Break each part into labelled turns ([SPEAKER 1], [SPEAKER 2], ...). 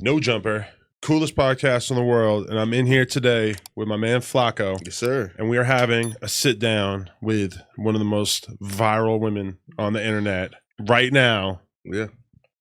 [SPEAKER 1] No Jumper, coolest podcast in the world, and I'm in here today with my man Flacco.
[SPEAKER 2] Yes, sir.
[SPEAKER 1] And we are having a sit down with one of the most viral women on the internet right now.
[SPEAKER 2] Yeah.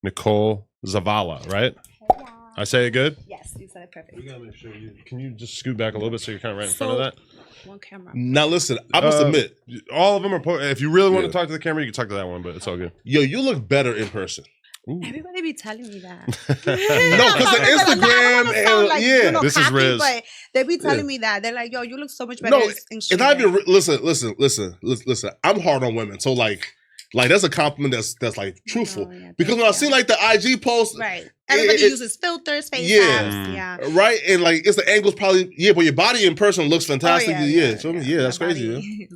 [SPEAKER 1] Nicole Zavala, right?
[SPEAKER 3] Yeah.
[SPEAKER 1] I say it good?
[SPEAKER 3] Yes, you said it perfect.
[SPEAKER 1] We gotta make sure can you just scoot back a little bit so you're kind of right in front of that?
[SPEAKER 3] One camera.
[SPEAKER 2] Now listen, I must admit,
[SPEAKER 1] all of them are. If you really want to talk to the camera, you can talk to that one, but it's all good.
[SPEAKER 2] yo, you look better in person.
[SPEAKER 1] Ooh.
[SPEAKER 3] Everybody be telling me that.
[SPEAKER 2] No, because the Instagram,
[SPEAKER 1] this is Riz.
[SPEAKER 3] But they be telling me that. They're like, yo, you look so much better.
[SPEAKER 2] No,
[SPEAKER 3] in
[SPEAKER 2] it's not even. Listen. I'm hard on women, so like that's a compliment that's like truthful.
[SPEAKER 3] yeah,
[SPEAKER 2] because when I see like the IG post,
[SPEAKER 3] right, everybody uses filters, face apps, yeah,
[SPEAKER 2] right, and like it's the angles probably, but your body in person looks fantastic. That's crazy.
[SPEAKER 1] Man.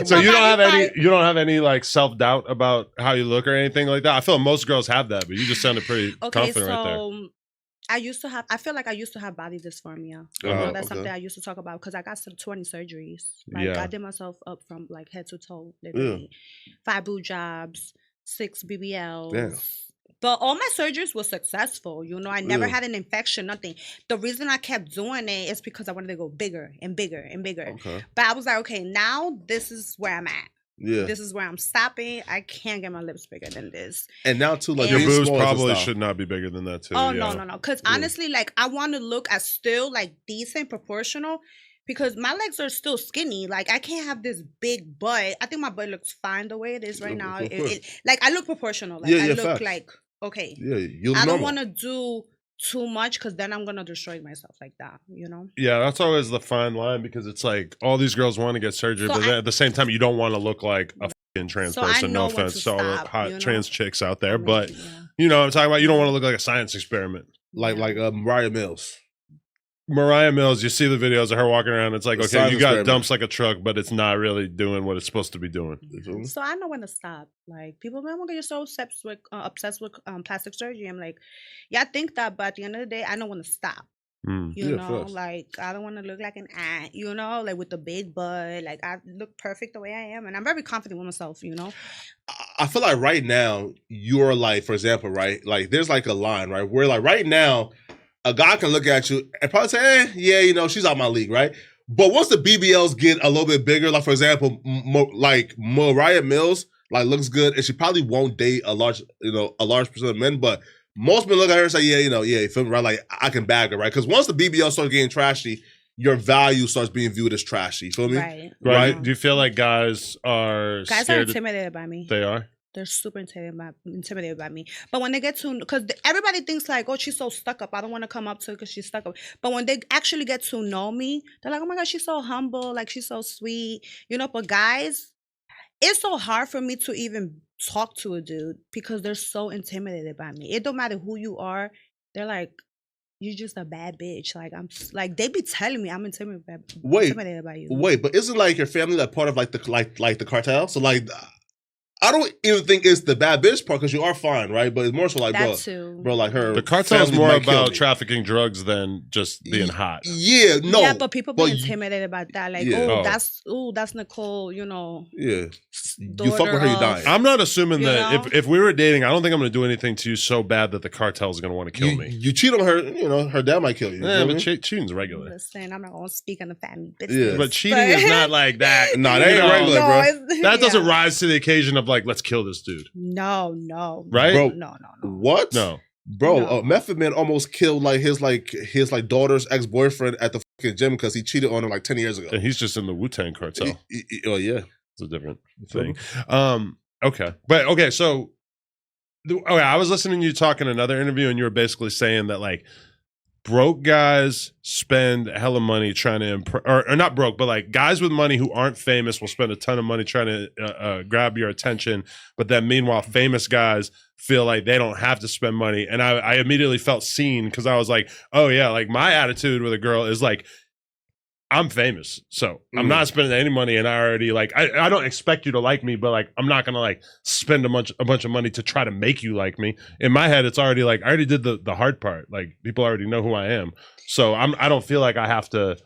[SPEAKER 1] So you don't have any like self doubt about how you look or anything like that. I feel like most girls have that, but you just sounded pretty confident right there.
[SPEAKER 3] I feel like I used to have body dysphoria. That's something I used to talk about because I got some 20 surgeries. Like I did myself up from like head to toe, literally. 5 boob jobs, 6 BBLs.
[SPEAKER 2] Damn.
[SPEAKER 3] But all my surgeries were successful. I never had an infection, nothing. The reason I kept doing it is because I wanted to go bigger and bigger and bigger.
[SPEAKER 2] Okay.
[SPEAKER 3] But I was like, okay, now this is where I'm at.
[SPEAKER 2] Yeah.
[SPEAKER 3] This is where I'm stopping. I can't get my lips bigger than this.
[SPEAKER 2] And now too, like
[SPEAKER 1] your boobs probably should not be bigger than that too.
[SPEAKER 3] Oh no. Because honestly, like I want to look as still like decent, proportional. Because my legs are still skinny. Like I can't have this big butt. I think my butt looks fine the way it is right now. Like I look proportional. Like I look facts. Like okay.
[SPEAKER 2] Yeah,
[SPEAKER 3] I don't want to do too much because then I'm gonna destroy myself like that,
[SPEAKER 1] Yeah, that's always the fine line because it's like all these girls want to get surgery, but then at the same time you don't want to look like a fucking trans person. No offense to all the hot trans chicks out there, but I'm talking about you don't want to look like a science experiment.
[SPEAKER 2] Like Mariah Mills.
[SPEAKER 1] Mariah Mills, you see the videos of her walking around. It's like, okay, you got dumps like a truck, but it's not really doing what it's supposed to be doing.
[SPEAKER 3] So I know when to stop. Like people, oh my God, you're so obsessed with plastic surgery. I'm like, yeah, I think that, but at the end of the day, I know when to stop. Like I don't want to look like an ant. Like with the big butt. Like I look perfect the way I am, and I'm very confident with myself.
[SPEAKER 2] I feel like right now you're like, for example, right? Like there's like a line, right? Where like right now. A guy can look at you and probably say, she's out my league, right? But once the BBLs get a little bit bigger, like for example, like Mariah Mills, like looks good, and she probably won't date a large percent of men, but most men look at her and say, you feel me, right? Like I can bag her, right? Because once the BBL starts getting trashy, your value starts being viewed as trashy. You feel me?
[SPEAKER 1] Right. Do you feel like guys are
[SPEAKER 3] intimidated by me?
[SPEAKER 1] They are.
[SPEAKER 3] They're super intimidated by me. But when they get to, because everybody thinks like, oh, she's so stuck up. I don't want to come up to her because she's stuck up. But when they actually get to know me, they're like, oh my God, she's so humble. Like she's so sweet. But guys, it's so hard for me to even talk to a dude because they're so intimidated by me. It don't matter who you are. They're like, you're just a bad bitch. Like I'm like they be telling me I'm intimidated by you.
[SPEAKER 2] Wait, but isn't like your family like part of like the cartel? So like I don't even think it's the bad bitch part because you are fine, right? But it's more so like, bro, like her.
[SPEAKER 1] The cartel's more about trafficking drugs than just being hot.
[SPEAKER 2] Yeah, no.
[SPEAKER 3] Yeah, but people be intimidated about that. Like, that's Nicole,
[SPEAKER 2] Yeah.
[SPEAKER 3] You
[SPEAKER 2] fuck with her, you dying.
[SPEAKER 1] I'm not assuming that if we were dating, I don't think I'm going to do anything to you so bad that the cartel's going to want to kill me.
[SPEAKER 2] You cheat on her, her dad might kill you.
[SPEAKER 1] Yeah, but cheating's regular.
[SPEAKER 3] Listen, I'm not going to speak on the family business.
[SPEAKER 1] Yeah, but cheating is not like that.
[SPEAKER 2] Nah, that ain't regular, bro.
[SPEAKER 1] That doesn't rise to the occasion of like, let's kill this dude.
[SPEAKER 3] No.
[SPEAKER 1] Right?
[SPEAKER 2] Bro,
[SPEAKER 3] no.
[SPEAKER 2] What?
[SPEAKER 1] No.
[SPEAKER 2] Bro, Method Man almost killed his daughter's ex-boyfriend at the fucking gym because he cheated on her like 10 years ago.
[SPEAKER 1] And he's just in the Wu-Tang cartel.
[SPEAKER 2] Oh yeah.
[SPEAKER 1] It's a different thing. Okay. So I was listening to you talk in another interview and you were basically saying that like broke guys spend hella money trying to or not broke, but like guys with money who aren't famous will spend a ton of money trying to grab your attention. But then meanwhile, famous guys feel like they don't have to spend money. And I immediately felt seen because I was like, oh yeah, like my attitude with a girl is like, I'm famous, so I'm not spending any money, and I already like. I don't expect you to like me, but like I'm not gonna like spend a bunch of money to try to make you like me. In my head, it's already like I already did the hard part. Like people already know who I am, so I don't feel like I have to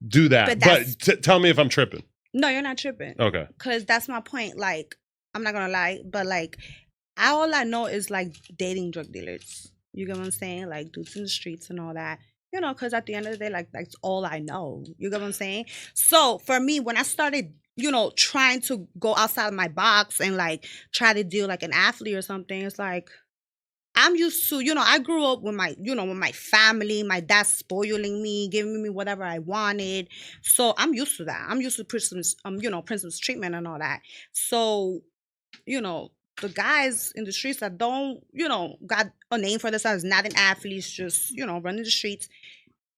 [SPEAKER 1] do that. But tell me if I'm tripping.
[SPEAKER 3] No, you're not tripping.
[SPEAKER 1] Okay,
[SPEAKER 3] because that's my point. Like I'm not gonna lie, but like all I know is like dating drug dealers. You get what I'm saying? Like dudes in the streets and all that. You know, because at the end of the day, like that's all I know. You get what I'm saying? So for me, when I started, you know, trying to go outside of my box and like try to deal like an athlete or something, it's like I'm used to, you know, I grew up with my family, my dad spoiling me, giving me whatever I wanted. So I'm used to that. I'm used to princess treatment and all that. So, you know, the guys in the streets that don't, you know, got a name for themselves, not an athlete, just, you know, running the streets,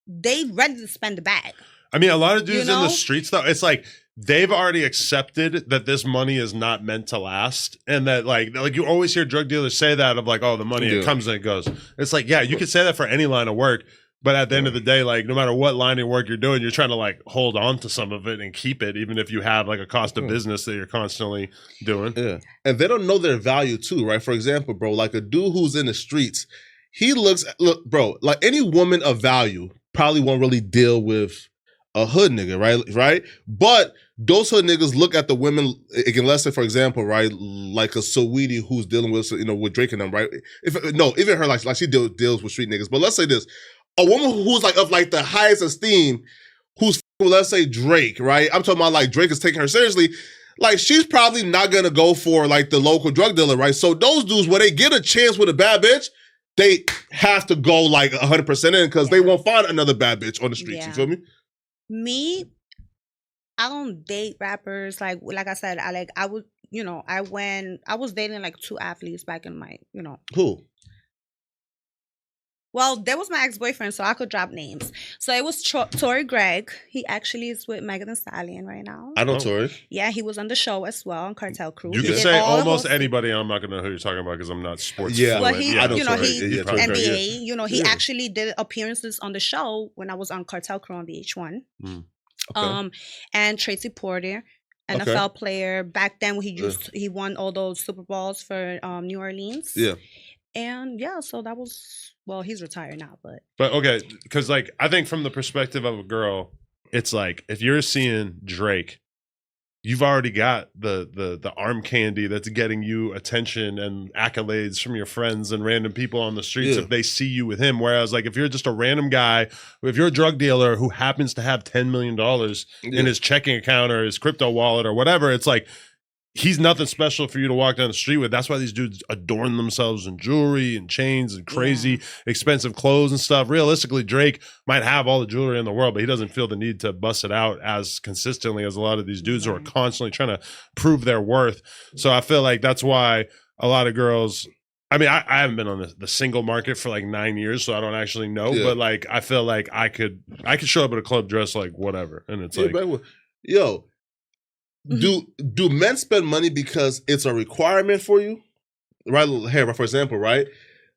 [SPEAKER 3] they ready to spend the bag.
[SPEAKER 1] I mean, a lot of dudes
[SPEAKER 3] You
[SPEAKER 1] in the
[SPEAKER 3] know?
[SPEAKER 1] streets, though, it's like they've already accepted that this money is not meant to last, and that like you always hear drug dealers say that of like, oh, the money it comes and it goes. It's like, yeah, you could say that for any line of work, but at the end of the day, like no matter what line of work you're doing, you're trying to like hold on to some of it and keep it, even if you have like a cost of business that you're constantly doing.
[SPEAKER 2] Yeah, and they don't know their value too, right? For example, bro, like a dude who's in the streets, look, bro, like any woman of value probably won't really deal with a hood nigga, right? But those hood niggas look at the women, again, let's say, for example, right, like a Saweetie who's dealing with, you know, with Drake and them, right? Even her, like she deals with street niggas. But let's say this, a woman who's like of like the highest esteem, who's, let's say Drake, right? I'm talking about like Drake is taking her seriously. Like she's probably not gonna go for like the local drug dealer, right? So those dudes, when they get a chance with a bad bitch, they have to go like 100% in because they won't find another bad bitch on the streets. You feel me?
[SPEAKER 3] Me, I don't date rappers. Like I said, I was dating like 2 athletes back in my, you know.
[SPEAKER 2] Who?
[SPEAKER 3] Well, there was my ex-boyfriend, so I could drop names. So it was Torrey Gregg. He actually is with Megan Thee Stallion right now.
[SPEAKER 2] I know Torrey.
[SPEAKER 3] Yeah, he was on the show as well on Cartel Crew.
[SPEAKER 1] You can say almost anybody, and I'm not going to know who you're talking about because I'm not sports.
[SPEAKER 2] Yeah,
[SPEAKER 3] well, he,
[SPEAKER 2] I know
[SPEAKER 3] you know,
[SPEAKER 2] Torrey.
[SPEAKER 3] he NBA. You know, he
[SPEAKER 2] Yeah.
[SPEAKER 3] actually did appearances on the show when I was on Cartel Crew on VH1.
[SPEAKER 2] Okay.
[SPEAKER 3] And Tracy Porter, NFL player. Back then, he won all those Super Bowls for New Orleans.
[SPEAKER 2] Yeah.
[SPEAKER 3] And yeah, so that was, well, he's retired now, but
[SPEAKER 1] okay, because like I think from the perspective of a girl, it's like if you're seeing Drake, you've already got the arm candy that's getting you attention and accolades from your friends and random people on the streets if they see you with him. Whereas like if you're just a random guy, if you're a drug dealer who happens to have $10 million in his checking account or his crypto wallet or whatever, it's like he's nothing special for you to walk down the street with. That's why these dudes adorn themselves in jewelry and chains and crazy expensive clothes and stuff. Realistically, Drake might have all the jewelry in the world, but he doesn't feel the need to bust it out as consistently as a lot of these dudes who are constantly trying to prove their worth. So I feel like that's why a lot of girls, I mean, I haven't been on the single market for like 9 years, so I don't actually know, but like I feel like I could show up at a club dressed like whatever. And it's like,
[SPEAKER 2] yo, do men spend money because it's a requirement for you? Right here, for example, right?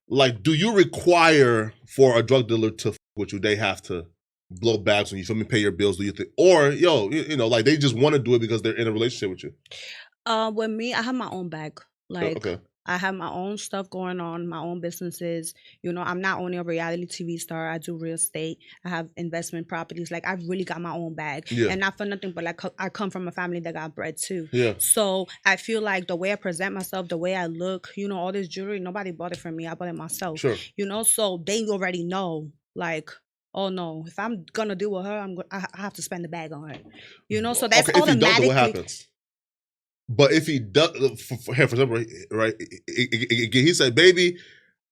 [SPEAKER 2] Like, do you require for a drug dealer to with you? They have to blow bags on you, feel me, pay your bills, do you think? Or, yo, you know, like they just want to do it because they're in a relationship with you?
[SPEAKER 3] With me, I have my own bag. Like I have my own stuff going on, my own businesses. You know, I'm not only a reality TV star. I do real estate. I have investment properties. Like, I've really got my own bag. And not for nothing, but like I come from a family that got bread too. So I feel like the way I present myself, the way I look, you know, all this jewelry, nobody bought it for me. I bought it myself. You know, so they already know, like, oh no, if I'm gonna deal with her, I have to spend the bag on her. You know, so that's automatically.
[SPEAKER 2] If he does, what happens? But if he does, for example, right, he said, baby,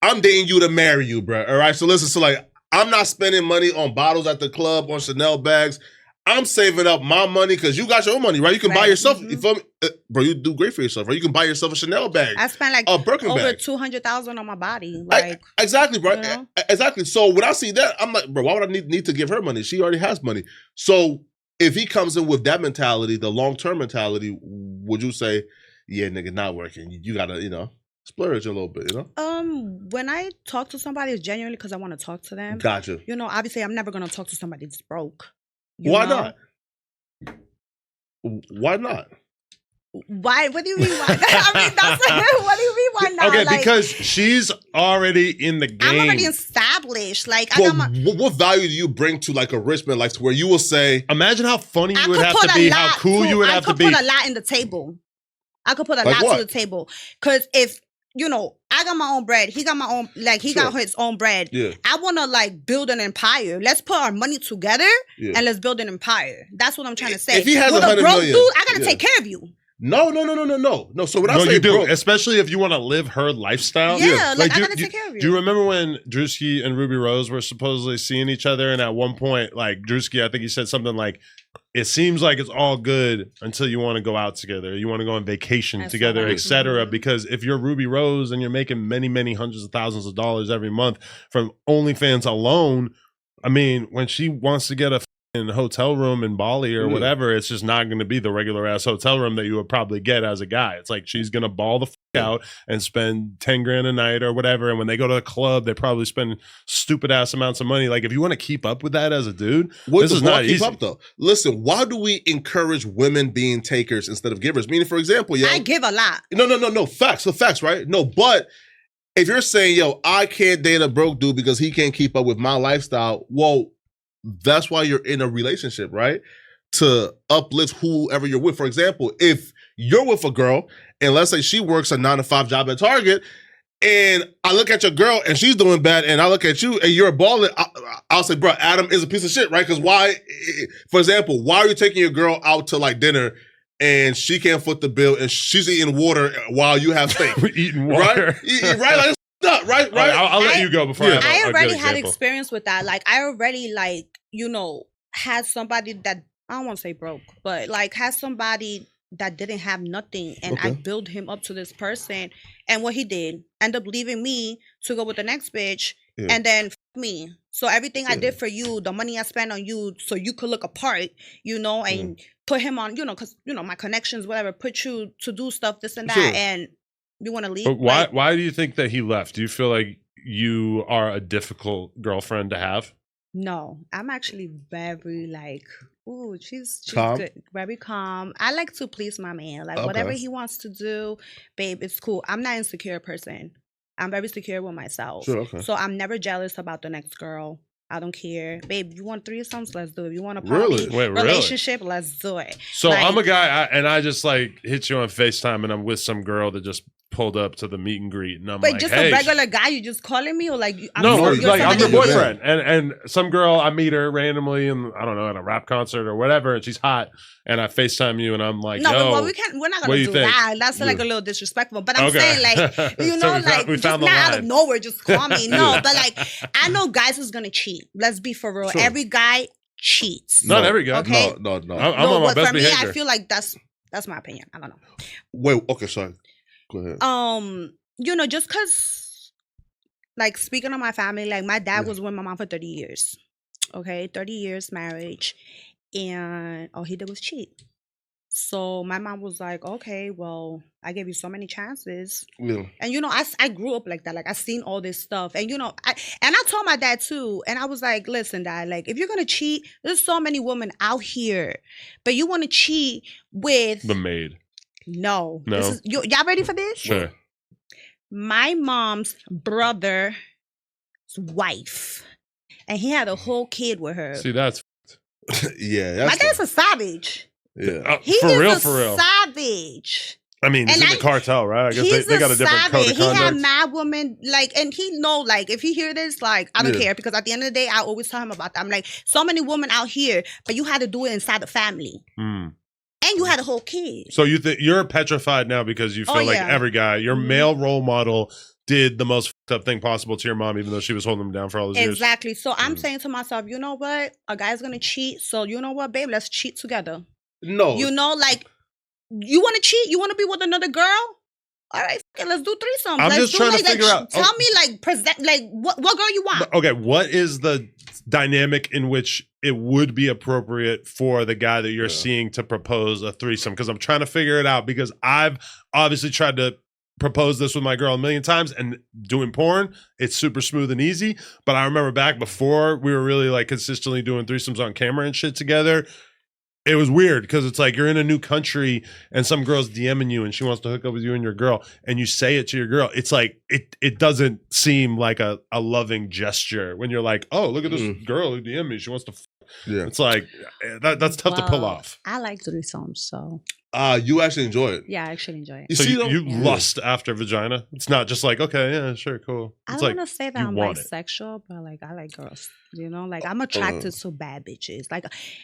[SPEAKER 2] I'm dating you to marry you, bro. All right, so listen, so like, I'm not spending money on bottles at the club, on Chanel bags. I'm saving up my money because you got your own money, right? You can buy yourself, you feel me? Bro, you do great for yourself, right? You can buy yourself a Chanel bag.
[SPEAKER 3] I spent like over $200,000 on my body. Like
[SPEAKER 2] exactly, bro.
[SPEAKER 3] You know?
[SPEAKER 2] Exactly. So when I see that, I'm like, bro, why would I need to give her money? She already has money. So if he comes in with that mentality, the long-term mentality, would you say, yeah, nigga, not working. You gotta, you know, splurge a little bit, you know?
[SPEAKER 3] When I talk to somebody, it's genuinely because I want to talk to them.
[SPEAKER 2] Gotcha.
[SPEAKER 3] You know, obviously, I'm never gonna talk to somebody that's broke.
[SPEAKER 2] Why not? Why not?
[SPEAKER 3] Why? What do you mean? Why? I mean, that's what do you mean? Why not?
[SPEAKER 1] Okay,
[SPEAKER 3] like,
[SPEAKER 1] because she's already in the game.
[SPEAKER 3] I'm already established. Like,
[SPEAKER 2] well, what value do you bring to like a rich man, like to where you will say?
[SPEAKER 1] Imagine how funny you would have to be, how cool you would have to be.
[SPEAKER 3] I could put a lot in the table. I could put a
[SPEAKER 2] like
[SPEAKER 3] lot
[SPEAKER 2] what?
[SPEAKER 3] to the table. Because if I got my own bread. He got my own, like, he got his own bread.
[SPEAKER 2] Yeah.
[SPEAKER 3] I want to, like, build an empire. Let's put our money together and let's build an empire. That's what I'm trying to say.
[SPEAKER 2] If he has
[SPEAKER 3] with a
[SPEAKER 2] 100
[SPEAKER 3] broke
[SPEAKER 2] million,
[SPEAKER 3] dude, I got to take care of you.
[SPEAKER 2] No. So when I say
[SPEAKER 1] you do,
[SPEAKER 2] broke,
[SPEAKER 1] especially if you want to live her lifestyle.
[SPEAKER 3] Yeah, like I gotta take care of you.
[SPEAKER 1] Do you remember when Drewski and Ruby Rose were supposedly seeing each other, and at one point, like Drewski, I think he said something like, "It seems like it's all good until you want to go out together, you want to go on vacation together, etc." Because if you're Ruby Rose and you're making many, many hundreds of thousands of dollars every month from OnlyFans alone, I mean, when she wants to get a hotel room in Bali or whatever, it's just not going to be the regular ass hotel room that you would probably get as a guy. It's like she's going to ball the out and spend 10 grand a night or whatever. And when they go to the club, they probably spend stupid ass amounts of money. Like, if you want to keep up with that as a dude, this is not easy. Keep up,
[SPEAKER 2] though. Listen, why do we encourage women being takers instead of givers? Meaning, for example,
[SPEAKER 3] I give a lot.
[SPEAKER 2] No. Facts. The facts, right? No, but if you're saying, I can't date a broke dude because he can't keep up with my lifestyle, well, that's why you're in a relationship, right? To uplift whoever you're with. For example, if you're with a girl and let's say she works a 9-to-5 job at Target, and I look at your girl and she's doing bad, and I look at you and you're a baller, I'll say, bro, Adam is a piece of shit, right? Because why, for example, why are you taking your girl out to like dinner and she can't foot the bill and she's eating water while you have steak?
[SPEAKER 1] Eating water.
[SPEAKER 2] Right? Like, not right.
[SPEAKER 1] I'll let you go before
[SPEAKER 3] I already had experience with that. Like, I already, like, had somebody that, I don't want to say broke, but like had somebody that didn't have nothing, and I built him up to this person, and what he did, end up leaving me to go with the next bitch, and then me. So everything I did for you, the money I spent on you, so you could look apart, and put him on, because my connections, whatever, put you to do stuff, this and that, and you want to leave.
[SPEAKER 1] But why do you think that he left? Do you feel like you are a difficult girlfriend to have?
[SPEAKER 3] No, I'm actually very like, she's
[SPEAKER 2] calm?
[SPEAKER 3] Good, very calm. I like to please my man. Like, whatever he wants to do, babe, it's cool. I'm not an insecure person. I'm very secure with myself.
[SPEAKER 2] Sure, okay.
[SPEAKER 3] So I'm never jealous about the next girl. I don't care. Babe, you want threesomes? Let's do it. You want a party relationship? Let's do it.
[SPEAKER 1] So I'm a guy, and I just like hit you on FaceTime, and I'm with some girl that just pulled up to the meet and greet, and I'm like,
[SPEAKER 3] just
[SPEAKER 1] hey,
[SPEAKER 3] a regular guy, you just calling me, or like
[SPEAKER 1] I'm your boyfriend, and some girl, I meet her randomly, and I don't know, at a rap concert or whatever, and she's hot, and I FaceTime you, and I'm like,
[SPEAKER 3] we're not gonna do that. That's like a little disrespectful, but I'm saying like, we just not out of nowhere, just call me. No, but like, I know guys is gonna cheat. Let's be for real. Sure. Every guy cheats.
[SPEAKER 1] Not every guy.
[SPEAKER 3] Okay?
[SPEAKER 2] No.
[SPEAKER 1] I'm on my best behavior.
[SPEAKER 3] For me, I feel like that's my opinion. I don't know.
[SPEAKER 2] Wait, okay, sorry. Go ahead.
[SPEAKER 3] Just because, like, speaking of my family, like, my dad was with my mom for 30 years. Okay, 30 years marriage, and all he did was cheat. So my mom was like, okay, well, I gave you so many chances. Yeah. And, I grew up like that. Like, I seen all this stuff. And, I told my dad, too. And I was like, listen, Dad, like, if you're going to cheat, there's so many women out here. But you want to cheat with...
[SPEAKER 1] the maid.
[SPEAKER 3] No. Y'all ready for this?
[SPEAKER 1] Sure.
[SPEAKER 3] My mom's brother's wife. And he had a whole kid with her.
[SPEAKER 1] See, that's...
[SPEAKER 2] yeah.
[SPEAKER 3] My dad's a savage.
[SPEAKER 2] Yeah.
[SPEAKER 3] For real. Savage.
[SPEAKER 1] I mean, he's in the cartel, right? I guess they got a different code of conduct.
[SPEAKER 3] He had mad women, like, and he know, like, if he hear this, like, I don't care, because at the end of the day, I always tell him about that. I'm like, so many women out here, but you had to do it inside the family. And you had a whole kid.
[SPEAKER 1] So you're petrified now because you feel like every guy, your male role model, did the most fucked up thing possible to your mom, even though she was holding him down for all those years.
[SPEAKER 3] Exactly. So I'm saying to myself, you know what? A guy's gonna cheat. So you know what, babe? Let's cheat together.
[SPEAKER 2] No.
[SPEAKER 3] Like, you want to cheat? You want to be with another girl? All right, let's do threesomes.
[SPEAKER 1] I'm just trying to figure out.
[SPEAKER 3] Tell me, like, present, like, what girl you want?
[SPEAKER 1] Okay, what is the dynamic in which it would be appropriate for the guy that you're seeing to propose a threesome? Because I'm trying to figure it out, because I've obviously tried to propose this with my girl a million times, and doing porn, it's super smooth and easy. But I remember back before we were really like consistently doing threesomes on camera and shit together, it was weird because it's like you're in a new country and some girl's DMing you and she wants to hook up with you and your girl, and you say it to your girl. It's like it doesn't seem like a loving gesture when you're like, oh, look at this girl who DM'd me. She wants to
[SPEAKER 2] Yeah.
[SPEAKER 1] It's like that's tough to pull off.
[SPEAKER 3] I like threesomes, so
[SPEAKER 2] You actually enjoy it.
[SPEAKER 3] yeah, I actually enjoy it.
[SPEAKER 2] You
[SPEAKER 1] So
[SPEAKER 2] see,
[SPEAKER 1] you
[SPEAKER 3] Yeah.
[SPEAKER 1] lust after vagina. It's not just like, okay, yeah, sure, cool.
[SPEAKER 3] I
[SPEAKER 1] It's
[SPEAKER 3] don't
[SPEAKER 1] like
[SPEAKER 3] want to say that
[SPEAKER 1] you
[SPEAKER 3] I'm
[SPEAKER 1] want it.
[SPEAKER 3] bisexual, but like I like girls. You know, like I'm attracted to bad bitches,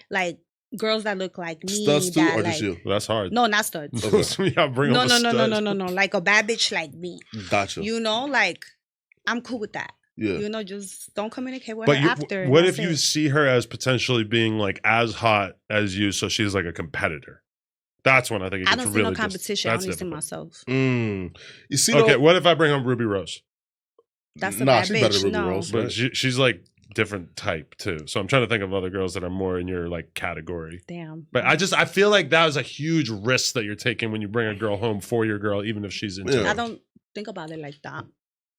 [SPEAKER 3] like girls that look like me.
[SPEAKER 2] Studs too,
[SPEAKER 3] that
[SPEAKER 2] or
[SPEAKER 3] like
[SPEAKER 2] just you?
[SPEAKER 1] That's hard.
[SPEAKER 3] no, not studs.
[SPEAKER 2] Okay.
[SPEAKER 1] Yeah, bring
[SPEAKER 3] No,
[SPEAKER 1] up
[SPEAKER 3] no,
[SPEAKER 1] the
[SPEAKER 3] no, no, no,
[SPEAKER 1] studs.
[SPEAKER 3] no, no. Like a bad bitch like me.
[SPEAKER 2] Gotcha.
[SPEAKER 3] You know, like I'm cool with that.
[SPEAKER 2] Yeah.
[SPEAKER 3] You know, just don't communicate with
[SPEAKER 1] But
[SPEAKER 3] her after. and
[SPEAKER 1] what
[SPEAKER 3] that's
[SPEAKER 1] if you
[SPEAKER 3] it.
[SPEAKER 1] see her as potentially being like as hot as you, so she's like a competitor? That's when I think it
[SPEAKER 3] I
[SPEAKER 1] gets
[SPEAKER 3] don't see
[SPEAKER 1] really
[SPEAKER 3] no competition. I
[SPEAKER 1] that's
[SPEAKER 3] only see
[SPEAKER 1] difficult.
[SPEAKER 3] myself.
[SPEAKER 2] You see,
[SPEAKER 1] Okay,
[SPEAKER 2] though,
[SPEAKER 1] what if I bring home Ruby Rose?
[SPEAKER 3] That's a
[SPEAKER 2] Nah,
[SPEAKER 3] bad
[SPEAKER 2] she's better
[SPEAKER 3] bitch.
[SPEAKER 2] than Ruby
[SPEAKER 3] No.
[SPEAKER 2] Rose.
[SPEAKER 1] But
[SPEAKER 2] Right.
[SPEAKER 1] she's like different type too. So I'm trying to think of other girls that are more in your like category.
[SPEAKER 3] Damn.
[SPEAKER 1] But I feel like that was a huge risk that you're taking when you bring a girl home for your girl, even if she's into
[SPEAKER 2] Yeah.
[SPEAKER 3] I
[SPEAKER 1] it.
[SPEAKER 3] don't think about it like that.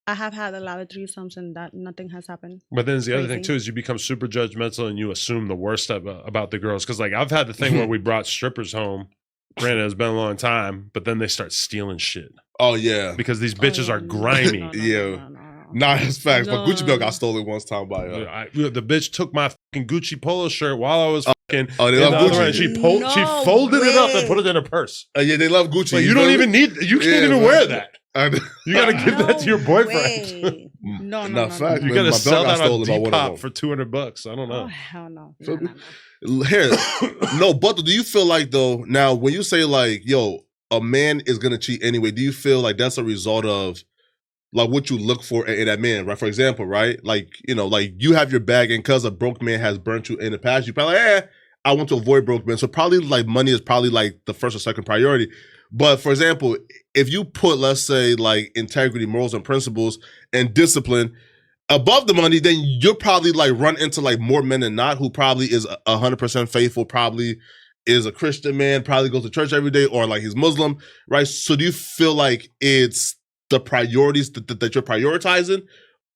[SPEAKER 3] I have had a lot of threesomes and that nothing has happened.
[SPEAKER 1] But then the other thing
[SPEAKER 3] Crazy.
[SPEAKER 1] too is you become super judgmental and you assume the worst about the girls. Because like I've had the thing where we brought strippers home. Granted, it's been a long time, but then they start stealing shit
[SPEAKER 2] Oh yeah.
[SPEAKER 1] because these bitches
[SPEAKER 3] Oh,
[SPEAKER 1] are
[SPEAKER 3] yeah,
[SPEAKER 1] grimy.
[SPEAKER 2] Yeah.
[SPEAKER 3] no.
[SPEAKER 2] Nah, that's facts. But Gucci Belt
[SPEAKER 3] No.
[SPEAKER 2] got stolen once time by
[SPEAKER 1] The bitch took my fucking Gucci polo shirt while I was fucking.
[SPEAKER 2] Oh, they
[SPEAKER 1] in
[SPEAKER 2] love
[SPEAKER 1] the other
[SPEAKER 2] Gucci.
[SPEAKER 1] end. She
[SPEAKER 3] No
[SPEAKER 1] folded it up and
[SPEAKER 3] way.
[SPEAKER 1] put it in her purse.
[SPEAKER 2] Yeah, they love Gucci.
[SPEAKER 1] Like, you don't
[SPEAKER 2] feel
[SPEAKER 1] even
[SPEAKER 2] me?
[SPEAKER 1] need. You can't
[SPEAKER 2] Yeah,
[SPEAKER 1] even
[SPEAKER 2] man.
[SPEAKER 1] wear that.
[SPEAKER 2] I-
[SPEAKER 1] You gotta give that to your boyfriend.
[SPEAKER 3] Way. No,
[SPEAKER 2] Nah, fact,
[SPEAKER 1] You
[SPEAKER 2] man,
[SPEAKER 1] gotta
[SPEAKER 2] my
[SPEAKER 1] sell
[SPEAKER 2] belt got
[SPEAKER 1] that on
[SPEAKER 2] stolen by one of
[SPEAKER 1] Depop
[SPEAKER 2] them.
[SPEAKER 1] for $200. I don't
[SPEAKER 3] Oh
[SPEAKER 1] know.
[SPEAKER 3] hell no.
[SPEAKER 2] Feel
[SPEAKER 3] No,
[SPEAKER 2] me?
[SPEAKER 3] no, no.
[SPEAKER 2] Here, no, but do you feel like though now when you say like, yo, a man is gonna cheat anyway? Do you feel like that's a result of like what you look for in that man, right? For example, right? Like, you know, like you have your bag and because a broke man has burnt you in the past, you probably like, I want to avoid broke men. So probably like money is probably like the first or second priority. But for example, if you put, let's say, like integrity, morals, and principles and discipline above the money, then you'll probably like run into like more men than not who probably is 100% faithful, probably is a Christian man, probably goes to church every day, or like he's Muslim, right? So do you feel like it's the priorities that you're prioritizing,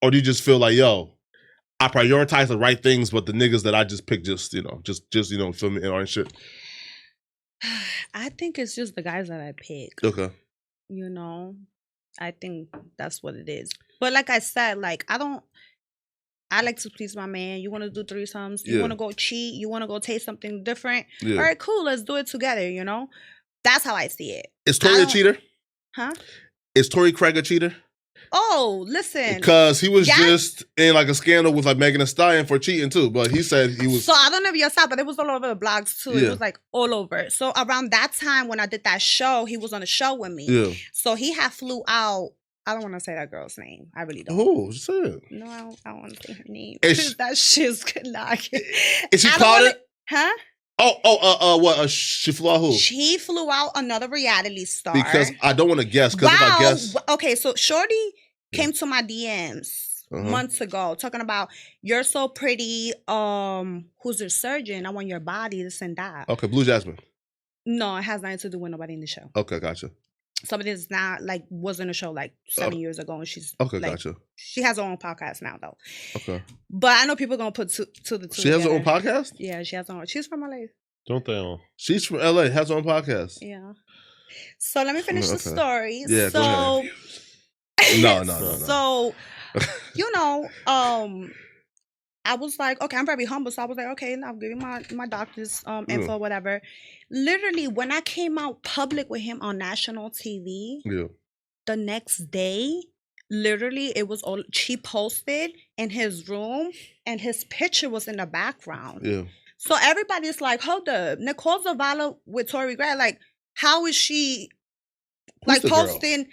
[SPEAKER 2] or do you just feel like, yo, I prioritize the right things, but the niggas that I just pick just you know, feel me, and shit.
[SPEAKER 3] I think it's just the guys that I pick.
[SPEAKER 2] Okay.
[SPEAKER 3] You know, I think that's what it is. But like I said, like I like to please my man. You want to do threesomes? You
[SPEAKER 2] Yeah.
[SPEAKER 3] want to go cheat? You want to go taste something different?
[SPEAKER 2] Yeah.
[SPEAKER 3] All right, cool. Let's do it together. You know, that's how I see it.
[SPEAKER 2] Is Torrey a
[SPEAKER 3] don't-
[SPEAKER 2] cheater?
[SPEAKER 3] Huh?
[SPEAKER 2] Is Torrey Craig a cheater?
[SPEAKER 3] Oh, listen.
[SPEAKER 2] Because he was
[SPEAKER 3] Yeah.
[SPEAKER 2] just in like a scandal with like Megan Thee Stallion for cheating too, but he said he was.
[SPEAKER 3] So I don't know if you saw, but it was all over the blogs too.
[SPEAKER 2] Yeah.
[SPEAKER 3] It was like all over. So around that time when I did that show, he was on a show with me.
[SPEAKER 2] Yeah.
[SPEAKER 3] So he had flew out. I don't want to say that girl's name. I really don't.
[SPEAKER 2] Oh, say it.
[SPEAKER 3] No, I don't want to say her name.
[SPEAKER 2] Is-
[SPEAKER 3] That shit's good. Nah,
[SPEAKER 2] Is she
[SPEAKER 3] I don't
[SPEAKER 2] caught
[SPEAKER 3] wanna-
[SPEAKER 2] it?
[SPEAKER 3] Huh?
[SPEAKER 2] What? She flew out who?
[SPEAKER 3] She flew out another reality star.
[SPEAKER 2] Because I don't want to guess. Because if I guess,
[SPEAKER 3] Okay, so Shorty came to my DMs months ago talking about you're so pretty. Who's your surgeon? I want your body, this and that.
[SPEAKER 2] okay, Blu Jasmine.
[SPEAKER 3] No, it has nothing to do with nobody in the show.
[SPEAKER 2] Okay, gotcha.
[SPEAKER 3] Somebody that's not like was in the show like 7 years ago, and she's
[SPEAKER 2] Okay,
[SPEAKER 3] like,
[SPEAKER 2] gotcha.
[SPEAKER 3] She has her own podcast now though.
[SPEAKER 2] Okay.
[SPEAKER 3] But I know people are gonna put two the two.
[SPEAKER 2] She has her own
[SPEAKER 3] together.
[SPEAKER 2] podcast?
[SPEAKER 3] Yeah, she has her own. She's from LA.
[SPEAKER 1] Don't they all?
[SPEAKER 2] She's from LA, has her own podcast.
[SPEAKER 3] Yeah. So let me finish the
[SPEAKER 2] Okay.
[SPEAKER 3] story.
[SPEAKER 2] Yeah,
[SPEAKER 3] so,
[SPEAKER 2] go ahead. No.
[SPEAKER 3] So, you know, I was like, okay, I'm very humble. So I was like, okay, I'll give you my doctor's info, whatever. Literally, when I came out public with him on national TV,
[SPEAKER 2] Yeah.
[SPEAKER 3] the next day, literally, it was all she posted in his room, and his picture was in the background.
[SPEAKER 2] Yeah.
[SPEAKER 3] So everybody's like, hold up, Nicole Zavala with Torrey Grad, like, how is she
[SPEAKER 2] Who's
[SPEAKER 3] like
[SPEAKER 2] the girl?
[SPEAKER 3] posting?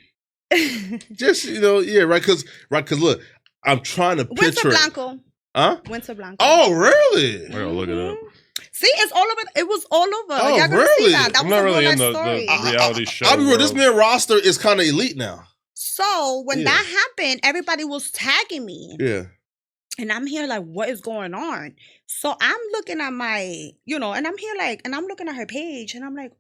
[SPEAKER 2] Just, you know, yeah, right, cause look, I'm trying to
[SPEAKER 3] Winter
[SPEAKER 2] picture it.
[SPEAKER 3] Blanco.
[SPEAKER 2] Huh?
[SPEAKER 3] Winter Blanco.
[SPEAKER 2] Oh, really?
[SPEAKER 1] I gotta look it up.
[SPEAKER 3] Mhm. See, it's all over. It was all over.
[SPEAKER 2] Oh,
[SPEAKER 3] Y'all gonna
[SPEAKER 2] really?
[SPEAKER 3] see that. That
[SPEAKER 1] I'm
[SPEAKER 3] was
[SPEAKER 1] not
[SPEAKER 3] a
[SPEAKER 1] really
[SPEAKER 3] real
[SPEAKER 1] in
[SPEAKER 3] life
[SPEAKER 1] the
[SPEAKER 3] story.
[SPEAKER 1] reality show.
[SPEAKER 2] I'll be real, this
[SPEAKER 1] world.
[SPEAKER 2] man roster is kind of elite now.
[SPEAKER 3] So when
[SPEAKER 2] Yeah.
[SPEAKER 3] that happened, everybody was tagging me.
[SPEAKER 2] Yeah.
[SPEAKER 3] And I'm here like, what is going on? So I'm looking at my, you know, and I'm here like, and I'm looking at her page, and I'm like,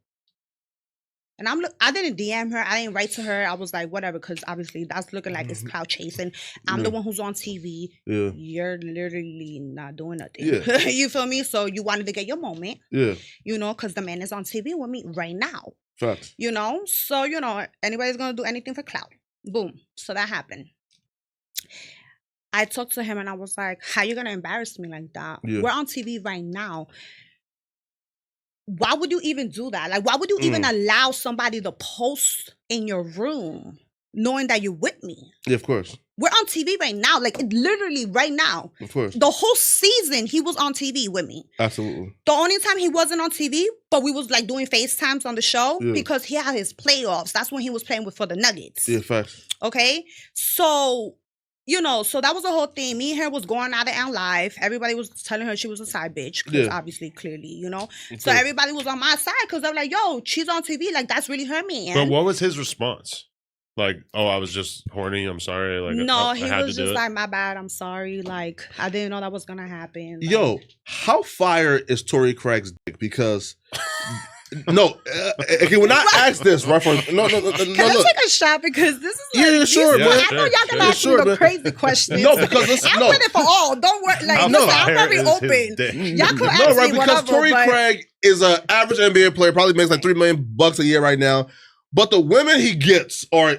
[SPEAKER 3] and I didn't DM her, I didn't write to her. I was like, whatever, because obviously that's looking like it's cloud chasing. I'm the one who's on TV.
[SPEAKER 2] Yeah.
[SPEAKER 3] You're literally not doing nothing.
[SPEAKER 2] Yeah.
[SPEAKER 3] You feel me? So you wanted to get your moment,
[SPEAKER 2] Yeah.
[SPEAKER 3] you know, because the man is on TV with me right now.
[SPEAKER 2] Facts.
[SPEAKER 3] You know, so you know, anybody's gonna do anything for clout. Boom. So that happened. I talked to him and I was like, how you gonna embarrass me like that?
[SPEAKER 2] Yeah.
[SPEAKER 3] We're on TV right now. Why would you even do that? Like, why would you even allow somebody to post in your room knowing that you're with me?
[SPEAKER 2] Yeah, of course.
[SPEAKER 3] We're on TV right now. Like, literally right now.
[SPEAKER 2] Of course.
[SPEAKER 3] The whole season, he was on TV with me.
[SPEAKER 2] Absolutely.
[SPEAKER 3] The only time he wasn't on TV, but we was like doing FaceTimes on the show because he had his playoffs. That's when he was playing for the Nuggets.
[SPEAKER 2] Yeah, facts.
[SPEAKER 3] Okay? So, you know, so that was the whole thing. Me and her was going at it on live. Everybody was telling her she was a side bitch. Because obviously, clearly, you know. Okay. So everybody was on my side because they're like, yo, she's on TV. Like, that's really her man.
[SPEAKER 1] But what was his response? Like, oh, I was just horny. I'm sorry. Like,
[SPEAKER 3] no,
[SPEAKER 1] I
[SPEAKER 3] he
[SPEAKER 1] had
[SPEAKER 3] was
[SPEAKER 1] to do
[SPEAKER 3] just
[SPEAKER 1] it.
[SPEAKER 3] like, my bad. I'm sorry. Like, I didn't know that was going to happen. Like,
[SPEAKER 2] Yo, how fire is Torrey Craig's dick? Because... No, okay, when I ask this, right? No.
[SPEAKER 3] Can I take a shot because this is like,
[SPEAKER 2] sure, man.
[SPEAKER 3] I know y'all gonna ask me the crazy questions.
[SPEAKER 2] No, because listen,
[SPEAKER 3] I'm ready for all. Don't worry. Like, I'm very open. Y'all could ask me
[SPEAKER 2] because
[SPEAKER 3] whatever.
[SPEAKER 2] Torrey Craig is an average NBA player, probably makes like $3 million a year right now. But the women he gets are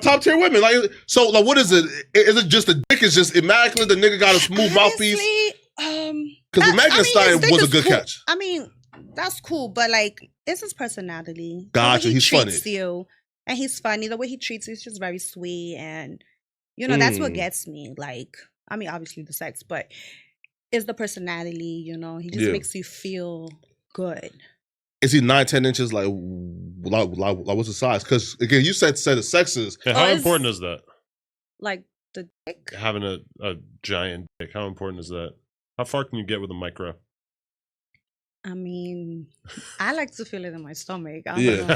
[SPEAKER 2] top tier women. Like, so, like, what is it? Is it just the dick is just immaculate? The nigga got a smooth mouthpiece. Because Megan Thee Stallion was a good catch.
[SPEAKER 3] I mean, that's cool, but like, it's his personality.
[SPEAKER 2] Gotcha, he's funny.
[SPEAKER 3] You, and he's funny. The way he treats you is just very sweet, and you know that's what gets me. Like, I mean, obviously the sex, but it's the personality. You know, he just makes you feel good.
[SPEAKER 2] Is he 9-10 inches? Like what's the size? Because again, you said the sexes.
[SPEAKER 1] Yeah, how important is that?
[SPEAKER 3] Like the dick?
[SPEAKER 1] Having a giant dick. How important is that? How far can you get with a micro?
[SPEAKER 3] I mean, I like to feel it in my stomach. I don't
[SPEAKER 2] know.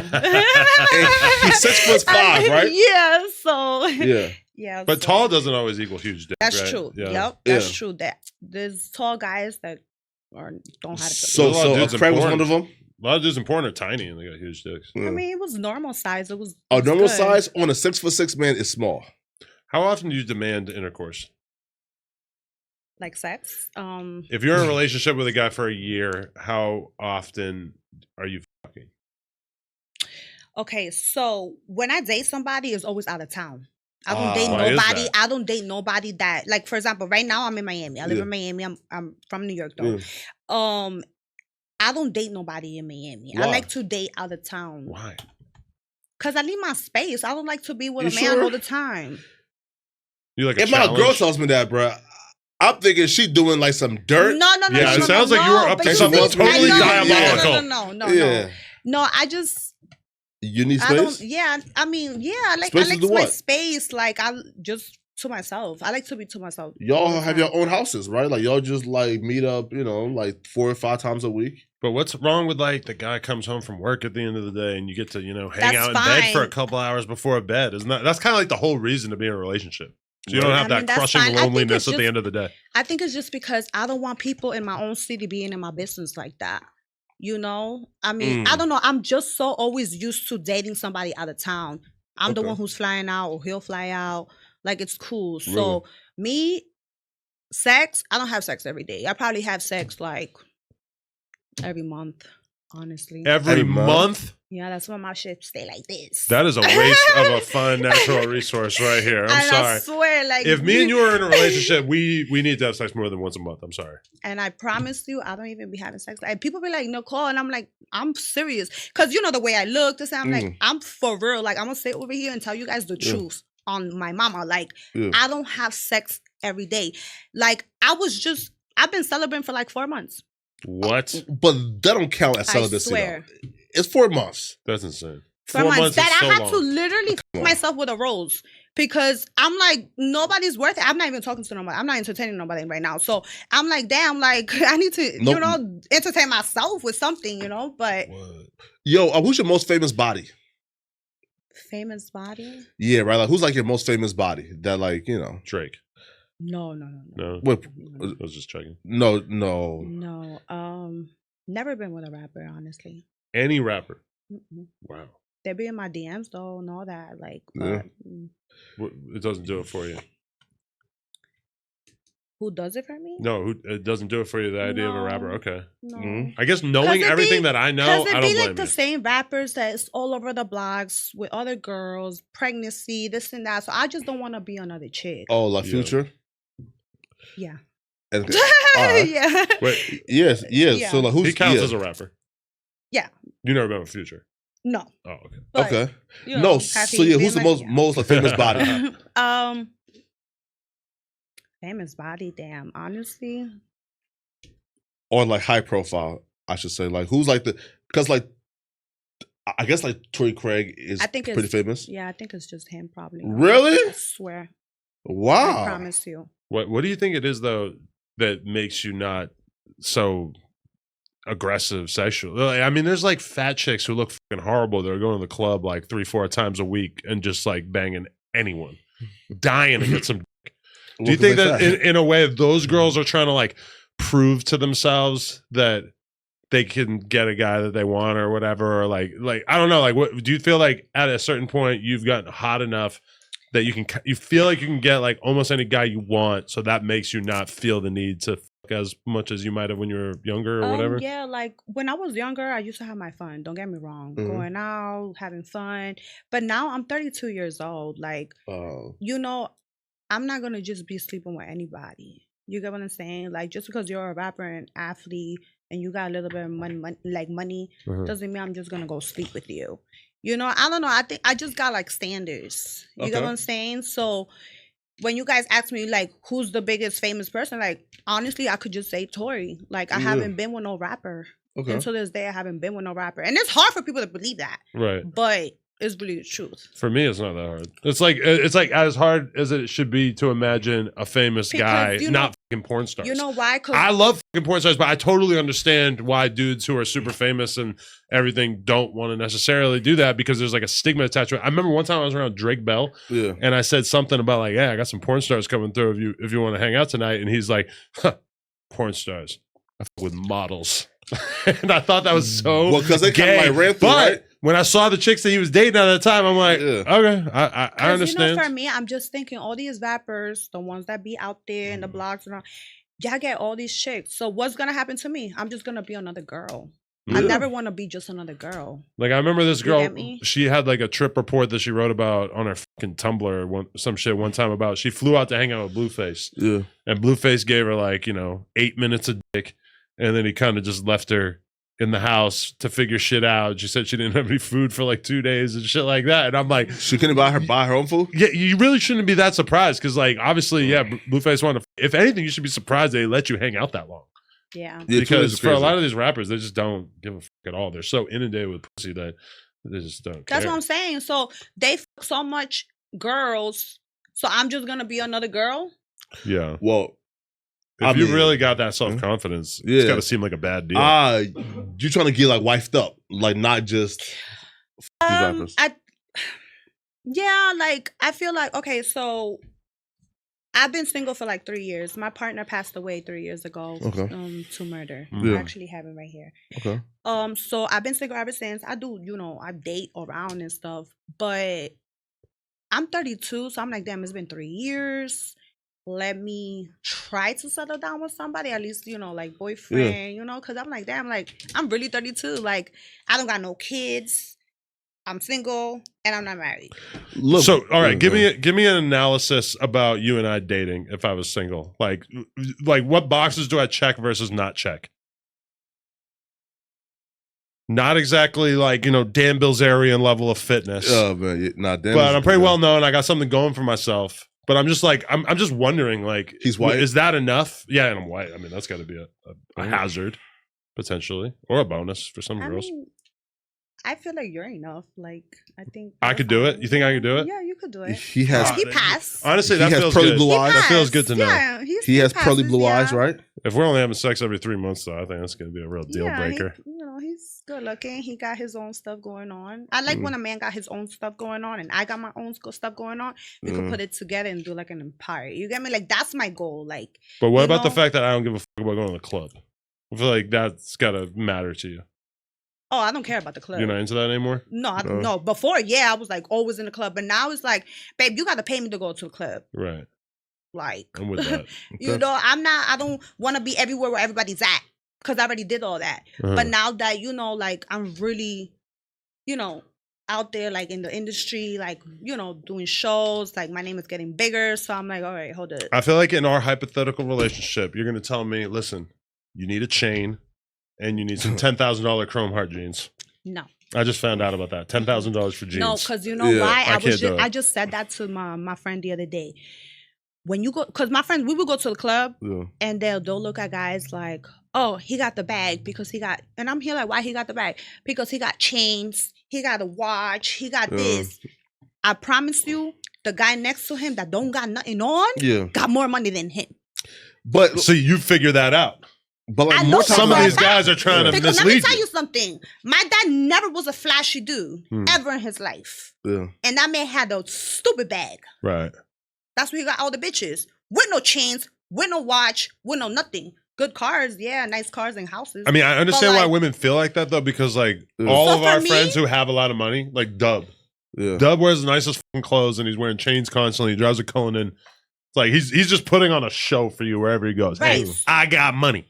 [SPEAKER 2] He's 6'5", right?
[SPEAKER 3] Yeah, so
[SPEAKER 2] yeah.
[SPEAKER 1] But tall doesn't always equal huge dick.
[SPEAKER 3] That's
[SPEAKER 1] right?
[SPEAKER 3] true.
[SPEAKER 1] Yeah.
[SPEAKER 3] Yep, that's true. That there's tall guys that don't have it.
[SPEAKER 2] So Craig was one of them.
[SPEAKER 1] A lot of dudes in porn are tiny and they got huge dicks.
[SPEAKER 3] I mean, it was normal size. It was
[SPEAKER 2] normal size on a 6'6" man is small.
[SPEAKER 1] How often do you demand intercourse?
[SPEAKER 3] Like sex?
[SPEAKER 1] If you're in a relationship with a guy for a year, how often are you fucking?
[SPEAKER 3] Okay, so when I date somebody, it's always out of town. I don't date nobody. I don't date nobody that, like, for example, right now I'm in Miami. I live in Miami. I'm from New York though. I don't date nobody in Miami.
[SPEAKER 2] Why?
[SPEAKER 3] I like to date out of town.
[SPEAKER 1] Why?
[SPEAKER 3] Because I need my space. I don't like to be with a man all the time.
[SPEAKER 1] You like a
[SPEAKER 2] if my girl tells me that, bro, I'm thinking she doing like some dirt.
[SPEAKER 3] No.
[SPEAKER 1] Yeah, it sounds like you were up to something totally diabolical.
[SPEAKER 3] No, I just...
[SPEAKER 2] You need space?
[SPEAKER 3] I like my space. Like, I just... to myself. I like to be to myself.
[SPEAKER 2] Y'all have your own houses, right? Like, y'all just like meet up, you know, like 4 or 5 times a week.
[SPEAKER 1] But what's wrong with like the guy comes home from work at the end of the day and you get to, you know, hang out in bed for a couple hours before bed? Isn't that's kind of like the whole reason to be in a relationship? So you don't have that crushing loneliness at the end of the day.
[SPEAKER 3] I think it's just because I don't want people in my own city being in my business like that. You know? I mean, I don't know. I'm just so always used to dating somebody out of town. I'm the one who's flying out or he'll fly out. Like, it's cool. So me, sex, I don't have sex every day. I probably have sex like every month, honestly.
[SPEAKER 1] Every month?
[SPEAKER 3] Yeah, that's why my shit stay like this.
[SPEAKER 1] That is a waste of a fun natural resource right here. I'm sorry.
[SPEAKER 3] I swear, like,
[SPEAKER 1] if me and you are in a relationship, we need to have sex more than once a month. I'm sorry.
[SPEAKER 3] And I promise you, I don't even be having sex. Like, people be like, Nicole, and I'm like, I'm serious. Because you know the way I look, I'm like, I'm for real. Like, I'm going to stay over here and tell you guys the truth on my mama. Like, I don't have sex every day. Like, I've been celibate for like 4 months.
[SPEAKER 1] What?
[SPEAKER 2] But that don't count as celibacy. I swear. It's 4 months.
[SPEAKER 1] That's insane.
[SPEAKER 3] 4 months. That I had to literally myself with a rose because I'm like, nobody's worth it. I'm not even talking to nobody. I'm not entertaining nobody right now. So I'm like, damn, like I need to, you know, entertain myself with something, you know. But
[SPEAKER 2] yo, who's your most famous body?
[SPEAKER 3] Famous body?
[SPEAKER 2] Yeah, right. Like, who's like your most famous body? That, like, you know,
[SPEAKER 1] Drake.
[SPEAKER 3] No.
[SPEAKER 1] What? I was just checking.
[SPEAKER 2] No.
[SPEAKER 3] Never been with a rapper, honestly.
[SPEAKER 1] Any rapper? Wow.
[SPEAKER 3] They be in my DMs though, and all that. Like,
[SPEAKER 1] it doesn't do it for you.
[SPEAKER 3] Who does it for me?
[SPEAKER 1] No, it doesn't do it for you. The idea of a rapper. Okay.
[SPEAKER 3] No.
[SPEAKER 1] I guess knowing everything that I know, I don't blame
[SPEAKER 3] be like the same rappers that's all over the blogs with other girls, pregnancy, this and that. So I just don't want to be another chick.
[SPEAKER 2] Oh, like Future?
[SPEAKER 3] Yeah.
[SPEAKER 2] And, all right.
[SPEAKER 3] Yeah.
[SPEAKER 1] Wait,
[SPEAKER 2] Yes.
[SPEAKER 3] Yeah.
[SPEAKER 2] So like, who's
[SPEAKER 1] he counts
[SPEAKER 2] yeah.
[SPEAKER 1] as a rapper.
[SPEAKER 3] Yeah.
[SPEAKER 1] You never been with Future.
[SPEAKER 3] No.
[SPEAKER 1] Oh, okay.
[SPEAKER 3] But,
[SPEAKER 2] Okay.
[SPEAKER 3] you know,
[SPEAKER 2] No.
[SPEAKER 3] have
[SPEAKER 2] So
[SPEAKER 3] he
[SPEAKER 2] yeah, who's the
[SPEAKER 3] been
[SPEAKER 2] most
[SPEAKER 3] like-
[SPEAKER 2] most like, famous body?
[SPEAKER 3] Famous body. Damn. Honestly.
[SPEAKER 2] Or like high profile, I should say. Like who's like the because like I guess like Torrey Craig is
[SPEAKER 3] I think
[SPEAKER 2] pretty
[SPEAKER 3] it's-
[SPEAKER 2] famous.
[SPEAKER 3] Yeah, I think it's just him probably.
[SPEAKER 2] Really?
[SPEAKER 3] I swear.
[SPEAKER 2] Wow.
[SPEAKER 3] I promise you.
[SPEAKER 1] What do you think it is though that makes you not so aggressive sexual? Like, I mean, there's like fat chicks who look fucking horrible. They're going to the club like 3-4 times a week and just like banging anyone, dying to get some. Do you think that in a way those girls are trying to like prove to themselves that they can get a guy that they want or whatever, or like I don't know, like what do you feel like at a certain point you've gotten hot enough that you feel like you can get like almost any guy you want, so that makes you not feel the need to fuck as much as you might have when you were younger or whatever?
[SPEAKER 3] Yeah, like when I was younger, I used to have my fun. Don't get me wrong, going out, having fun. But now I'm 32 years old. Like, you know, I'm not gonna just be sleeping with anybody. You get what I'm saying? Like, just because you're a rapper and athlete and you got a little bit of money, doesn't mean I'm just gonna go sleep with you. You know, I don't know. I think I just got like standards. You get what I'm saying? So when you guys ask me like who's the biggest famous person, like honestly, I could just say Torrey. Like I haven't been with no rapper. Until this day, I haven't been with no rapper. And it's hard for people to believe that.
[SPEAKER 1] Right.
[SPEAKER 3] But it's really the truth.
[SPEAKER 1] For me, it's not that hard. It's like as hard as it should be to imagine a famous guy, not fucking porn stars.
[SPEAKER 3] You know why? Cause
[SPEAKER 1] I love fucking porn stars, but I totally understand why dudes who are super famous and everything don't want to necessarily do that because there's like a stigma attached to it. I remember one time I was around Drake Bell, and I said something about like, yeah, I got some porn stars coming through if you want to hang out tonight, and he's like, huh, porn stars, I fuck with models. And I thought that was so
[SPEAKER 2] because they
[SPEAKER 1] gay.
[SPEAKER 2] kind of like ran through,
[SPEAKER 1] But
[SPEAKER 2] right?
[SPEAKER 1] when I saw the chicks that he was dating at that time, I'm like, okay, I understand.
[SPEAKER 3] You know, for me, I'm just thinking all these rappers, the ones that be out there in the blogs and all, y'all get all these chicks. So what's gonna happen to me? I'm just gonna be another girl. I never want to be just another girl.
[SPEAKER 1] Like I remember this girl,
[SPEAKER 3] get me?
[SPEAKER 1] she had like a trip report that she wrote about on her fucking Tumblr, some shit one time about she flew out to hang out with Blueface.
[SPEAKER 2] Yeah.
[SPEAKER 1] And Blueface gave her like, 8 minutes of dick, and then he kind of just left her in the house to figure shit out. She said she didn't have any food for like 2 days and shit like that. And I'm like,
[SPEAKER 2] she couldn't buy her own food?
[SPEAKER 1] Yeah, you really shouldn't be that surprised because like obviously, yeah, Blueface wanted to, if anything, you should be surprised they let you hang out that long.
[SPEAKER 3] Yeah.
[SPEAKER 1] Because for a lot of these rappers, they just don't give a fuck at all. They're so inundated with pussy that they just don't care.
[SPEAKER 3] That's what I'm saying. So they fuck so much girls. So I'm just gonna be another girl?
[SPEAKER 1] Yeah.
[SPEAKER 2] Well,
[SPEAKER 1] if you really got that self-confidence, it's got to seem like a bad deal.
[SPEAKER 2] You're trying to get like wifed up, like not just these rappers.
[SPEAKER 3] Yeah, like I feel like, okay, so I've been single for like 3 years. My partner passed away 3 years ago to murder. I actually have it right here.
[SPEAKER 2] Okay.
[SPEAKER 3] So I've been single ever since. I do, I date around and stuff, but I'm 32, so I'm like, damn, it's been 3 years. Let me try to settle down with somebody, at least, like boyfriend, because I'm like, damn, like, I'm really 32. Like, I don't got no kids. I'm single and I'm not married.
[SPEAKER 1] Look, so, all right, give me an analysis about you and I dating if I was single. Like what boxes do I check versus not check? Not exactly like, Dan Bilzerian level of fitness.
[SPEAKER 2] Oh, man, not Dan.
[SPEAKER 1] But I'm pretty well known. I got something going for myself. But I'm just like, I'm just wondering, like,
[SPEAKER 2] he's white.
[SPEAKER 1] Is that enough? Yeah, and I'm white. I mean, that's got to be a hazard, potentially, or a bonus for some girls.
[SPEAKER 3] I feel like you're enough. Like, I think
[SPEAKER 1] I could do it. You think I could do it?
[SPEAKER 3] Yeah, you could do it.
[SPEAKER 2] He has.
[SPEAKER 3] He passed.
[SPEAKER 1] Honestly, that feels
[SPEAKER 2] pearly
[SPEAKER 1] good.
[SPEAKER 2] blue eyes.
[SPEAKER 1] That feels good to know.
[SPEAKER 3] Yeah,
[SPEAKER 2] he has pearly blue eyes, right?
[SPEAKER 1] If we're only having sex every 3 months, though, I think that's going to be a real deal breaker.
[SPEAKER 3] He's good looking. He got his own stuff going on. I like when a man got his own stuff going on and I got my own stuff going on. We could put it together and do like an empire. You get me? Like, that's my goal. Like,
[SPEAKER 1] but what about the fact that I don't give a fuck about going to the club? I feel like that's got to matter to you.
[SPEAKER 3] Oh, I don't care about the club.
[SPEAKER 1] You're not into that anymore?
[SPEAKER 3] No, no. Before, I was like always in the club. But now it's like, babe, you got to pay me to go to the club.
[SPEAKER 1] Right.
[SPEAKER 3] Like,
[SPEAKER 1] I'm with that.
[SPEAKER 3] I don't want to be everywhere where everybody's at because I already did all that. But now that, like, I'm really, I out there, like in the industry, like, you know, doing shows. Like my name is getting bigger. So I'm like, all right, hold it.
[SPEAKER 1] I feel like in our hypothetical relationship, you're going to tell me, listen, you need a chain and you need some $10,000 chrome heart jeans.
[SPEAKER 3] No.
[SPEAKER 1] I just found out about that. $10,000 for jeans.
[SPEAKER 3] No, because you know why?
[SPEAKER 1] I
[SPEAKER 3] just said that to my friend the other day. When you go, because my friends, we would go to the club and they'll look at guys like, oh, he got the bag because he got, and I'm here like, why he got the bag? Because he got chains, he got a watch, he got this. I promise you, the guy next to him that don't got nothing on got more money than him.
[SPEAKER 2] But
[SPEAKER 1] so you figure that out.
[SPEAKER 2] But like
[SPEAKER 1] some of these guys are trying to mislead you.
[SPEAKER 3] Let me tell you something. My dad never was a flashy dude ever in his life. Yeah. And that man had a stupid bag.
[SPEAKER 1] Right.
[SPEAKER 3] That's where he got all the bitches. With no chains, with no watch, with no nothing. Good cars, yeah, nice cars and houses.
[SPEAKER 1] I mean, I understand why women feel like that, though, because, like, all of our friends who have a lot of money, like Dub. Yeah. Dub wears the nicest clothes, and he's wearing chains constantly. He drives a Cullinan. It's like, he's just putting on a show for you wherever he goes. Right. Hey, I got money.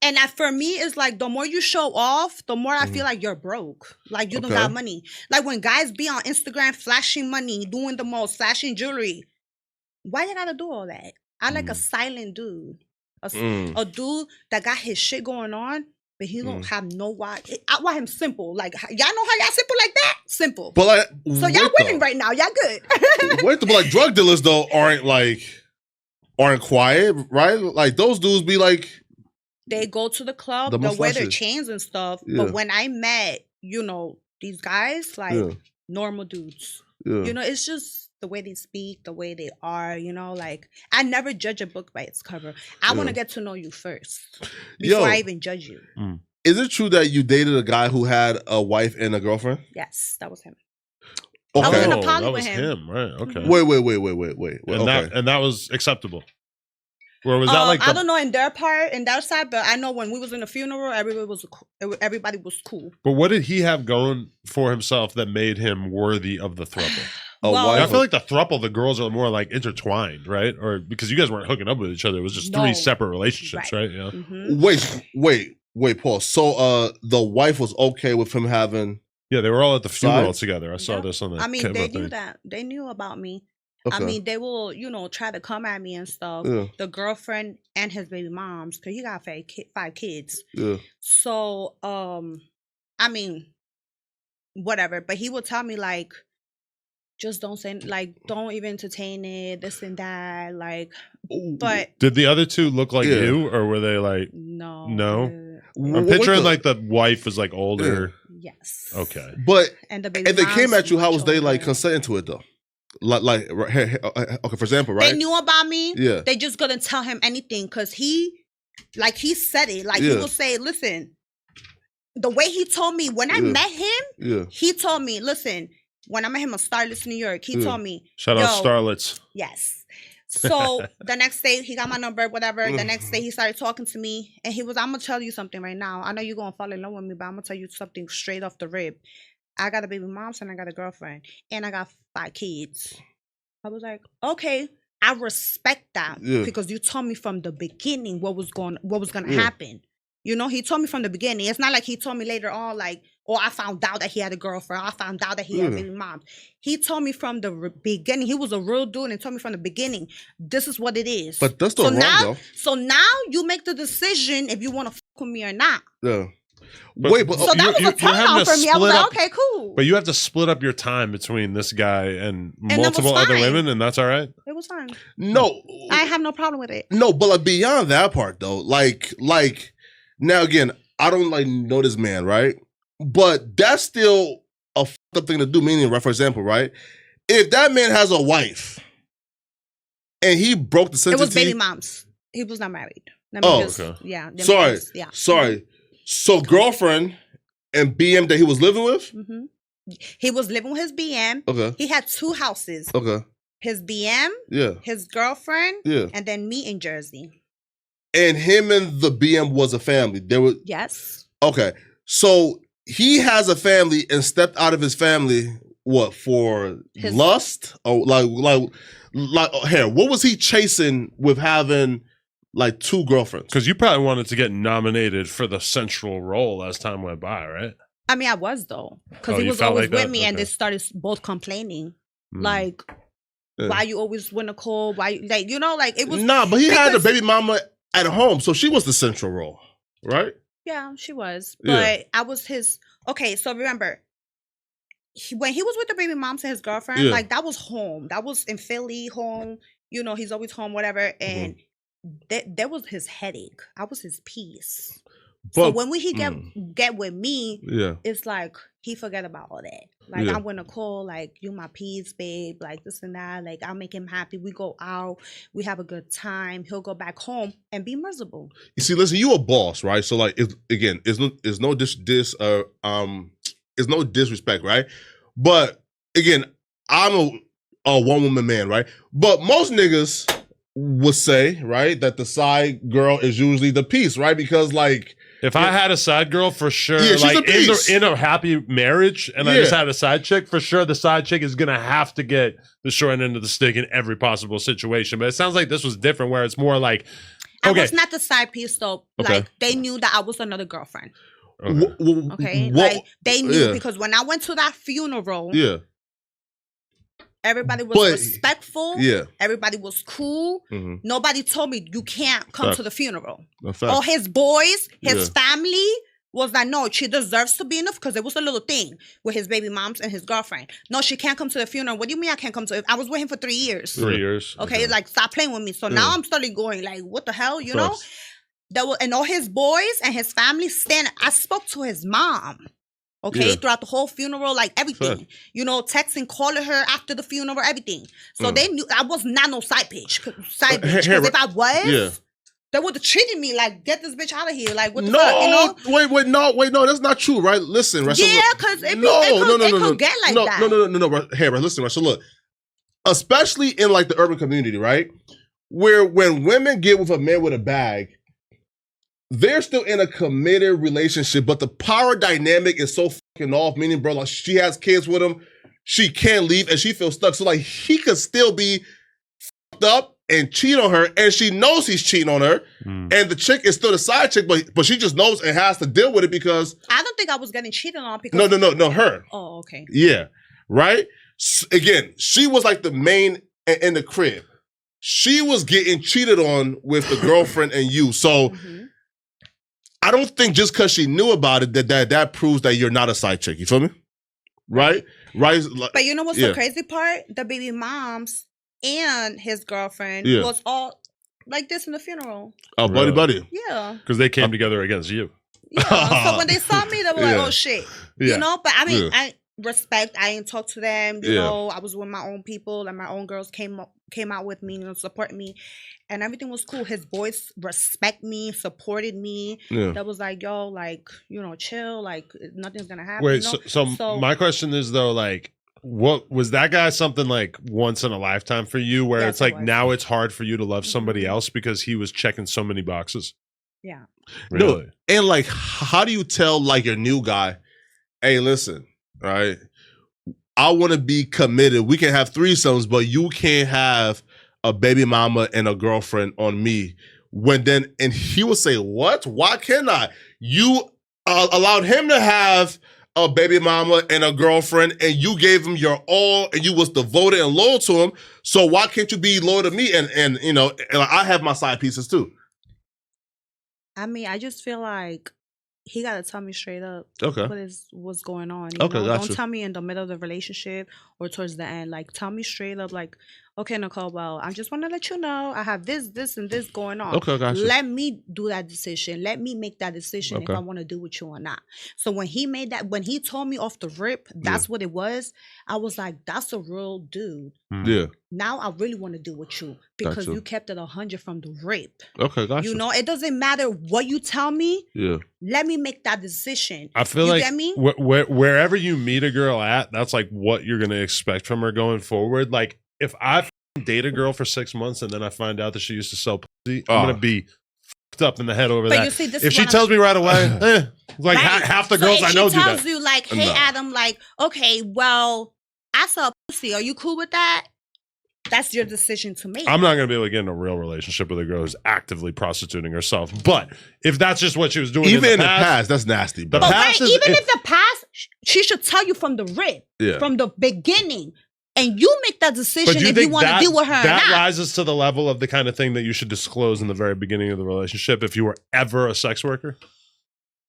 [SPEAKER 3] And that for me is like, the more you show off, the more I feel like you're broke. Like, you don't got money. Like, when guys be on Instagram flashing money, doing the most, flashing jewelry, why you gotta do all that? I like a silent dude. A dude that got his shit going on, but he don't have no watch. I want him simple. Like, y'all know how y'all simple like that? Simple.
[SPEAKER 2] But like,
[SPEAKER 3] so y'all winning right now. Y'all good.
[SPEAKER 2] But like drug dealers though aren't quiet, right? Like those dudes be like,
[SPEAKER 3] they go to the club, they wear their chains and stuff. Yeah. But when I met, you know, these guys, like normal dudes. Yeah. You know, it's just the way they speak, the way they are, you know, like I never judge a book by its cover. I want to get to know you first before I even judge you.
[SPEAKER 2] Is it true that you dated a guy who had a wife and a girlfriend?
[SPEAKER 3] Yes, that was him.
[SPEAKER 2] Okay.
[SPEAKER 3] I was in a poly
[SPEAKER 1] that
[SPEAKER 3] with
[SPEAKER 1] was him, right? Okay.
[SPEAKER 2] Wait.
[SPEAKER 1] And that was acceptable. Or was that like
[SPEAKER 3] I don't know in their side, but I know when we was in the funeral, everybody was cool.
[SPEAKER 1] But what did he have going for himself that made him worthy of the throuple?
[SPEAKER 3] Well,
[SPEAKER 1] I feel like the throuple, the girls are more like intertwined, right? Or because you guys weren't hooking up with each other, it was just three separate relationships, right? Yeah.
[SPEAKER 2] Mm-hmm. Wait, Paul. So the wife was okay with him having?
[SPEAKER 1] Yeah, they were all at the funeral together. I saw this on the.
[SPEAKER 3] I mean, they knew that. They knew about me. Okay. I mean, they will, you know, try to come at me and stuff. Yeah. The girlfriend and his baby moms, because he got 5 kids. Yeah. So, I mean, whatever. But he would tell me, like, just don't say, like, don't even entertain it, this and that. Like, but.
[SPEAKER 1] Did the other two look like you, or were they like.
[SPEAKER 3] No.
[SPEAKER 1] I'm picturing, like, the wife was, like, older.
[SPEAKER 3] Yes.
[SPEAKER 1] Okay.
[SPEAKER 2] But.
[SPEAKER 3] And the baby
[SPEAKER 2] if they came at you, how was they, like, consenting to it, though? Okay, for example, right?
[SPEAKER 3] They knew about me.
[SPEAKER 2] Yeah.
[SPEAKER 3] They just couldn't tell him anything because he said it. Like he will say, listen, the way he told me when I met him, he told me, listen, when I met him on Starlets New York, he told me,
[SPEAKER 1] shout out Starlets.
[SPEAKER 3] Yes. So the next day he got my number, whatever. The next day he started talking to me and he was, I'm gonna tell you something right now. I know you're gonna fall in love with me, but I'm gonna tell you something straight off the rib. I got a baby mom, and I got a girlfriend, and I got 5 kids. I was like, okay, I respect that because you told me from the beginning what was gonna happen. You know, he told me from the beginning. It's not like he told me later on, like, oh, I found out that he had a girlfriend. I found out that he had a baby mom. He told me from the beginning. He was a real dude and told me from the beginning, this is what it is.
[SPEAKER 2] But that's still wrong, though.
[SPEAKER 3] So now you make the decision if you want to fuck with me or not.
[SPEAKER 2] Yeah.
[SPEAKER 3] But so that was a turn on for me. I was like, okay, cool.
[SPEAKER 1] But you have to split up your time between this guy and multiple other women, and that's all right?
[SPEAKER 3] It was fine.
[SPEAKER 2] No.
[SPEAKER 3] I have no problem with it.
[SPEAKER 2] No, but like beyond that part, though, like now again, I don't like know this man, right? But that's still a fucked up thing to do, meaning, right, for example, right? If that man has a wife and he broke the sentence.
[SPEAKER 3] It was baby moms. He was not married.
[SPEAKER 2] Okay.
[SPEAKER 3] Yeah.
[SPEAKER 2] Sorry. So girlfriend and BM that he was living with?
[SPEAKER 3] Mm-hmm. He was living with his BM.
[SPEAKER 2] Okay.
[SPEAKER 3] He had 2 houses.
[SPEAKER 2] Okay.
[SPEAKER 3] His BM.
[SPEAKER 2] Yeah.
[SPEAKER 3] His girlfriend.
[SPEAKER 2] Yeah.
[SPEAKER 3] And then me in Jersey.
[SPEAKER 2] And him and the BM was a family. They were.
[SPEAKER 3] Yes.
[SPEAKER 2] Okay. So he has a family and stepped out of his family. What, for lust? Or like here? What was he chasing with having? Like 2 girlfriends.
[SPEAKER 1] Because you probably wanted to get nominated for the central role as time went by, right?
[SPEAKER 3] I mean, I was though, because
[SPEAKER 1] Oh,
[SPEAKER 3] he
[SPEAKER 1] you
[SPEAKER 3] was
[SPEAKER 1] felt
[SPEAKER 3] always
[SPEAKER 1] like
[SPEAKER 3] with
[SPEAKER 1] that?
[SPEAKER 3] me, and
[SPEAKER 1] Okay.
[SPEAKER 3] they started both complaining,
[SPEAKER 1] Mm.
[SPEAKER 3] like,
[SPEAKER 2] Yeah.
[SPEAKER 3] why you always with Nicole? Why, like, you know, like it was.
[SPEAKER 2] Nah, but he had a
[SPEAKER 3] because-
[SPEAKER 2] baby mama at home, so she was the central role, right?
[SPEAKER 3] Yeah, she was,
[SPEAKER 2] Yeah.
[SPEAKER 3] but I was his. Okay, so remember, when he was with the baby moms and his girlfriend,
[SPEAKER 2] Yeah.
[SPEAKER 3] like that was home. That was in Philly, home. You know, he's always home, whatever, and that was his headache. I was his peace. So when he get with me,
[SPEAKER 2] yeah,
[SPEAKER 3] it's like he forget about all that. Like
[SPEAKER 2] Yeah.
[SPEAKER 3] I'm with Nicole, like you my peace, babe, like this and that. Like I'll make him happy. We go out, we have a good time. He'll go back home and be miserable.
[SPEAKER 2] you see, listen, you a boss, right? So like, it's no disrespect, right? But again, I'm a one woman man, right? But most niggas would say, right, that the side girl is usually the piece, right? Because like,
[SPEAKER 1] if I had a side girl, for sure,
[SPEAKER 2] Yeah, she's
[SPEAKER 1] like
[SPEAKER 2] a piece.
[SPEAKER 1] in a happy marriage, and I
[SPEAKER 2] Yeah.
[SPEAKER 1] just had a side chick, for sure, the side chick is gonna have to get the short end of the stick in every possible situation. But it sounds like this was different, where it's more like,
[SPEAKER 3] I
[SPEAKER 1] okay,
[SPEAKER 3] was not the side piece though.
[SPEAKER 2] Okay.
[SPEAKER 3] Like they knew that I was another girlfriend.
[SPEAKER 1] okay.
[SPEAKER 3] Okay,
[SPEAKER 2] what-
[SPEAKER 3] like they knew
[SPEAKER 2] yeah.
[SPEAKER 3] because when I went to that funeral,
[SPEAKER 2] yeah,
[SPEAKER 3] everybody was
[SPEAKER 2] But-
[SPEAKER 3] respectful.
[SPEAKER 2] yeah,
[SPEAKER 3] Everybody was cool.
[SPEAKER 2] Mhm.
[SPEAKER 3] Nobody told me you can't come
[SPEAKER 2] Facts.
[SPEAKER 3] to the funeral.
[SPEAKER 2] a fact.
[SPEAKER 3] All his boys, his
[SPEAKER 2] Yeah.
[SPEAKER 3] family was like, no, she deserves to be enough because it was a little thing with his baby moms and his girlfriend. No, she can't come to the funeral. What do you mean I can't come to it? I was with him for 3 years.
[SPEAKER 1] 3 years.
[SPEAKER 3] Okay, like stop playing with me. So now I'm starting going like, what the hell, you know?
[SPEAKER 2] Facts.
[SPEAKER 3] And all his boys and his family stand. I spoke to his mom. Okay,
[SPEAKER 2] Yeah.
[SPEAKER 3] throughout the whole funeral, like everything,
[SPEAKER 2] Fact.
[SPEAKER 3] you know, texting, calling her after the funeral, everything. So they knew I was not no side bitch.
[SPEAKER 2] Here,
[SPEAKER 3] Because if I was,
[SPEAKER 2] yeah.
[SPEAKER 3] they would have treated me like, get this bitch out of here. Like, what the
[SPEAKER 2] No,
[SPEAKER 3] fuck, you know?
[SPEAKER 2] wait, no, that's not true, right? Listen, right? So
[SPEAKER 3] Yeah,
[SPEAKER 2] look-
[SPEAKER 3] because it could get like that.
[SPEAKER 2] No, right, hey, right, listen, right, so look, especially in like the urban community, right? Where when women get with a man with a bag, they're still in a committed relationship, but the power dynamic is so fucking off, meaning, bro, like she has kids with him, she can't leave, and she feels stuck. So like he could still be fucked up and cheat on her, and she knows he's cheating on her, and the chick is still the side chick, but she just knows and has to deal with it because
[SPEAKER 3] I don't think I was getting cheated on because
[SPEAKER 2] no, her.
[SPEAKER 3] Oh, okay.
[SPEAKER 2] Yeah, right? Again, she was like the main in the crib. She was getting cheated on with the girlfriend and you. So I don't think just because she knew about it that proves that you're not a side chick. You feel me? Right? Right?
[SPEAKER 3] But you know what's
[SPEAKER 2] Yeah.
[SPEAKER 3] the crazy part? The baby moms and his girlfriend
[SPEAKER 2] Yeah.
[SPEAKER 3] was all like this in the funeral.
[SPEAKER 2] Oh, buddy,
[SPEAKER 1] Really?
[SPEAKER 2] buddy.
[SPEAKER 3] Yeah.
[SPEAKER 1] Because they came together against you.
[SPEAKER 3] Yeah. So when they saw me, they were
[SPEAKER 2] Yeah.
[SPEAKER 3] like, oh shit.
[SPEAKER 1] Yeah.
[SPEAKER 3] You know, but I mean,
[SPEAKER 2] Yeah.
[SPEAKER 3] I respect. I ain't talk to them. You
[SPEAKER 2] Yeah.
[SPEAKER 3] know, I was with my own people, and my own girls came out with me and support me, and everything was cool. His boys respect me, supported me.
[SPEAKER 2] Yeah.
[SPEAKER 3] That was like, yo, like, you know, chill, like nothing's gonna happen.
[SPEAKER 1] Wait,
[SPEAKER 3] you know?
[SPEAKER 1] so my question is though, like, what was that guy something like once in a lifetime for you, where
[SPEAKER 3] Yes,
[SPEAKER 1] it's
[SPEAKER 3] it
[SPEAKER 1] like
[SPEAKER 3] was.
[SPEAKER 1] now it's hard for you to love somebody
[SPEAKER 3] Mhm.
[SPEAKER 1] else because he was checking so many boxes?
[SPEAKER 3] Yeah.
[SPEAKER 2] No.
[SPEAKER 1] Really?
[SPEAKER 2] And like, how do you tell like your new guy, hey, listen, right? I want to be committed. We can have threesomes, but you can't have a baby mama and a girlfriend on me. And he would say, what? Why can't I? You allowed him to have a baby mama and a girlfriend, and you gave him your all, and you was devoted and loyal to him. So why can't you be loyal to me? And you know, and I have my side pieces too.
[SPEAKER 3] I mean, I just feel like he gotta tell me straight up
[SPEAKER 2] Okay.
[SPEAKER 3] what's going on. You
[SPEAKER 2] Okay,
[SPEAKER 3] know?
[SPEAKER 2] gotcha.
[SPEAKER 3] Don't tell me in the middle of the relationship or towards the end. Like, tell me straight up, like, okay, Nicole, well, I just want to let you know I have this, and this going on.
[SPEAKER 2] Okay, gotcha.
[SPEAKER 3] Let me do that decision. Let me make that decision if
[SPEAKER 2] Okay.
[SPEAKER 3] I want to do with you or not. So when he told me off the rip, that's what it was. I was like, that's a real dude.
[SPEAKER 2] Yeah.
[SPEAKER 3] Now I really want to do with you because
[SPEAKER 2] Gotcha.
[SPEAKER 3] you kept it 100 from the rip.
[SPEAKER 2] Okay, gotcha.
[SPEAKER 3] You know, it doesn't matter what you tell me.
[SPEAKER 2] Yeah.
[SPEAKER 3] Let me make that decision.
[SPEAKER 1] I feel
[SPEAKER 3] You
[SPEAKER 1] like
[SPEAKER 3] get me?
[SPEAKER 1] wherever you meet a girl at, that's like what you're gonna expect from her going forward. Like if I f***ing date a girl for 6 months and then I find out that she used to sell pussy, I'm gonna be fucked up in the head over
[SPEAKER 3] But
[SPEAKER 1] that.
[SPEAKER 3] you see, this
[SPEAKER 1] If
[SPEAKER 3] is
[SPEAKER 1] she
[SPEAKER 3] what
[SPEAKER 1] tells me right away, like
[SPEAKER 3] Right.
[SPEAKER 1] half the
[SPEAKER 3] So
[SPEAKER 1] girls
[SPEAKER 3] if
[SPEAKER 1] I know
[SPEAKER 3] she
[SPEAKER 1] do
[SPEAKER 3] tells
[SPEAKER 1] that.
[SPEAKER 3] you like, hey
[SPEAKER 2] No.
[SPEAKER 3] Adam, like, okay, well, I saw pussy. Are you cool with that? that's your decision to make.
[SPEAKER 1] I'm not going to be able to get in a real relationship with a girl who's actively prostituting herself. But if that's just what she was doing
[SPEAKER 2] Even
[SPEAKER 1] in the past,
[SPEAKER 2] that's nasty.
[SPEAKER 1] The
[SPEAKER 3] but
[SPEAKER 1] past
[SPEAKER 3] right,
[SPEAKER 1] is-
[SPEAKER 3] even if the past, she should tell you from the rip, from the beginning. And you make that decision
[SPEAKER 1] but do you
[SPEAKER 3] if
[SPEAKER 1] think
[SPEAKER 3] you want to deal with her or
[SPEAKER 1] that
[SPEAKER 3] not.
[SPEAKER 1] rises to the level of the kind of thing that you should disclose in the very beginning of the relationship if you were ever a sex worker?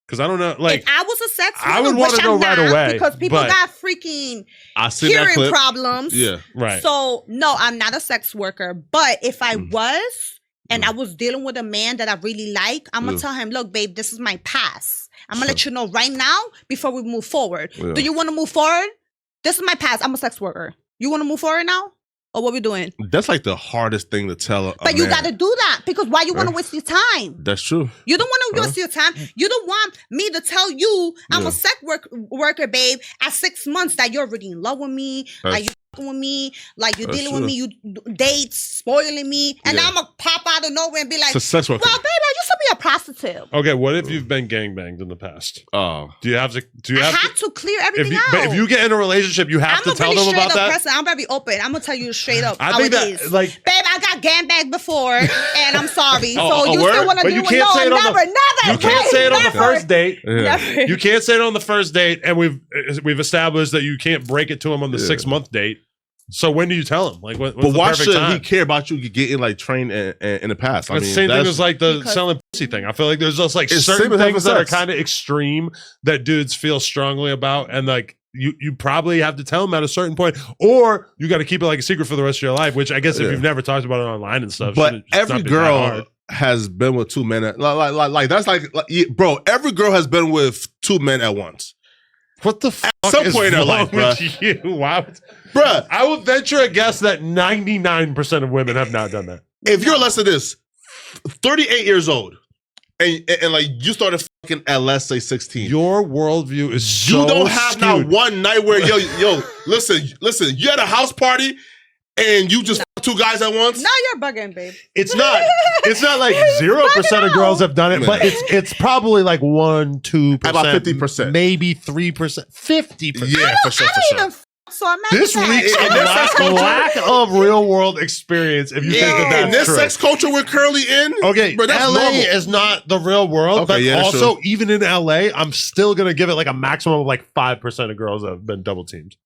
[SPEAKER 1] Because I don't know, like,
[SPEAKER 3] if I was a sex worker,
[SPEAKER 1] I would want to know right away
[SPEAKER 3] because people
[SPEAKER 1] but-
[SPEAKER 3] got freaking
[SPEAKER 2] I see that
[SPEAKER 3] hearing
[SPEAKER 2] clip.
[SPEAKER 3] problems.
[SPEAKER 2] Yeah.
[SPEAKER 1] right.
[SPEAKER 3] So no, I'm not a sex worker. But if I was and I was dealing with a man that I really like, I'm gonna tell him, look, babe, this is my past. I'm gonna let you know right now before we move forward.
[SPEAKER 2] Yeah.
[SPEAKER 3] Do you want to move forward? This is my past. I'm a sex worker. You want to move forward now? Or what we doing?
[SPEAKER 2] That's like the hardest thing to tell a
[SPEAKER 3] But you
[SPEAKER 2] man.
[SPEAKER 3] got to do that because why you want to waste your time?
[SPEAKER 2] That's true.
[SPEAKER 3] You don't want to waste your time. You don't want me to tell you I'm a sex worker, babe, at 6 months that you're already in love with me, like you fucking with me, like you're dealing with me, you dates, spoiling me, and I'm gonna pop out of nowhere and be like,
[SPEAKER 2] It's a sex worker.
[SPEAKER 3] well, babe, I used to be a prostitute.
[SPEAKER 1] Okay, what if you've been gangbanged in the past?
[SPEAKER 2] Oh.
[SPEAKER 1] Do you have to?
[SPEAKER 3] I have to clear everything out.
[SPEAKER 1] But if you get in a relationship, you have
[SPEAKER 3] I'm
[SPEAKER 1] to
[SPEAKER 3] a
[SPEAKER 1] tell
[SPEAKER 3] really
[SPEAKER 1] them about
[SPEAKER 3] straight up
[SPEAKER 1] that.
[SPEAKER 3] person. I'm very open. I'm gonna tell you straight up.
[SPEAKER 1] I
[SPEAKER 3] how
[SPEAKER 1] think
[SPEAKER 3] it
[SPEAKER 1] that,
[SPEAKER 3] is.
[SPEAKER 1] like,
[SPEAKER 3] babe, I got gangbanged before, and I'm sorry.
[SPEAKER 2] Oh,
[SPEAKER 3] So you
[SPEAKER 2] word?
[SPEAKER 3] still want to
[SPEAKER 1] But
[SPEAKER 3] do
[SPEAKER 1] you
[SPEAKER 3] it?
[SPEAKER 1] can't
[SPEAKER 3] No,
[SPEAKER 1] say it on
[SPEAKER 3] never,
[SPEAKER 1] the-
[SPEAKER 3] never.
[SPEAKER 1] you can't say it on the
[SPEAKER 3] never.
[SPEAKER 1] first date.
[SPEAKER 3] Never.
[SPEAKER 1] You can't say it on the first date, and we've established that you can't break it to him on the 6-month date. So when do you tell him? Like, what's
[SPEAKER 2] But
[SPEAKER 1] the
[SPEAKER 2] why
[SPEAKER 1] perfect
[SPEAKER 2] should
[SPEAKER 1] time?
[SPEAKER 2] he care about you getting like trained in the past?
[SPEAKER 1] It's the same thing as like the
[SPEAKER 3] Because-
[SPEAKER 1] selling pussy thing. I feel like there's just like
[SPEAKER 2] It's
[SPEAKER 1] certain
[SPEAKER 2] same as having
[SPEAKER 1] things that are
[SPEAKER 2] sex.
[SPEAKER 1] kind of extreme that dudes feel strongly about, and like you probably have to tell them at a certain point, or you got to keep it like a secret for the rest of your life. Which I guess if you've never talked about it online and stuff,
[SPEAKER 2] But
[SPEAKER 1] shouldn't- it's not
[SPEAKER 2] every
[SPEAKER 1] been that
[SPEAKER 2] girl
[SPEAKER 1] hard.
[SPEAKER 2] has been with two men. Like that's like bro. Every girl has been with two men at once.
[SPEAKER 1] What the fuck
[SPEAKER 2] some
[SPEAKER 1] is
[SPEAKER 2] point in their
[SPEAKER 1] wrong
[SPEAKER 2] life,
[SPEAKER 1] with you? Why would-
[SPEAKER 2] Bruh,
[SPEAKER 1] I will venture a guess that 99% of women have not done that.
[SPEAKER 2] if you're less than this, 38 years old, and like you started fucking at let's say 16.
[SPEAKER 1] Your worldview is so
[SPEAKER 2] You don't have
[SPEAKER 1] skewed.
[SPEAKER 2] not one night where yo, listen, you had a house party and you just fucked two guys at once.
[SPEAKER 3] Now you're bugging, babe.
[SPEAKER 1] It's not like 0% of girls have done it, but it's probably like 1-2%,
[SPEAKER 2] About 50%.
[SPEAKER 1] maybe 3%, 50%.
[SPEAKER 2] Yeah, for sure, for sure.
[SPEAKER 3] So I'm
[SPEAKER 1] This reeks
[SPEAKER 2] In
[SPEAKER 1] of
[SPEAKER 2] this sex culture-
[SPEAKER 1] lack of real world experience. If you think that
[SPEAKER 2] In
[SPEAKER 1] that's
[SPEAKER 2] this
[SPEAKER 1] true.
[SPEAKER 2] sex culture we're currently in,
[SPEAKER 1] Okay,
[SPEAKER 2] bro, that's
[SPEAKER 1] LA
[SPEAKER 2] normal.
[SPEAKER 1] is not the real world,
[SPEAKER 2] Okay,
[SPEAKER 1] but
[SPEAKER 2] yeah, that's
[SPEAKER 1] also
[SPEAKER 2] true.
[SPEAKER 1] even in LA, I'm still gonna give it like a maximum of like 5% of girls that have been double teamed.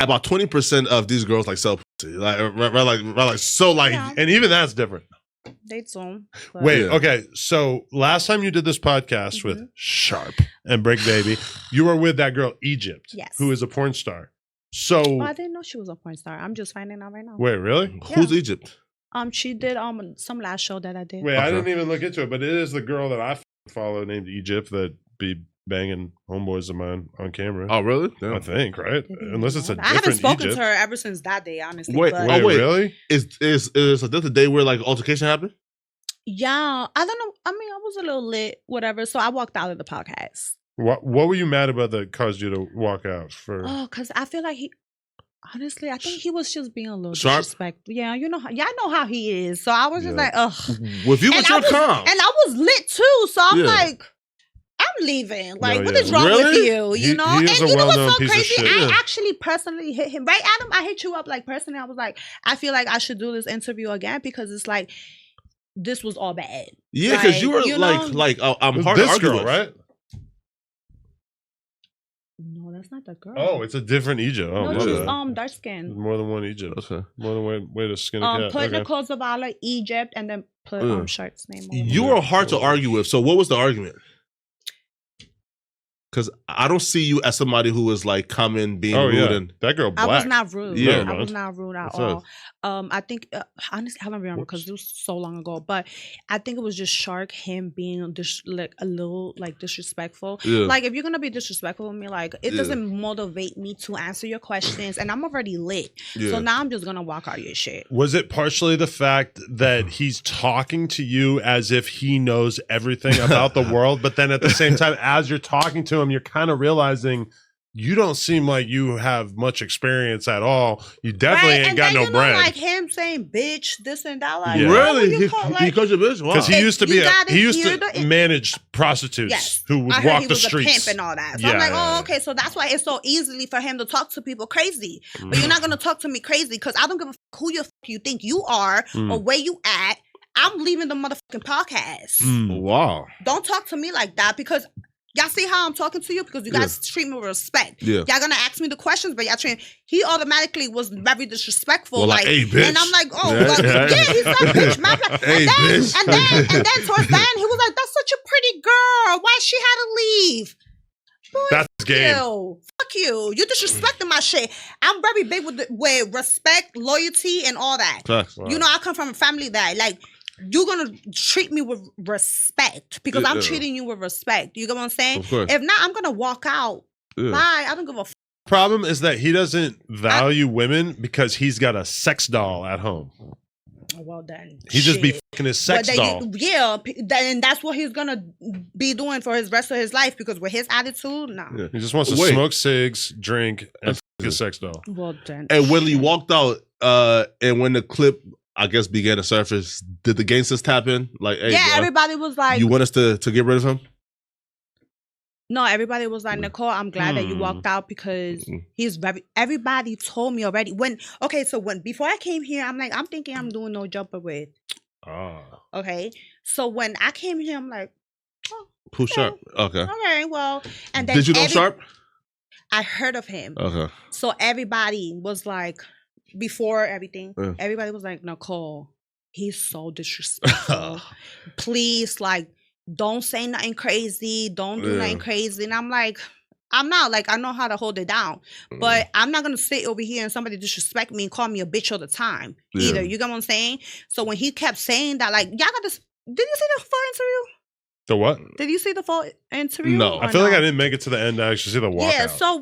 [SPEAKER 2] About 20% of these girls like sell pussy, like so like.
[SPEAKER 3] Yeah.
[SPEAKER 1] And even that's different.
[SPEAKER 3] They don't. but-
[SPEAKER 1] Wait,
[SPEAKER 2] Yeah.
[SPEAKER 1] okay. So last time you did this podcast with Sharp and Break Baby, you were with that girl Egypt,
[SPEAKER 3] Yes.
[SPEAKER 1] who is a porn star. So
[SPEAKER 3] Oh, I didn't know she was a porn star. I'm just finding out right now.
[SPEAKER 1] wait, really?
[SPEAKER 2] Who's Egypt?
[SPEAKER 3] She did some last show that I did.
[SPEAKER 1] Wait, I
[SPEAKER 2] Okay.
[SPEAKER 1] didn't even look into it, but it is the girl that I follow named Egypt that be banging homeboys of mine on camera.
[SPEAKER 2] Oh, really?
[SPEAKER 1] I
[SPEAKER 2] Damn.
[SPEAKER 1] think, right?
[SPEAKER 3] Didn't
[SPEAKER 1] Unless
[SPEAKER 3] know
[SPEAKER 1] it's a
[SPEAKER 3] that. I haven't
[SPEAKER 1] different
[SPEAKER 3] spoken
[SPEAKER 1] Egypt.
[SPEAKER 3] to her ever since that day, honestly.
[SPEAKER 2] Wait,
[SPEAKER 3] but
[SPEAKER 1] Wait,
[SPEAKER 2] Oh, wait.
[SPEAKER 1] really?
[SPEAKER 2] Is this the day where like altercation happened?
[SPEAKER 3] yeah, I don't know. I mean, I was a little lit, whatever. So I walked out of the podcast.
[SPEAKER 1] What were you mad about that caused you to walk out for?
[SPEAKER 3] Oh, because I feel like honestly, I think he was just being a little
[SPEAKER 2] Sharp?
[SPEAKER 3] disrespectful. Yeah, you know, I know how he is. So I was just
[SPEAKER 1] Yeah.
[SPEAKER 3] like, ugh.
[SPEAKER 2] With you,
[SPEAKER 3] And
[SPEAKER 2] with
[SPEAKER 3] I
[SPEAKER 2] your
[SPEAKER 3] was-
[SPEAKER 2] calm.
[SPEAKER 3] And I was lit too. So I'm
[SPEAKER 2] Yeah.
[SPEAKER 3] like, I'm leaving. Like,
[SPEAKER 1] No,
[SPEAKER 3] what
[SPEAKER 1] yeah.
[SPEAKER 3] is wrong
[SPEAKER 2] Really?
[SPEAKER 3] with you? You
[SPEAKER 1] He-
[SPEAKER 3] know?
[SPEAKER 1] he
[SPEAKER 3] And
[SPEAKER 1] is a
[SPEAKER 3] you know
[SPEAKER 1] well-known
[SPEAKER 3] what's so
[SPEAKER 1] piece of
[SPEAKER 3] crazy?
[SPEAKER 1] shit.
[SPEAKER 3] I
[SPEAKER 2] Yeah.
[SPEAKER 3] actually personally hit him. Right, Adam? I hit you up like personally. I was like, I feel like I should do this interview again because it's like, this was all bad.
[SPEAKER 2] Yeah, because you were
[SPEAKER 3] you know?
[SPEAKER 2] I'm
[SPEAKER 1] It was
[SPEAKER 2] hard to
[SPEAKER 1] this
[SPEAKER 2] argue
[SPEAKER 1] girl,
[SPEAKER 2] with.
[SPEAKER 1] right?
[SPEAKER 3] No, that's not the girl.
[SPEAKER 1] Oh, it's a different Egypt. Oh,
[SPEAKER 3] no,
[SPEAKER 1] my
[SPEAKER 3] she's
[SPEAKER 1] bad.
[SPEAKER 3] dark skin.
[SPEAKER 1] More than one Egypt.
[SPEAKER 2] Okay.
[SPEAKER 1] More than one way to skin a cat.
[SPEAKER 3] Put
[SPEAKER 1] Okay.
[SPEAKER 3] Nicole Zavala, Egypt, and then put
[SPEAKER 2] Mm.
[SPEAKER 3] Shark's name on
[SPEAKER 2] You
[SPEAKER 3] it.
[SPEAKER 2] were hard to argue with. So what was the argument? Because I don't see you as somebody who is like coming, being
[SPEAKER 1] Oh
[SPEAKER 2] rude,
[SPEAKER 1] yeah,
[SPEAKER 2] and
[SPEAKER 1] that girl
[SPEAKER 3] I
[SPEAKER 1] black.
[SPEAKER 3] was not rude.
[SPEAKER 2] Yeah.
[SPEAKER 3] I was not rude at
[SPEAKER 2] What's
[SPEAKER 3] all.
[SPEAKER 2] up?
[SPEAKER 3] I think honestly, I don't remember because it was so long ago. But I think it was just Shark him being like a little like disrespectful.
[SPEAKER 2] yeah.
[SPEAKER 3] Like if you're gonna be disrespectful with me, like it
[SPEAKER 2] Yeah.
[SPEAKER 3] doesn't motivate me to answer your questions, and I'm already lit.
[SPEAKER 2] yeah.
[SPEAKER 3] So now I'm just gonna walk out of your shit.
[SPEAKER 1] Was it partially the fact that he's talking to you as if he knows everything about the world, but then at the same time, as you're talking to him, you're kind of realizing you don't seem like you have much experience at all. You definitely ain't got no brand.
[SPEAKER 3] Like him saying bitch, this and that. Like,
[SPEAKER 2] really? He
[SPEAKER 3] like,
[SPEAKER 2] calls you a bitch? Wow.
[SPEAKER 1] Because he used to manage prostitutes who would walk the streets.
[SPEAKER 3] A pimp and all that. So I'm like, oh, okay. So that's why it's so easily for him to talk to people crazy. But you're not gonna talk to me crazy because I don't give a fuck who you think you are or where you at. I'm leaving the motherfucking podcast.
[SPEAKER 2] Wow.
[SPEAKER 3] Don't talk to me like that because y'all see how I'm talking to you? Because you guys treat me with respect.
[SPEAKER 2] Yeah.
[SPEAKER 3] Y'all gonna ask me the questions, but y'all treat he automatically was very disrespectful.
[SPEAKER 2] Well, like, hey, bitch.
[SPEAKER 3] And I'm like, oh, he said bitch, my black.
[SPEAKER 2] Hey, bitch.
[SPEAKER 3] And then towards the end, he was like, that's such a pretty girl. Why she had to leave? Boy,
[SPEAKER 1] that's game.
[SPEAKER 3] Fuck you. You disrespecting my shit. I'm very big with respect, loyalty, and all that.
[SPEAKER 2] Wow.
[SPEAKER 3] You know, I come from a family that, like, you're gonna treat me with respect because I'm treating you with respect. You get what I'm saying?
[SPEAKER 2] Of course.
[SPEAKER 3] If not, I'm gonna walk out. Bye. I don't give a
[SPEAKER 1] Problem is that he doesn't value women because he's got a sex doll at home.
[SPEAKER 3] Well then,
[SPEAKER 1] he just be fucking his sex doll.
[SPEAKER 3] And that's what he's gonna be doing for his rest of his life because with his attitude, no.
[SPEAKER 1] Yeah. He just wants to smoke cigs, drink, and fuck his sex doll.
[SPEAKER 3] Well then,
[SPEAKER 2] and when he walked out, and when the clip, I guess, began to surface, did the gangsters tap in? Like, hey,
[SPEAKER 3] everybody was like,
[SPEAKER 2] you want us to get rid of him?
[SPEAKER 3] No, everybody was like, Nicole, I'm glad that you walked out because everybody told me already. Before I came here, I'm thinking I'm doing no jumper with.
[SPEAKER 1] Oh.
[SPEAKER 3] Okay. So when I came here, I'm like, oh.
[SPEAKER 2] Who's Sharp? Okay.
[SPEAKER 3] Okay, well. And then
[SPEAKER 2] did you know Sharp?
[SPEAKER 3] I heard of him.
[SPEAKER 2] Okay.
[SPEAKER 3] So everybody was like, before everything, everybody was like, Nicole, he's so disrespectful. Please, like, don't say nothing crazy. Don't do nothing crazy. And I'm like, I'm not. Like, I know how to hold it down. But I'm not going to sit over here and somebody disrespect me and call me a bitch all the time either. You get what I'm saying? So when he kept saying that, like, y'all got this. Did you see the full interview?
[SPEAKER 1] The what?
[SPEAKER 3] Did you see the full interview?
[SPEAKER 2] No.
[SPEAKER 1] I feel like I didn't make it to the end to actually see the walkout.
[SPEAKER 3] Yeah, so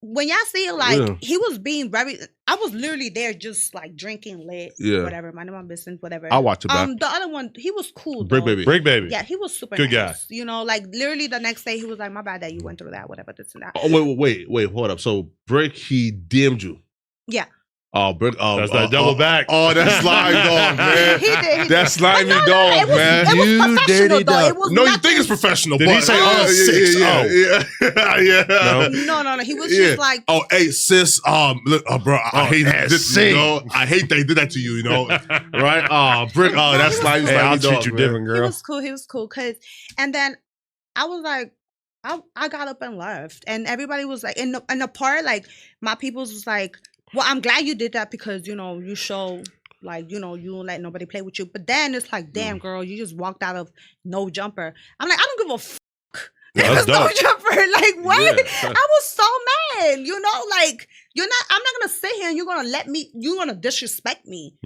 [SPEAKER 3] when y'all see it, like, he was being very, I was literally there just, like, drinking lit, whatever, minding my business, whatever.
[SPEAKER 2] I'll watch it back.
[SPEAKER 3] The other one, he was cool,
[SPEAKER 2] Brick
[SPEAKER 3] though.
[SPEAKER 2] Baby.
[SPEAKER 3] Yeah, he was super
[SPEAKER 1] good
[SPEAKER 3] nice.
[SPEAKER 1] guy.
[SPEAKER 3] You know, like, literally the next day, he was like, my bad that you went through that, whatever, this and that.
[SPEAKER 2] Oh, wait, hold up. So, Brick, he DM'd you?
[SPEAKER 3] Yeah.
[SPEAKER 2] Oh, Brick. Oh,
[SPEAKER 1] that's that double back.
[SPEAKER 2] Oh, that slimy dog, man.
[SPEAKER 3] He did.
[SPEAKER 2] That slimy dog, man.
[SPEAKER 3] It was professional, though. It was
[SPEAKER 2] no, you think it's professional.
[SPEAKER 1] Did he say,
[SPEAKER 2] yeah.
[SPEAKER 3] No. He was just like,
[SPEAKER 2] oh, hey, sis, look, bro, I hate this. You know, I hate they did that to you, you know, right? Oh, Brick, that's slimy
[SPEAKER 1] I'll
[SPEAKER 2] dog,
[SPEAKER 1] treat you different, girl.
[SPEAKER 3] He was cool, and then I was like, I got up and left, and everybody was like, in the part, like, my peoples was like, well, I'm glad you did that because, you know, you show, like, you know, you don't let nobody play with you. But then it's like, damn, girl, you just walked out of no jumper. I'm like, I don't give a fuck. There was no jumper. Like, what?
[SPEAKER 2] Yeah.
[SPEAKER 3] I was so mad. You know, like, I'm not going to sit here and you're going to disrespect me.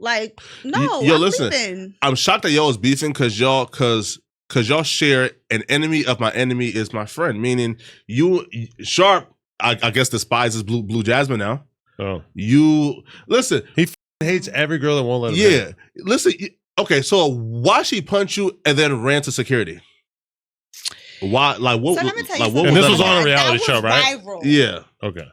[SPEAKER 3] Like, no,
[SPEAKER 2] yo,
[SPEAKER 3] I'm
[SPEAKER 2] listen,
[SPEAKER 3] leaving.
[SPEAKER 2] I'm shocked that y'all was beefing because y'all share an enemy of my enemy is my friend. Meaning you, Sharp, I guess despises Blu Jasmine now.
[SPEAKER 1] Oh,
[SPEAKER 2] you listen.
[SPEAKER 1] He hates every girl that won't let him.
[SPEAKER 2] Yeah, listen. Okay, so why she punch you and then ran to security? Why? Like what?
[SPEAKER 3] So let me tell you
[SPEAKER 2] like what?
[SPEAKER 1] And this
[SPEAKER 2] that
[SPEAKER 1] was
[SPEAKER 2] about?
[SPEAKER 1] on a reality show, right?
[SPEAKER 3] Viral.
[SPEAKER 2] Yeah.
[SPEAKER 1] Okay.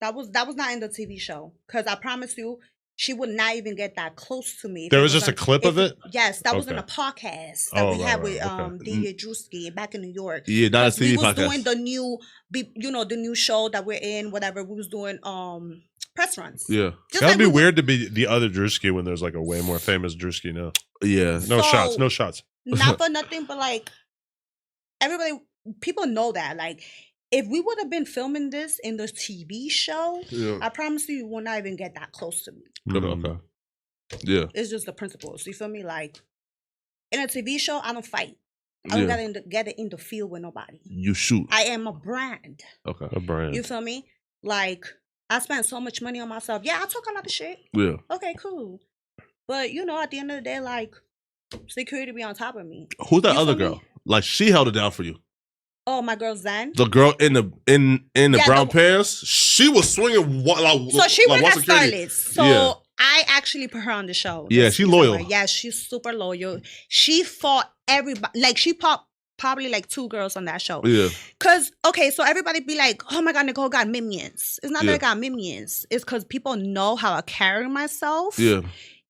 [SPEAKER 3] That was not in the TV show because I promise you, she would not even get that close to me.
[SPEAKER 1] There was just a clip of it?
[SPEAKER 3] Yes, that was in a podcast that we had with DJ Drewski back in New York.
[SPEAKER 2] Yeah, not a TV podcast.
[SPEAKER 3] We was doing the new show that we're in, whatever. We was doing press runs.
[SPEAKER 2] Yeah.
[SPEAKER 1] That'd be weird to be the other Drewski when there's like a way more famous Drewski now.
[SPEAKER 2] Yeah.
[SPEAKER 1] No shots.
[SPEAKER 3] Not for nothing, but like people know that. Like, if we would have been filming this in the TV show, I promise you would not even get that close to me.
[SPEAKER 2] Okay. Yeah.
[SPEAKER 3] It's just the principles. You feel me? Like, in a TV show, I don't fight. I don't get it in the field with nobody.
[SPEAKER 2] You shoot.
[SPEAKER 3] I am a brand.
[SPEAKER 2] Okay.
[SPEAKER 1] A brand.
[SPEAKER 3] You feel me? Like, I spent so much money on myself. Yeah, I talk a lot of shit.
[SPEAKER 2] Yeah.
[SPEAKER 3] Okay, cool. But, you know, at the end of the day, like, security be on top of me.
[SPEAKER 2] Who's that other girl? Like, she held it down for you.
[SPEAKER 3] Oh, my girl Zen.
[SPEAKER 2] The girl in the brown pants, she was swinging
[SPEAKER 3] so she
[SPEAKER 2] like,
[SPEAKER 3] was a stylist. So I actually put her on the show.
[SPEAKER 2] Yeah, she's loyal.
[SPEAKER 3] Yeah, she's super loyal. She fought everybody. Like, she fought probably like 2 girls on that show.
[SPEAKER 2] Yeah.
[SPEAKER 3] Cause okay, so everybody be like, "Oh my God, Nicole got minions." It's not
[SPEAKER 2] Yeah.
[SPEAKER 3] that I got minions. It's because people know how I carry myself.
[SPEAKER 2] Yeah.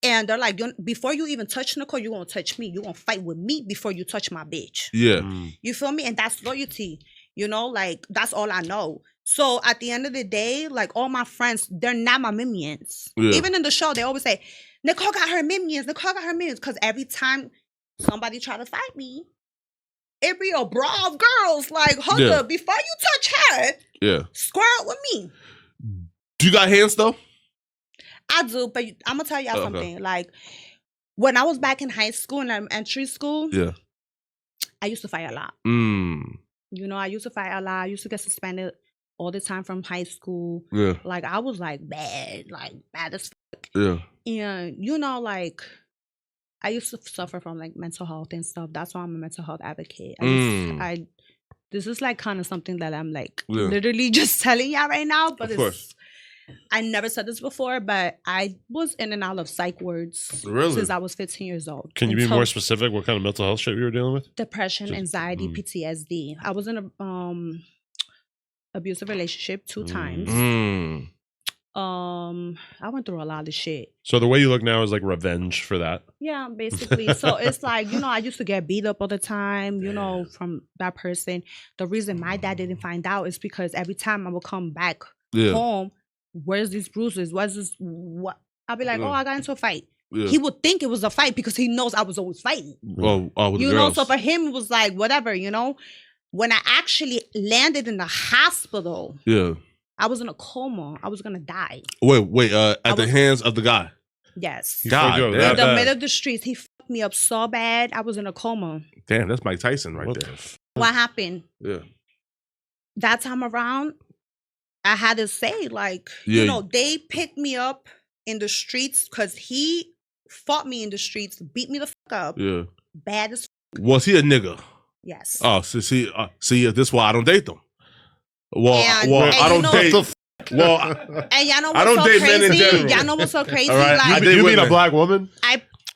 [SPEAKER 3] And they're like, before you even touch Nicole, you gonna touch me. You gonna fight with me before you touch my bitch.
[SPEAKER 2] Yeah.
[SPEAKER 3] You feel me? And that's loyalty. You know, like that's all I know. So at the end of the day, like all my friends, they're not my minions.
[SPEAKER 2] Yeah.
[SPEAKER 3] Even in the show, they always say, Nicole got her minions. Nicole got her minions. Because every time somebody try to fight me, it be a brawl of girls. Like, hold up, before you touch her, square up with me.
[SPEAKER 2] Do you got hands though?
[SPEAKER 3] I do, but I'm gonna tell y'all something. Like when I was back in high school and elementary school, I used to fight a lot. You know, I used to fight a lot. I used to get suspended all the time from high school. Yeah. Like I was like bad as fuck. Yeah. And you know, like I used to suffer from like mental health and stuff. That's why I'm a mental health advocate. This is like kind of something that I'm like literally just telling y'all right now, but I never said this before, but I was in and out of psych wards since I was 15 years old.
[SPEAKER 1] Can you be more specific? What kind of mental health shit you were dealing with?
[SPEAKER 3] Depression, anxiety, PTSD. I was in a abusive relationship 2 times. I went through a lot of shit.
[SPEAKER 1] So the way you look now is like revenge for that?
[SPEAKER 3] Yeah, basically. So it's like, you know, I used to get beat up all the time, you know, from that person. The reason my dad didn't find out is because every time I would come back home, where's these bruises? Where's this? What? I'll be like, oh, I got into a fight. Yeah. He would think it was a fight because he knows I was always fighting. You know, so for him, it was like, whatever, you know. When I actually landed in the hospital, I was in a coma. I was going to die.
[SPEAKER 2] Wait, at the hands of the guy?
[SPEAKER 3] Yes.
[SPEAKER 2] God,
[SPEAKER 3] in the middle of the streets. He fucked me up so bad, I was in a coma.
[SPEAKER 2] Damn, that's Mike Tyson right there.
[SPEAKER 3] What happened?
[SPEAKER 2] Yeah.
[SPEAKER 3] That time around, I had to say, like, you know, they picked me up in the streets because he fought me in the streets, beat me the fuck up. Yeah. Bad as fuck.
[SPEAKER 2] Was he a nigga?
[SPEAKER 3] Yes.
[SPEAKER 2] Oh, see, this is why I don't date them. Well, I don't date.
[SPEAKER 3] And y'all know what's so crazy? Y'all know what's so crazy?
[SPEAKER 1] Right.
[SPEAKER 3] Like,
[SPEAKER 1] you mean a black woman?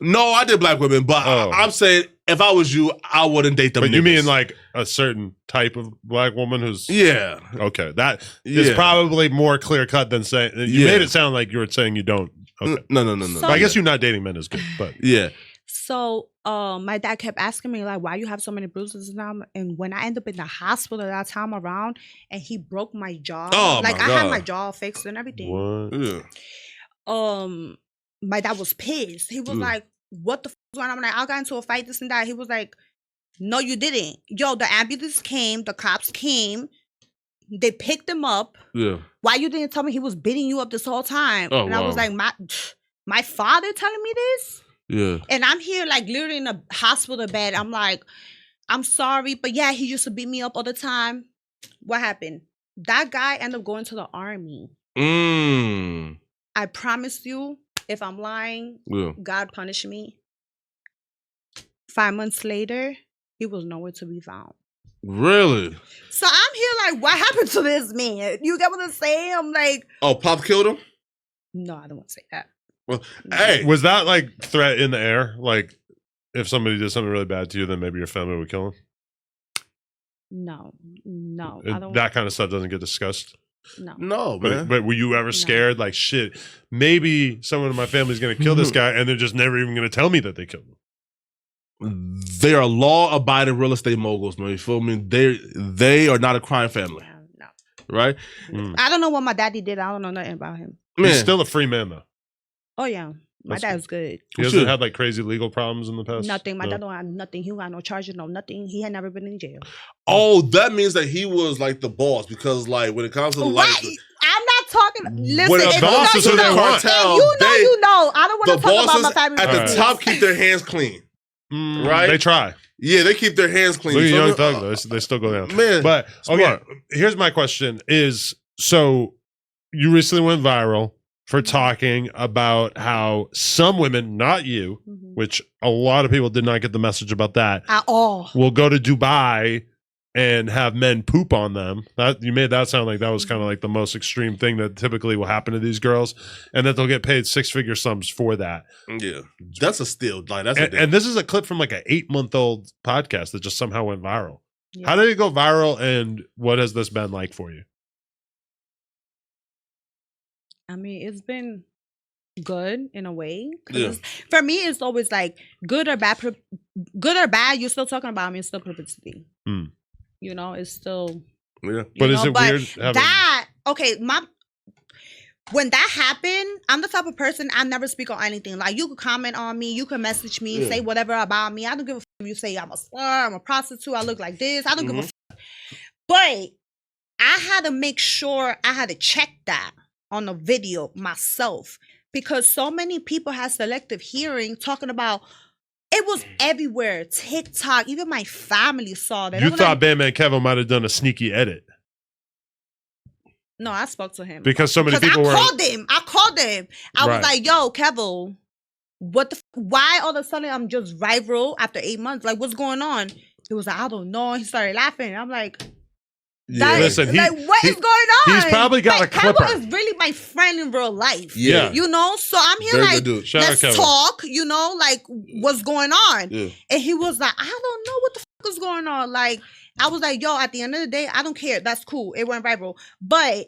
[SPEAKER 2] No, I did black women, but I'm saying if I was you, I wouldn't date them.
[SPEAKER 1] But
[SPEAKER 2] niggas.
[SPEAKER 1] You mean like a certain type of black woman who's okay? That is probably more clear cut than saying you made it sound like you were saying you don't. Okay.
[SPEAKER 2] No.
[SPEAKER 3] So,
[SPEAKER 1] I guess you not dating men is good, but
[SPEAKER 3] So my dad kept asking me like, why you have so many bruises now? And when I ended up in the hospital that time around, and he broke my jaw, I had my jaw fixed and everything.
[SPEAKER 1] What?
[SPEAKER 2] Yeah.
[SPEAKER 3] My dad was pissed. He was like, what the f*** is going on? I'm like, I got into a fight, this and that. He was like, no, you didn't. Yo, the ambulance came, the cops came, they picked him up. Yeah. Why you didn't tell me he was beating you up this whole time? I was like, my father telling me this?
[SPEAKER 2] Yeah.
[SPEAKER 3] And I'm here like literally in a hospital bed. I'm like, I'm sorry, but yeah, he used to beat me up all the time. What happened? That guy ended up going to the army. I promise you, if I'm lying, God punish me. 5 months later, he was nowhere to be found.
[SPEAKER 2] Really?
[SPEAKER 3] So I'm here like, what happened to this man? You get what I'm saying? I'm like,
[SPEAKER 2] oh, Pop killed him?
[SPEAKER 3] No, I don't want to say that.
[SPEAKER 1] Well, hey, was that like threat in the air? Like, if somebody did something really bad to you, then maybe your family would kill him?
[SPEAKER 3] No.
[SPEAKER 1] I don't. That kind of stuff doesn't get discussed.
[SPEAKER 2] No, man.
[SPEAKER 1] But were you ever scared? Like, shit, maybe someone in my family's going to kill this guy, and they're just never even going to tell me that they killed him.
[SPEAKER 2] They are law-abiding real estate moguls, man. You feel me? They are not a crime family.
[SPEAKER 3] No.
[SPEAKER 2] Right?
[SPEAKER 3] I don't know what my daddy did. I don't know nothing about him.
[SPEAKER 1] Man. He's still a free man, though.
[SPEAKER 3] Oh, yeah. My dad's good.
[SPEAKER 1] He hasn't had like crazy legal problems in the past?
[SPEAKER 3] Nothing. My dad don't have nothing. He got no charges, no nothing. He had never been in jail.
[SPEAKER 2] Oh, that means that he was like the boss because like when it comes to like...
[SPEAKER 3] I'm not talking... Listen,
[SPEAKER 2] when the bosses of the cartel...
[SPEAKER 3] You know. I don't want to talk about my family.
[SPEAKER 2] At the top keep their hands clean. Right?
[SPEAKER 1] They try.
[SPEAKER 2] Yeah, they keep their hands clean.
[SPEAKER 1] Look at Young Thug, though. They still go down.
[SPEAKER 2] Man,
[SPEAKER 1] but, okay, here's my question is, so you recently went viral for talking about how some women, not you, which a lot of people did not get the message about that,
[SPEAKER 3] at all,
[SPEAKER 1] will go to Dubai and have men poop on them. That you made that sound like that was kind of like the most extreme thing that typically will happen to these girls, and that they'll get paid 6-figure sums for that.
[SPEAKER 2] Yeah, that's a steal. Like that's
[SPEAKER 1] and this is a clip from like an 8-month-old podcast that just somehow went viral.
[SPEAKER 3] Yeah.
[SPEAKER 1] How did it go viral, and what has this been like for you?
[SPEAKER 3] I mean, it's been good in a way.
[SPEAKER 2] Yeah.
[SPEAKER 3] For me, it's always like good or bad. Good or bad, you're still talking about me. It's still publicity. You know, it's still.
[SPEAKER 2] Yeah.
[SPEAKER 1] But is it weird having
[SPEAKER 3] when that happened, I'm the type of person I never speak on anything. Like you could comment on me, you can message me, say whatever about me. I don't give a fuck if you say I'm a slur, I'm a prostitute, I look like this. I don't give a fuck. But I had to make sure I had to check that on the video myself because so many people had selective hearing talking about it was everywhere. TikTok, even my family saw that.
[SPEAKER 1] You thought Bandman Kevin might have done a sneaky edit.
[SPEAKER 3] No, I spoke to him.
[SPEAKER 1] Because so many people
[SPEAKER 3] I called him. I was like, yo, Kevo, what the why all of a sudden I'm just viral after 8 months? Like, what's going on? He was like, I don't know. He started laughing. I'm like,
[SPEAKER 1] listen,
[SPEAKER 3] what is going on?
[SPEAKER 1] He's probably got a clipper.
[SPEAKER 3] Kevo is really my friend in real life.
[SPEAKER 1] Yeah.
[SPEAKER 3] You know? So I'm here let's talk, you know, like what's going on?
[SPEAKER 2] Yeah.
[SPEAKER 3] And he was like, I don't know what the fuck is going on. Like, I was like, yo, at the end of the day, I don't care. That's cool. It went viral. But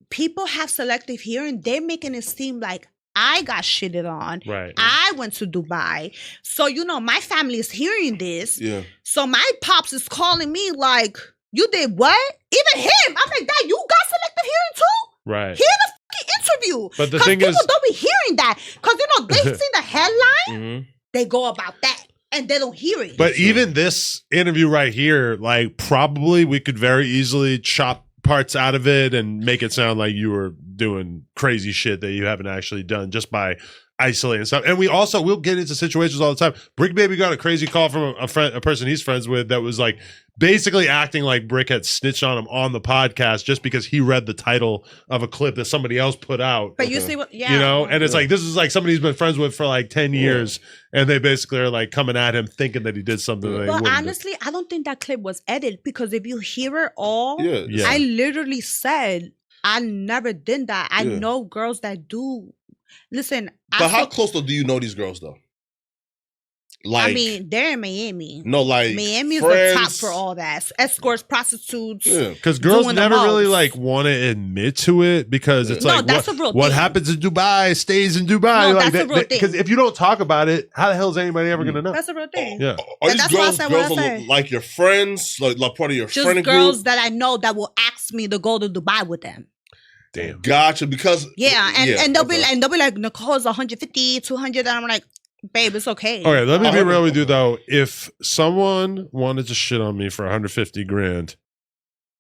[SPEAKER 3] people have selective hearing. They're making it seem like I got shitted on.
[SPEAKER 1] Right.
[SPEAKER 3] I went to Dubai. So, you know, my family is hearing this.
[SPEAKER 2] Yeah.
[SPEAKER 3] So my pops is calling me like, you did what? Even him. I'm like, Dad, you got selective hearing too?
[SPEAKER 1] Right.
[SPEAKER 3] Hear the fucking interview.
[SPEAKER 1] But the thing is,
[SPEAKER 3] people don't be hearing that. Because, you know, they see the headline, they go about that. And they don't hear it.
[SPEAKER 1] But even this interview right here, like probably we could very easily chop parts out of it and make it sound like you were doing crazy shit that you haven't actually done just by isolating stuff. And we'll get into situations all the time. Brick Baby got a crazy call from a person he's friends with that was like basically acting like Brick had snitched on him on the podcast just because he read the title of a clip that somebody else put out.
[SPEAKER 3] But you see what,
[SPEAKER 1] you know, and it's like, this is like somebody he's been friends with for like 10 years and they basically are like coming at him thinking that he did something. That
[SPEAKER 3] but honestly, I don't think that clip was edited because if you hear it all,
[SPEAKER 1] Yeah.
[SPEAKER 3] I literally said, I never did that. I know girls that do. Listen.
[SPEAKER 2] But how close do you know these girls though? Like,
[SPEAKER 3] I mean, they're in Miami.
[SPEAKER 2] No, like
[SPEAKER 3] Miami is the top for all that. Escorts, prostitutes.
[SPEAKER 1] Yeah, because girls never really like want to admit to it because it's like what happens in Dubai stays in Dubai.
[SPEAKER 3] No,
[SPEAKER 1] like
[SPEAKER 3] that's a real thing.
[SPEAKER 1] Because if you don't talk about it, how the hell is anybody ever gonna know?
[SPEAKER 3] That's a real thing.
[SPEAKER 1] Yeah.
[SPEAKER 2] Are these girls like your friends, like part of your friend group?
[SPEAKER 3] Just girls that I know that will ask me to go to Dubai with them.
[SPEAKER 2] Damn. Gotcha. Because
[SPEAKER 3] and they'll be like, Nicole's 150, 200, and I'm like, babe, it's okay.
[SPEAKER 1] Okay, let me be real with you though. If someone wanted to shit on me for 150 grand,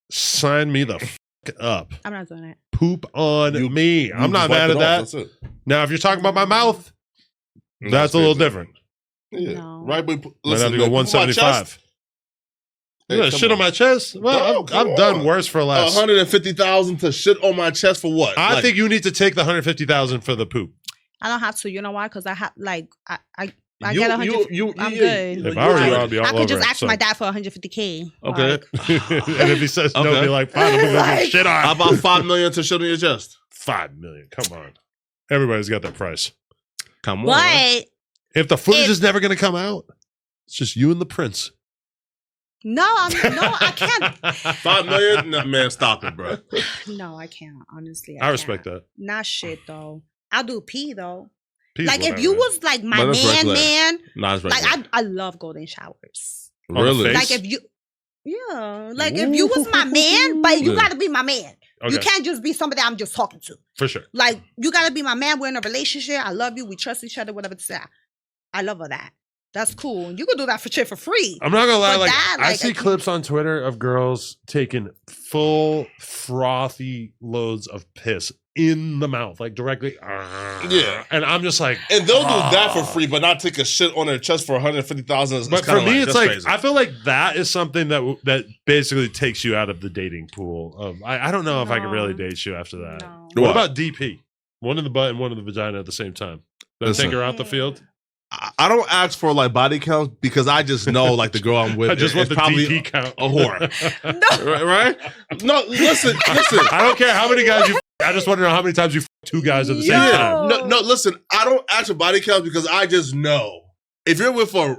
[SPEAKER 1] sign me the fuck up.
[SPEAKER 3] I'm not doing it.
[SPEAKER 1] Poop on me. I'm not mad at that. Now, if you're talking about my mouth, that's a little different.
[SPEAKER 2] Yeah.
[SPEAKER 3] No.
[SPEAKER 2] Right, but
[SPEAKER 1] listen, I have to go 175. You got shit on my chest? Well, I've done worse for less.
[SPEAKER 2] 150,000 to shit on my chest for what?
[SPEAKER 1] I think you need to take the 150,000 for the poop.
[SPEAKER 3] I don't have to. You know why? Because I have I get 100. I'm good.
[SPEAKER 1] If I were you, I'd be all over
[SPEAKER 3] I could just
[SPEAKER 1] it,
[SPEAKER 3] ask my dad for 150K.
[SPEAKER 2] Okay.
[SPEAKER 1] And if he says no, be like, fine, I'm gonna get shit on.
[SPEAKER 2] How about $5 million to shit on your chest?
[SPEAKER 1] $5 million. Come on. Everybody's got their price.
[SPEAKER 2] Come on.
[SPEAKER 3] But
[SPEAKER 2] right?
[SPEAKER 1] If the footage is never gonna come out, it's just you and the prince.
[SPEAKER 3] No, I can't.
[SPEAKER 2] $5 million? No, man, stop it, bro.
[SPEAKER 3] No, I can't. Honestly,
[SPEAKER 1] I respect that.
[SPEAKER 3] Not shit though. I'll do pee though.
[SPEAKER 1] Pee's
[SPEAKER 3] like
[SPEAKER 1] whatever.
[SPEAKER 3] if you was like my man, like I love golden showers.
[SPEAKER 2] Really?
[SPEAKER 3] Like if you, like if you was my man, but you gotta be my man.
[SPEAKER 1] Okay.
[SPEAKER 3] You can't just be somebody I'm just talking to.
[SPEAKER 1] For sure.
[SPEAKER 3] Like you gotta be my man. We're in a relationship. I love you. We trust each other. Whatever to say. I love all that. That's cool. You can do that for free.
[SPEAKER 1] I'm not gonna lie.
[SPEAKER 3] But
[SPEAKER 1] I see clips on Twitter of girls taking full frothy loads of piss in the mouth, like directly.
[SPEAKER 2] Yeah,
[SPEAKER 1] and I'm just like,
[SPEAKER 2] and they'll do that for free, but not take a shit on their chest for 150,000.
[SPEAKER 1] But for me, it's like
[SPEAKER 2] crazy.
[SPEAKER 1] I feel like that is something that basically takes you out of the dating pool. I don't know if I can really date you after that.
[SPEAKER 3] No.
[SPEAKER 1] What about DP? One in the butt and one in the vagina at the same time. Does it take her out the field?
[SPEAKER 2] I don't ask for like body counts because I just know like the girl I'm with
[SPEAKER 1] I just want the
[SPEAKER 2] probably
[SPEAKER 1] DP count.
[SPEAKER 2] a whore.
[SPEAKER 3] No.
[SPEAKER 2] Right? No, listen.
[SPEAKER 1] I don't care how many guys you. I just want to know how many times you two guys at the same
[SPEAKER 3] Yo.
[SPEAKER 1] time.
[SPEAKER 2] No, listen. I don't ask for body counts because I just know if you're with a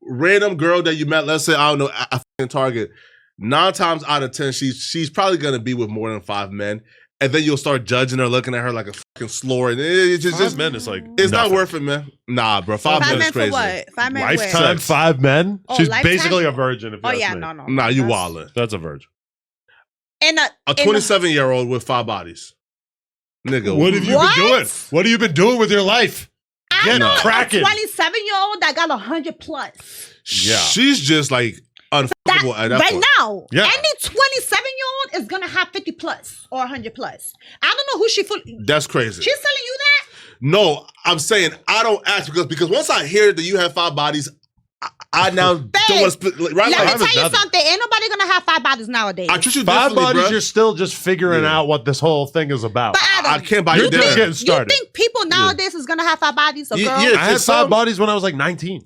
[SPEAKER 2] random girl that you met, let's say I don't know, a fucking Target, 9 times out of 10, she's probably gonna be with more than 5 men. And then you'll start judging her, looking at her like a fucking slore. And it's just
[SPEAKER 1] 5 men is like
[SPEAKER 2] it's
[SPEAKER 1] nothing.
[SPEAKER 2] not worth it, man. Nah, bro. 5 men is
[SPEAKER 3] men
[SPEAKER 2] crazy.
[SPEAKER 3] for what? 5 men
[SPEAKER 1] Lifetime
[SPEAKER 3] where?
[SPEAKER 1] 5 men.
[SPEAKER 3] Oh,
[SPEAKER 1] She's
[SPEAKER 3] lifetime?
[SPEAKER 1] basically a virgin. If you
[SPEAKER 3] Oh
[SPEAKER 1] ask
[SPEAKER 3] yeah,
[SPEAKER 1] me.
[SPEAKER 3] no.
[SPEAKER 2] Nah, you
[SPEAKER 3] That's-
[SPEAKER 2] wildin'.
[SPEAKER 1] That's a virgin.
[SPEAKER 3] And
[SPEAKER 2] A 27-year-old with 5 bodies. Nigga.
[SPEAKER 1] What have you
[SPEAKER 3] What?
[SPEAKER 1] been doing? What have you been doing with your life?
[SPEAKER 3] I
[SPEAKER 1] Get
[SPEAKER 3] know
[SPEAKER 1] cracking.
[SPEAKER 3] a 27-year-old that got 100 plus.
[SPEAKER 1] Yeah.
[SPEAKER 2] She's just like unfuckable at that
[SPEAKER 3] Right
[SPEAKER 2] point.
[SPEAKER 3] now,
[SPEAKER 1] Yeah.
[SPEAKER 3] any 27-year-old is gonna have 50 plus or 100 plus. I don't know who she's
[SPEAKER 2] That's crazy.
[SPEAKER 3] telling you that.
[SPEAKER 2] No, I'm saying I don't ask because once I hear that you have 5 bodies, I now don't want to split. Right?
[SPEAKER 3] Let me
[SPEAKER 1] five
[SPEAKER 3] tell
[SPEAKER 1] is
[SPEAKER 3] you
[SPEAKER 1] nothing.
[SPEAKER 3] something. Ain't nobody gonna have 5 bodies nowadays.
[SPEAKER 2] I treat you
[SPEAKER 1] 5
[SPEAKER 2] differently,
[SPEAKER 1] bodies,
[SPEAKER 2] bro.
[SPEAKER 1] you're still just figuring
[SPEAKER 2] Yeah.
[SPEAKER 1] out what this whole thing is about.
[SPEAKER 3] But Adam,
[SPEAKER 2] I can't buy
[SPEAKER 1] You're
[SPEAKER 2] you
[SPEAKER 1] just
[SPEAKER 2] dinner.
[SPEAKER 1] getting
[SPEAKER 3] you
[SPEAKER 1] started.
[SPEAKER 3] think people nowadays is gonna have 5 bodies? A
[SPEAKER 2] Yeah,
[SPEAKER 3] girl?
[SPEAKER 2] yeah.
[SPEAKER 1] I had
[SPEAKER 2] It's
[SPEAKER 1] 5
[SPEAKER 2] some-
[SPEAKER 1] bodies when I was like 19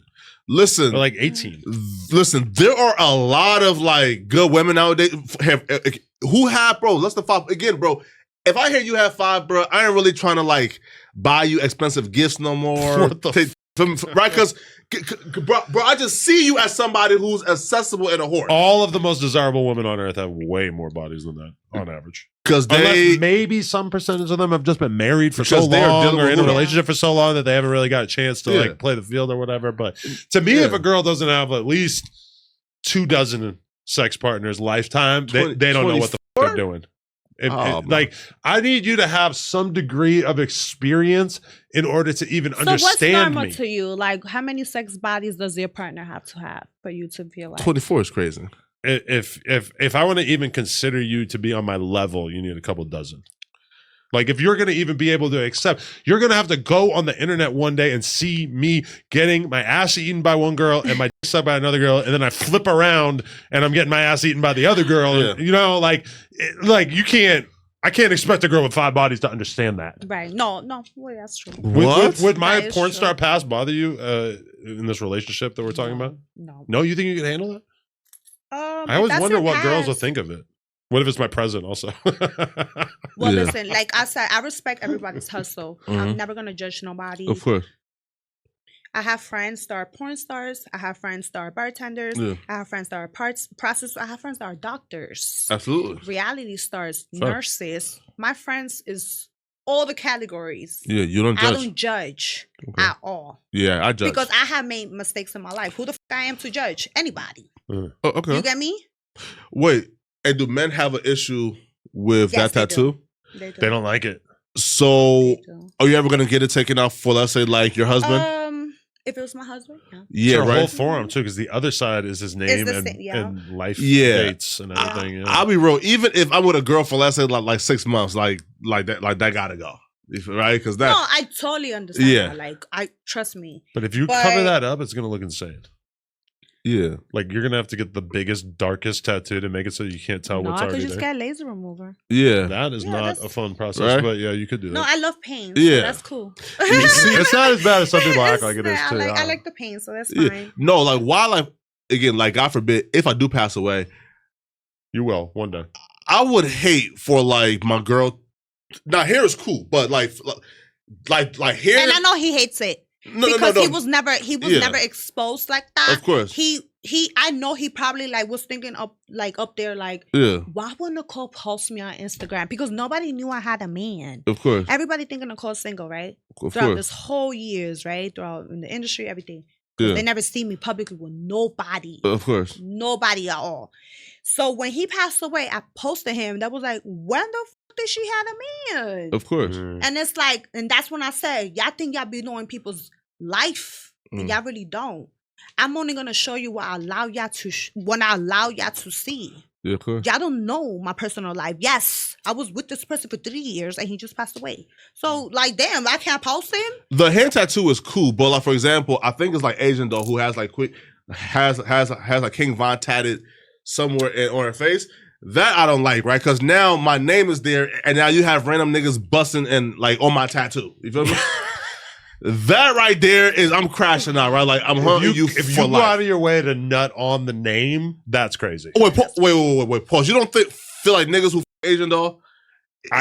[SPEAKER 2] Listen,
[SPEAKER 1] or like 18.
[SPEAKER 2] listen. There are a lot of like good women nowadays who have, bro. Let's the 5 again, bro. If I hear you have 5, bro, I ain't really trying to like buy you expensive gifts no more.
[SPEAKER 1] What the
[SPEAKER 2] Right? Because, bro, I just see you as somebody who's accessible and a whore.
[SPEAKER 1] All of the most desirable women on earth have way more bodies than that on average.
[SPEAKER 2] Because
[SPEAKER 1] Unless
[SPEAKER 2] they,
[SPEAKER 1] maybe some percentage of them have just been married for so
[SPEAKER 2] Because they are
[SPEAKER 1] long
[SPEAKER 2] dealing
[SPEAKER 1] or
[SPEAKER 2] with
[SPEAKER 1] in a
[SPEAKER 2] women.
[SPEAKER 1] relationship for so long that they haven't really got a chance to
[SPEAKER 2] Yeah.
[SPEAKER 1] like play the field or whatever. But to me,
[SPEAKER 2] Yeah.
[SPEAKER 1] if a girl doesn't have at least 24 sex partners lifetime, they don't know what the fuck they're doing.
[SPEAKER 2] Oh,
[SPEAKER 1] Like, I need you to have some degree of experience in order to even
[SPEAKER 3] So what's
[SPEAKER 1] understand
[SPEAKER 3] normal
[SPEAKER 1] me.
[SPEAKER 3] to you? Like, how many sex bodies does your partner have to have for you to feel like?
[SPEAKER 2] 24 is crazy.
[SPEAKER 1] If I want to even consider you to be on my level, you need a couple dozen. Like, if you're going to even be able to accept, you're going to have to go on the internet one day and see me getting my ass eaten by one girl and my dick sucked by another girl, and then I flip around and I'm getting my ass eaten by the other girl.
[SPEAKER 2] Yeah.
[SPEAKER 1] And, you know, like you can't. I can't expect a girl with 5 bodies to understand that.
[SPEAKER 3] Right? No. Well, that's true.
[SPEAKER 1] Would my
[SPEAKER 3] That is
[SPEAKER 1] porn
[SPEAKER 3] true.
[SPEAKER 1] star past bother you in this relationship that we're talking about?
[SPEAKER 3] No.
[SPEAKER 1] No, you think you can handle it?
[SPEAKER 3] I
[SPEAKER 1] I always wonder what girls will think of it. What if it's my present also?
[SPEAKER 3] Well,
[SPEAKER 2] Yeah.
[SPEAKER 3] listen, like I said, I respect everybody's hustle. I'm
[SPEAKER 2] Mhm.
[SPEAKER 3] never gonna judge nobody.
[SPEAKER 2] Of course.
[SPEAKER 3] I have friends that are porn stars. I have friends that are bartenders.
[SPEAKER 2] Yeah.
[SPEAKER 3] I have friends that are processors. I have friends that are doctors,
[SPEAKER 2] Absolutely.
[SPEAKER 3] reality stars,
[SPEAKER 2] Facts.
[SPEAKER 3] nurses. My friends is all the categories.
[SPEAKER 2] Yeah, you don't
[SPEAKER 3] I
[SPEAKER 2] judge.
[SPEAKER 3] don't judge
[SPEAKER 2] Okay.
[SPEAKER 3] at all
[SPEAKER 2] Yeah, I judge.
[SPEAKER 3] because I have made mistakes in my life. Who the I am to judge anybody?
[SPEAKER 2] Oh, okay.
[SPEAKER 3] You get me?
[SPEAKER 2] Wait, and do men have an issue with
[SPEAKER 3] Yes,
[SPEAKER 2] that
[SPEAKER 3] they do.
[SPEAKER 2] tattoo?
[SPEAKER 3] They do.
[SPEAKER 1] They don't like it.
[SPEAKER 2] So,
[SPEAKER 3] They do.
[SPEAKER 2] are you ever gonna get it taken off for, let's say, like your husband?
[SPEAKER 3] If it was my husband, yeah.
[SPEAKER 2] Yeah,
[SPEAKER 1] It's our whole
[SPEAKER 2] right.
[SPEAKER 1] forum too, because the other side is his name
[SPEAKER 3] the
[SPEAKER 1] and,
[SPEAKER 3] same, yeah.
[SPEAKER 1] and life
[SPEAKER 2] Yeah.
[SPEAKER 1] dates and everything. Yeah.
[SPEAKER 2] I'll be real. Even if I'm with a girl for, let's say, like 6 months, like that gotta go, right? Because that.
[SPEAKER 3] No, I totally understand.
[SPEAKER 2] Yeah.
[SPEAKER 3] That. Like, I trust me.
[SPEAKER 1] But if you
[SPEAKER 3] But-
[SPEAKER 1] cover that up, it's gonna look insane.
[SPEAKER 2] Yeah.
[SPEAKER 1] Like you're gonna have to get the biggest, darkest tattoo to make it so you can't tell
[SPEAKER 3] No,
[SPEAKER 1] what's
[SPEAKER 3] I could
[SPEAKER 1] already
[SPEAKER 3] just
[SPEAKER 1] there.
[SPEAKER 3] get laser remover.
[SPEAKER 2] Yeah.
[SPEAKER 1] That is
[SPEAKER 3] Yeah,
[SPEAKER 1] not
[SPEAKER 3] that's-
[SPEAKER 1] a fun process,
[SPEAKER 2] Right?
[SPEAKER 1] but yeah, you could do that.
[SPEAKER 3] No, I love pain.
[SPEAKER 2] Yeah.
[SPEAKER 3] So that's cool.
[SPEAKER 1] It's not as bad as some people act like it is
[SPEAKER 3] I
[SPEAKER 1] too.
[SPEAKER 3] I like the pain, so that's
[SPEAKER 2] Yeah.
[SPEAKER 3] fine.
[SPEAKER 2] No, like while I, again, like God forbid, if I do pass away,
[SPEAKER 1] You will one day.
[SPEAKER 2] I would hate for like my girl. Now hair is cool, but like hair.
[SPEAKER 3] And I know he hates it because he was never
[SPEAKER 2] Yeah.
[SPEAKER 3] never exposed like that.
[SPEAKER 2] Of course.
[SPEAKER 3] I know he probably like was thinking up there like,
[SPEAKER 2] Yeah,
[SPEAKER 3] why would Nicole post me on Instagram? Because nobody knew I had a man.
[SPEAKER 2] of course.
[SPEAKER 3] Everybody thinking Nicole's single, right?
[SPEAKER 2] Of
[SPEAKER 3] Throughout
[SPEAKER 2] course.
[SPEAKER 3] this whole years, right? Throughout in the industry, everything.
[SPEAKER 2] Yeah.
[SPEAKER 3] They never see me publicly with nobody.
[SPEAKER 2] Of course.
[SPEAKER 3] Nobody at all. So when he passed away, I posted him. That was like, when the fuck did she have a man?
[SPEAKER 2] Of course.
[SPEAKER 3] And it's like, and that's when I said, y'all think y'all be knowing people's life, and
[SPEAKER 2] Mm.
[SPEAKER 3] y'all really don't. I'm only gonna show you what I allow y'all to when I allow y'all to see.
[SPEAKER 2] Yeah, of course.
[SPEAKER 3] Y'all don't know my personal life. Yes, I was with this person for 3 years and he just passed away. So like, damn, I can't post him.
[SPEAKER 2] The hand tattoo is cool, but like for example, I think it's like Asian though who has like has like King Von tatted somewhere on her face. That I don't like, right? Because now my name is there, and now you have random niggas busting and like on my tattoo. You feel me? That right there is I'm crashing out, right? Like I'm hunting you
[SPEAKER 1] If you
[SPEAKER 2] for
[SPEAKER 1] go
[SPEAKER 2] life.
[SPEAKER 1] out of your way to nut on the name, that's crazy.
[SPEAKER 2] Oh, wait, pause. You don't feel like niggas who Asian doll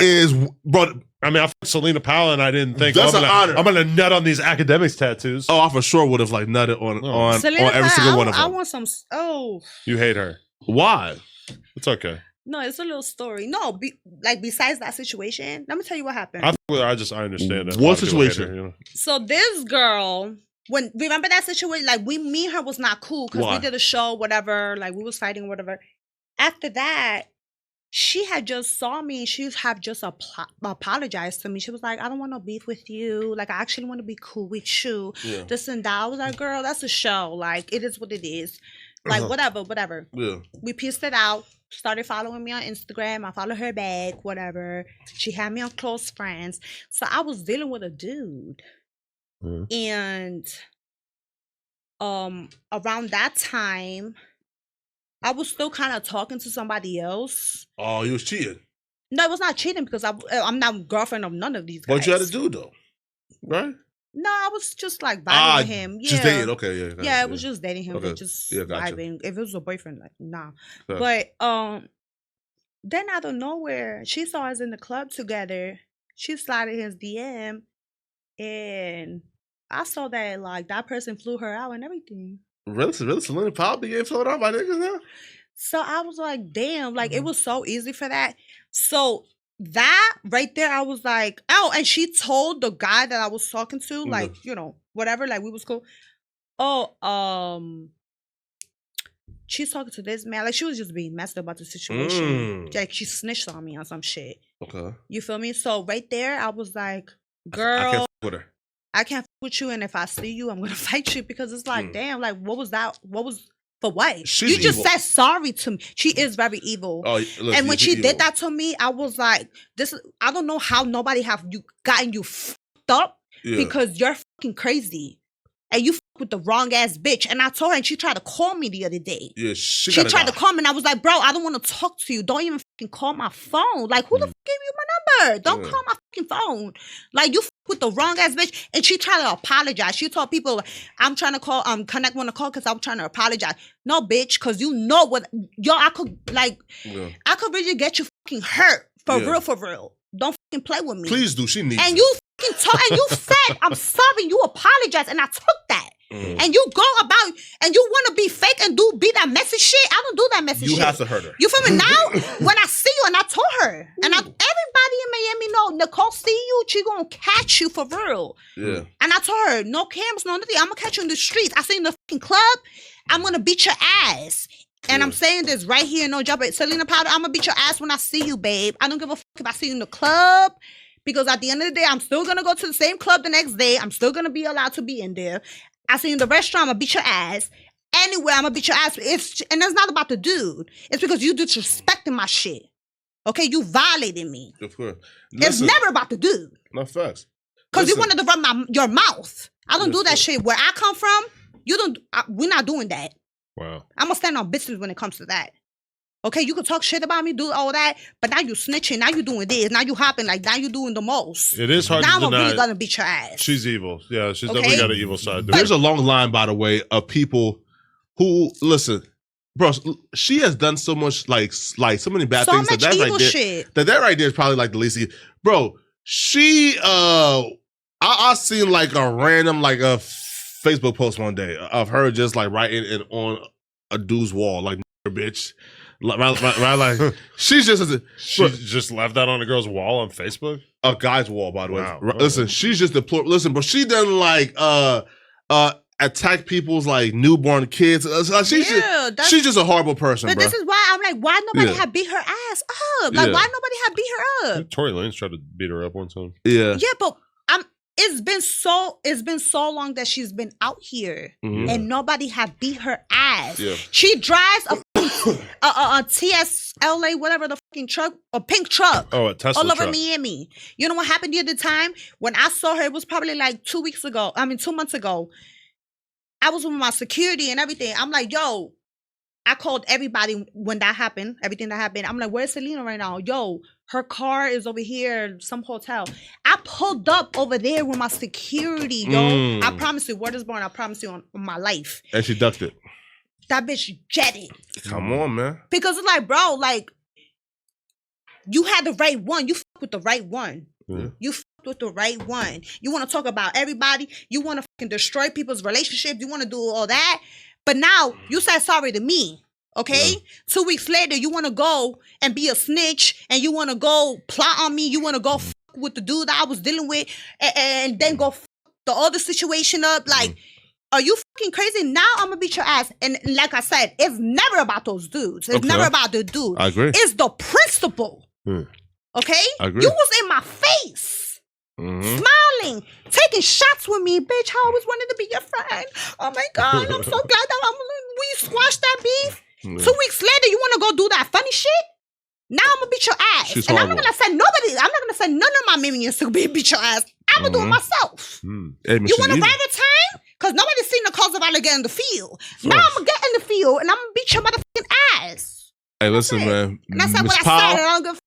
[SPEAKER 2] is, bro?
[SPEAKER 1] I mean, I fucked Celina Powell, and I didn't think
[SPEAKER 2] That's an honor.
[SPEAKER 1] I'm gonna nut on these academics tattoos.
[SPEAKER 2] Oh, I for sure would have like nutted on every single one of them.
[SPEAKER 3] I want some. Oh,
[SPEAKER 1] You hate her.
[SPEAKER 2] Why?
[SPEAKER 1] It's okay.
[SPEAKER 3] no, it's a little story. No, besides that situation, let me tell you what happened.
[SPEAKER 1] I understand it.
[SPEAKER 2] What situation?
[SPEAKER 1] Her, you know?
[SPEAKER 3] So this girl, remember that situation? Like me and her was not cool because we did a show, whatever. Like we was fighting, whatever. After that, she had just saw me. She had just apologized to me. She was like, "I don't want no beef with you. Like I actually want to be cool with you."
[SPEAKER 2] Yeah.
[SPEAKER 3] This and that. I was like, "Girl, that's a show. Like it is what it is. Like whatever."
[SPEAKER 2] Yeah.
[SPEAKER 3] We pieced it out. Started following me on Instagram. I followed her back, whatever. She had me on close friends. So I was dealing with a dude. And around that time, I was still kind of talking to somebody else.
[SPEAKER 2] Oh, you was cheating?
[SPEAKER 3] No, it was not cheating because I'm not girlfriend of none of these guys.
[SPEAKER 2] What you had to do though, right?
[SPEAKER 3] No, I was just like vibing with him. Yeah.
[SPEAKER 2] Just dating. Okay, yeah.
[SPEAKER 3] Yeah, it was just dating him.
[SPEAKER 2] Okay.
[SPEAKER 3] Just
[SPEAKER 2] Gotcha.
[SPEAKER 3] vibing. If it was a boyfriend, like nah.
[SPEAKER 2] Okay.
[SPEAKER 3] But then out of nowhere, she saw us in the club together. She slided his DM, and I saw that like that person flew her out and everything.
[SPEAKER 2] Really, Celina Powell be getting floated out by niggas now?
[SPEAKER 3] So I was like, damn, like it was so easy for that. So that right there, I was like, oh, and she told the guy that I was talking to, like, you know, whatever, like we was cool. Oh, she's talking to this man. Like she was just being messed up about the situation. Like she snitched on me on some shit. Okay. You feel me? So right there, I was like, girl,
[SPEAKER 2] I can't fuck with her.
[SPEAKER 3] I can't fuck with you, and if I see you, I'm gonna fight you because it's like, damn, like what was that? What was for what?
[SPEAKER 2] She's
[SPEAKER 3] you just
[SPEAKER 2] evil.
[SPEAKER 3] said sorry to me. She is very evil.
[SPEAKER 2] Oh, look,
[SPEAKER 3] and when she
[SPEAKER 2] evil.
[SPEAKER 3] did that to me, I was like, this is, I don't know how nobody have you gotten you fucked up because you're fucking crazy. And you fuck with the wrong ass bitch. And I told her, and she tried to call me the other day.
[SPEAKER 2] Yeah,
[SPEAKER 3] she tried to call me, and I was like, bro, I don't want to talk to you. Don't even fucking call my phone. Like, who the fuck gave you my number? Don't call my fucking phone. Like, you fuck with the wrong ass bitch. And she tried to apologize. She told people, I'm trying to call, Connect want to call because I'm trying to apologize. No, bitch, because you know what, yo, I could really get you fucking hurt. For real. Don't fucking play with me.
[SPEAKER 2] Please do. She needs
[SPEAKER 3] and
[SPEAKER 2] it.
[SPEAKER 3] you fucking talk, and you said, I'm sorry, you apologize, and I took that. And you go about, and you want to be fake and be that messy shit. I don't do that messy shit.
[SPEAKER 2] You have to hurt her.
[SPEAKER 3] You feel me? Now, when I see you, and I told her, and everybody in Miami know, Nicole see you, she gonna catch you for real. Yeah. And I told her, no cameras, no nothing. I'm gonna catch you in the streets. I see you in the fucking club, I'm gonna beat your ass. And I'm saying this right here, no job. Celina Powell, I'm gonna beat your ass when I see you, babe. I don't give a fuck if I see you in the club. Because at the end of the day, I'm still gonna go to the same club the next day. I'm still gonna be allowed to be in there. I see you in the restaurant, I'm gonna beat your ass. Anywhere, I'm gonna beat your ass. And it's not about the dude. It's because you disrespecting my shit. Okay, you violated me. Of course. It's never about the dude.
[SPEAKER 2] No facts.
[SPEAKER 3] Because you wanted to run your mouth. I don't do that shit. Where I come from, you don't. We're not doing that. Wow. I'm gonna stand on business when it comes to that. Okay, you can talk shit about me, do all that, but now you snitching, now you doing this, now you hopping, like now you doing the most.
[SPEAKER 1] It is hard
[SPEAKER 3] now
[SPEAKER 1] to deny.
[SPEAKER 3] I'm really gonna beat your ass.
[SPEAKER 1] She's evil. Yeah, she's definitely got an evil side.
[SPEAKER 2] There's a long line, by the way, of people who listen, bro. She has done so much, like so many bad things.
[SPEAKER 3] Much evil shit.
[SPEAKER 2] That right there is probably like the least. Bro, she I seen like a random like a Facebook post one day of her just like writing it on a dude's wall, like bitch. Like she
[SPEAKER 1] just left that on a girl's wall on Facebook,
[SPEAKER 2] a guy's wall, by the way.
[SPEAKER 1] Wow.
[SPEAKER 2] Listen, she's just deplorable. Listen, but she doesn't like attack people's like newborn kids. She's just a horrible person.
[SPEAKER 3] But this is why I'm like, why nobody had beat her ass up? Like, why nobody had beat her up?
[SPEAKER 1] Torrey Lanez tried to beat her up one time.
[SPEAKER 2] Yeah,
[SPEAKER 3] but it's been so long that she's been out here and nobody had beat her ass. Yeah. She drives a TSLA, whatever the fucking truck, a pink truck.
[SPEAKER 1] Oh, a Tesla
[SPEAKER 3] all over
[SPEAKER 1] truck.
[SPEAKER 3] Miami. You know what happened the other time? When I saw her, it was probably like 2 months ago. I was with my security and everything. I'm like, yo, I called everybody when that happened, everything that happened. I'm like, where's Celina right now? Yo, her car is over here, some hotel. I pulled up over there with my security, yo. I promise you, word is born. I promise you on my life.
[SPEAKER 2] And she ducked it.
[SPEAKER 3] That bitch jetted.
[SPEAKER 2] Come on, man.
[SPEAKER 3] Because it's like, bro, like, you had the right one. You fucked with the right one. You fucked with the right one. You want to talk about everybody. You want to fucking destroy people's relationships. You want to do all that. But now you said sorry to me. Okay? 2 weeks later, you want to go and be a snitch and you want to go plot on me. You want to go fuck with the dude that I was dealing with and then go fuck the other situation up. Like, are you fucking crazy? Now I'm going to beat your ass. And like I said, it's never about those dudes. It's never about the dude.
[SPEAKER 2] I agree.
[SPEAKER 3] It's the principle. Okay?
[SPEAKER 2] I agree.
[SPEAKER 3] You was in my face, smiling, taking shots with me, bitch. I always wanted to be your friend. Oh my God, I'm so glad that we squashed that beef. 2 weeks later, you want to go do that funny shit? Now I'm gonna beat your ass.
[SPEAKER 2] She's
[SPEAKER 3] and
[SPEAKER 2] horrible.
[SPEAKER 3] I'm not gonna send none of my minions to beat your ass. I'm gonna do it myself.
[SPEAKER 2] Hey,
[SPEAKER 3] You want to rather time? Because nobody's seen Nicole Zavala get in the field. Now I'm gonna get in the field and I'm gonna beat your motherfucking ass.
[SPEAKER 2] Hey, listen, man.
[SPEAKER 3] And I said what I said. I don't give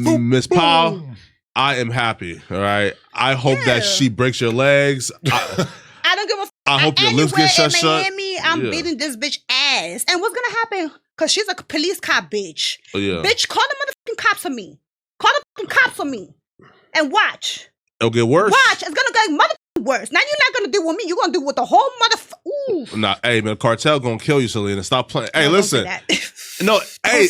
[SPEAKER 3] a
[SPEAKER 2] Miss Powell, I am happy. All right. I hope that she breaks your legs.
[SPEAKER 3] I don't give a
[SPEAKER 2] I hope your lips get shut.
[SPEAKER 3] Miami, I'm beating this bitch ass. And what's gonna happen? Because she's a police cop, bitch.
[SPEAKER 2] Oh, yeah.
[SPEAKER 3] Bitch, call the motherfucking cops on me. Call the fucking cops on me. And watch.
[SPEAKER 2] It'll get worse.
[SPEAKER 3] Watch. It's gonna get motherfucking worse. Now you're not gonna deal with me. You're gonna deal with the whole motherfucker. Ooh.
[SPEAKER 2] Nah, hey, man, cartel gonna kill you, Celina. Stop playing. Hey, listen. No, hey.